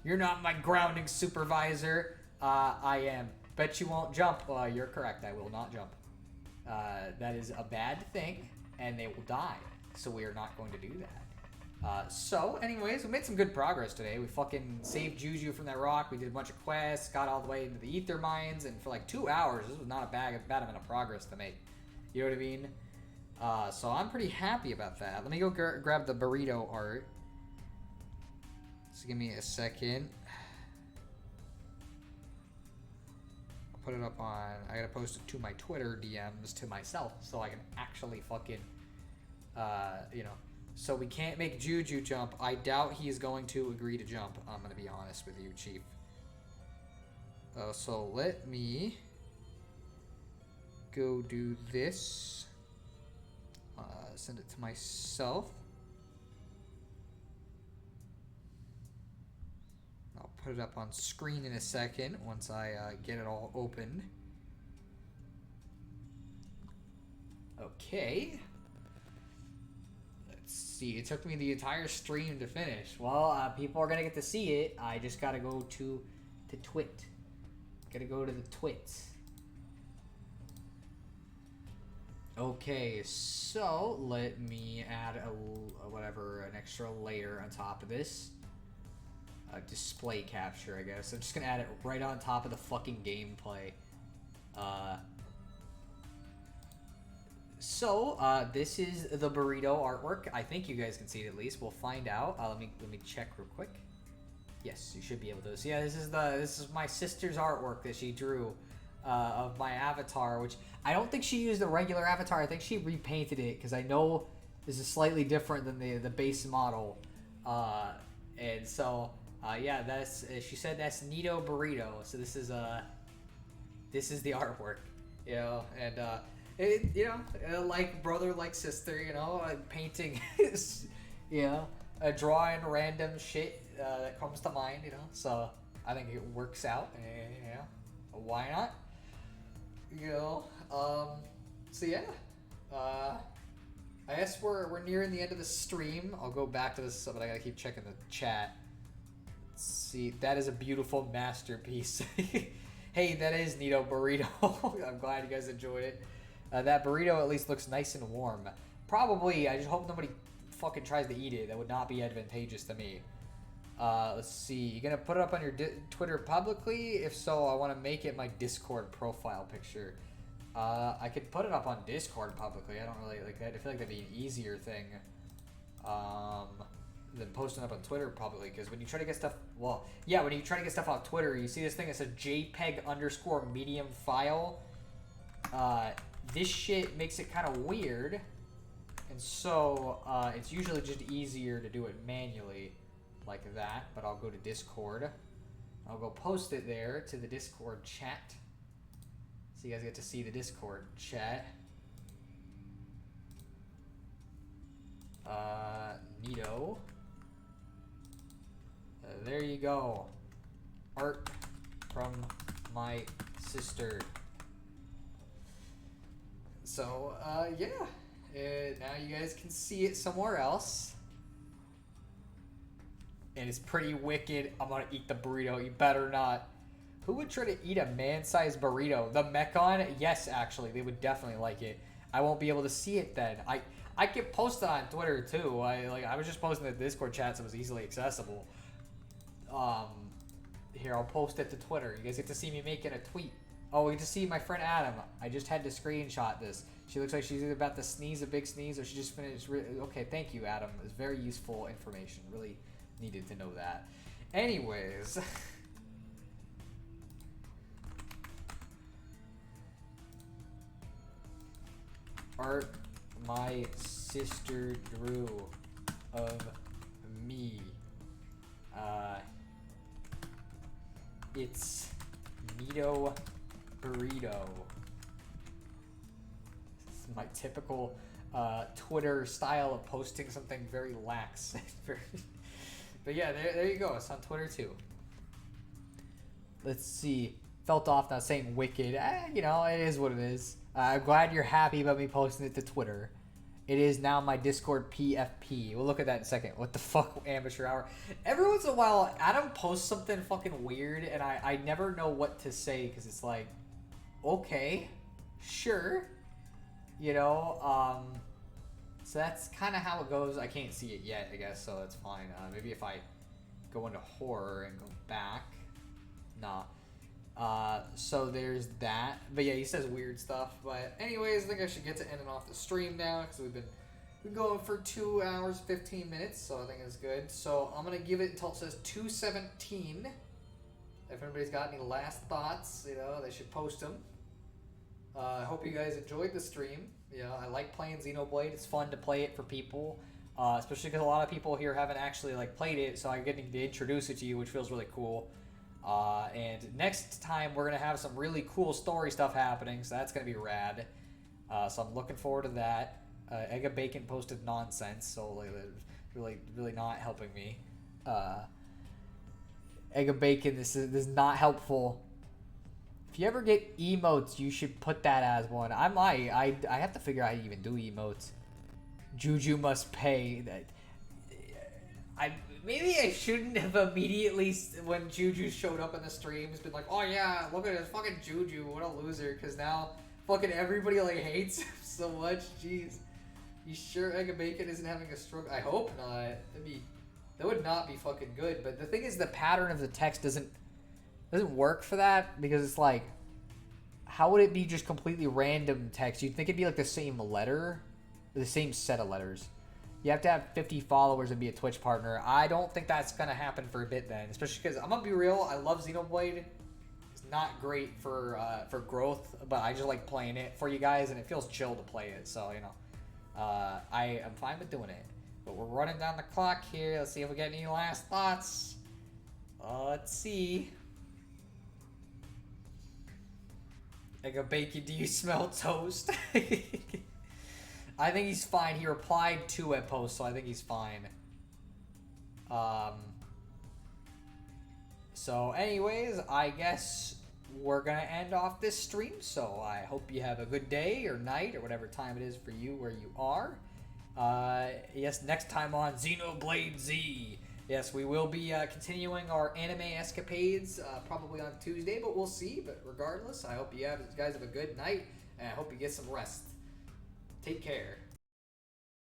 You're not my grounding supervisor. I am. Bet you won't jump. You're correct. I will not jump. That is a bad thing, and they will die. So we are not going to do that. So, anyways, we made some good progress today. We fucking saved Juju from that rock. We did a bunch of quests, got all the way into the ether mines, and for like 2 hours, this was not a bad amount of progress to make. You know what I mean? So I'm pretty happy about that. Let me go grab the burrito art. So give me a second. I'll put it up on... I gotta post it to my Twitter DMs to myself so I can actually fucking... you know... So we can't make Juju jump. I doubt he is going to agree to jump. I'm going to be honest with you, Chief. So let me go do this. Send it to myself. I'll put it up on screen in a second once I get it all opened. Okay. See, it took me the entire stream to finish. Well, people are gonna get to see it. I just gotta go to Twit. Gotta go to the Twits. Okay, so let me add an extra layer on top of this. Display capture, I guess. I'm just gonna add it right on top of the fucking gameplay. So, this is the burrito artwork. I think you guys can see it at least. We'll find out. Let me check real quick. Yes, you should be able to. So yeah, this is my sister's artwork that she drew of my avatar, which I don't think she used the regular avatar. I think she repainted it because I know this is slightly different than the base model. And so yeah, that's she said that's Nito Burrito. So this is the artwork, you know, and you know, like brother, like sister, you know, painting, you know, drawing random shit that comes to mind, you know. So I think it works out, you know, why not? You know, so yeah, I guess we're nearing the end of the stream. I'll go back to this, but I gotta keep checking the chat. Let's see, that is a beautiful masterpiece. Hey, that is Nito Burrito. I'm glad you guys enjoyed it. That burrito at least looks nice and warm. Probably, I just hope nobody fucking tries to eat it. That would not be advantageous to me. Let's see. You gonna put it up on your Twitter publicly? If so, I want to make it my Discord profile picture. I could put it up on Discord publicly. I don't really like that. I feel like that'd be an easier thing than posting up on Twitter publicly. Because when you try to get stuff, well, yeah, when you try to get stuff on Twitter, you see this thing that says JPEG_medium file. This shit makes it kind of weird, and so it's usually just easier to do it manually like that. But I'll go to Discord. I'll go post it there to the Discord chat, so you guys get to see the Discord chat. Neato. There you go. Art from my sister. So, yeah. Now you guys can see it somewhere else. And it's pretty wicked. I'm gonna eat the burrito. You better not. Who would try to eat a man-sized burrito? The Mechon? Yes, actually. They would definitely like it. I won't be able to see it then. I could post it on Twitter, too. I was just posting the Discord chat, so it was easily accessible. Here, I'll post it to Twitter. You guys get to see me making a tweet. Oh, we get to see my friend Adam. I just had to screenshot this. She looks like she's either about to sneeze a big sneeze or she just finished. Okay, thank you, Adam. It's very useful information. Really needed to know that. Anyways. Art my sister drew of me. It's Nito Burrito. This is my typical Twitter style of posting something very lax. But yeah, there you go. It's on Twitter too. Let's see. Felt off not saying wicked. You know, it is what it is. I'm glad you're happy about me posting it to Twitter. It is now my Discord PFP. We'll look at that in a second. What the fuck, amateur hour? Every once in a while, Adam posts something fucking weird, and I never know what to say, because it's like, okay, sure. You know, so that's kind of how it goes. I can't see it yet, I guess, so that's fine. Maybe if I go into horror and go back. Nah. So there's that. But yeah, he says weird stuff. But anyways, I think I should get to ending off the stream now, because we've been going for 2 hours 15 minutes, so I think it's good. So I'm gonna give it until it says 2:17. If anybody's got any last thoughts, you know, they should post them. I hope you guys enjoyed the stream. You know, I like playing Xenoblade. It's fun to play it for people, especially because a lot of people here haven't actually like played it, so I'm getting to introduce it to you, which feels really cool. And next time we're gonna have some really cool story stuff happening, so that's gonna be rad. So I'm looking forward to that. Egg of Bacon posted nonsense, so like, really not helping me. Egg of Bacon, this is not helpful. If you ever get emotes, you should put that as one. I have to figure out how to even do emotes. Juju must pay. Maybe I shouldn't have immediately, when Juju showed up in the streams, been like, oh yeah, look at this fucking Juju, what a loser, because now fucking everybody like hates him so much. Jeez. You sure Egg of Bacon isn't having a stroke? I hope not. That would not be fucking good. But the thing is, the pattern of the text doesn't work for that, because it's like, how would it be just completely random text? You'd think it'd be like the same letter, or the same set of letters. You have to have 50 followers and be a Twitch partner. I don't think that's gonna happen for a bit then, especially because I'm gonna be real. I love Xenoblade. It's not great for growth, but I just like playing it for you guys, and it feels chill to play it. So you know, I am fine with doing it. But we're running down the clock here. Let's see if we get any last thoughts. Let's see. Egg of Bacon, do you smell toast? I think he's fine. He replied to a post, so I think he's fine. So anyways, I guess we're gonna end off this stream. So I hope you have a good day or night or whatever time it is for you where you are. Yes, next time on Xenoblade Z. Yes, we will be continuing our anime escapades probably on Tuesday, but we'll see. But regardless, I hope you guys have a good night, and I hope you get some rest. Take care.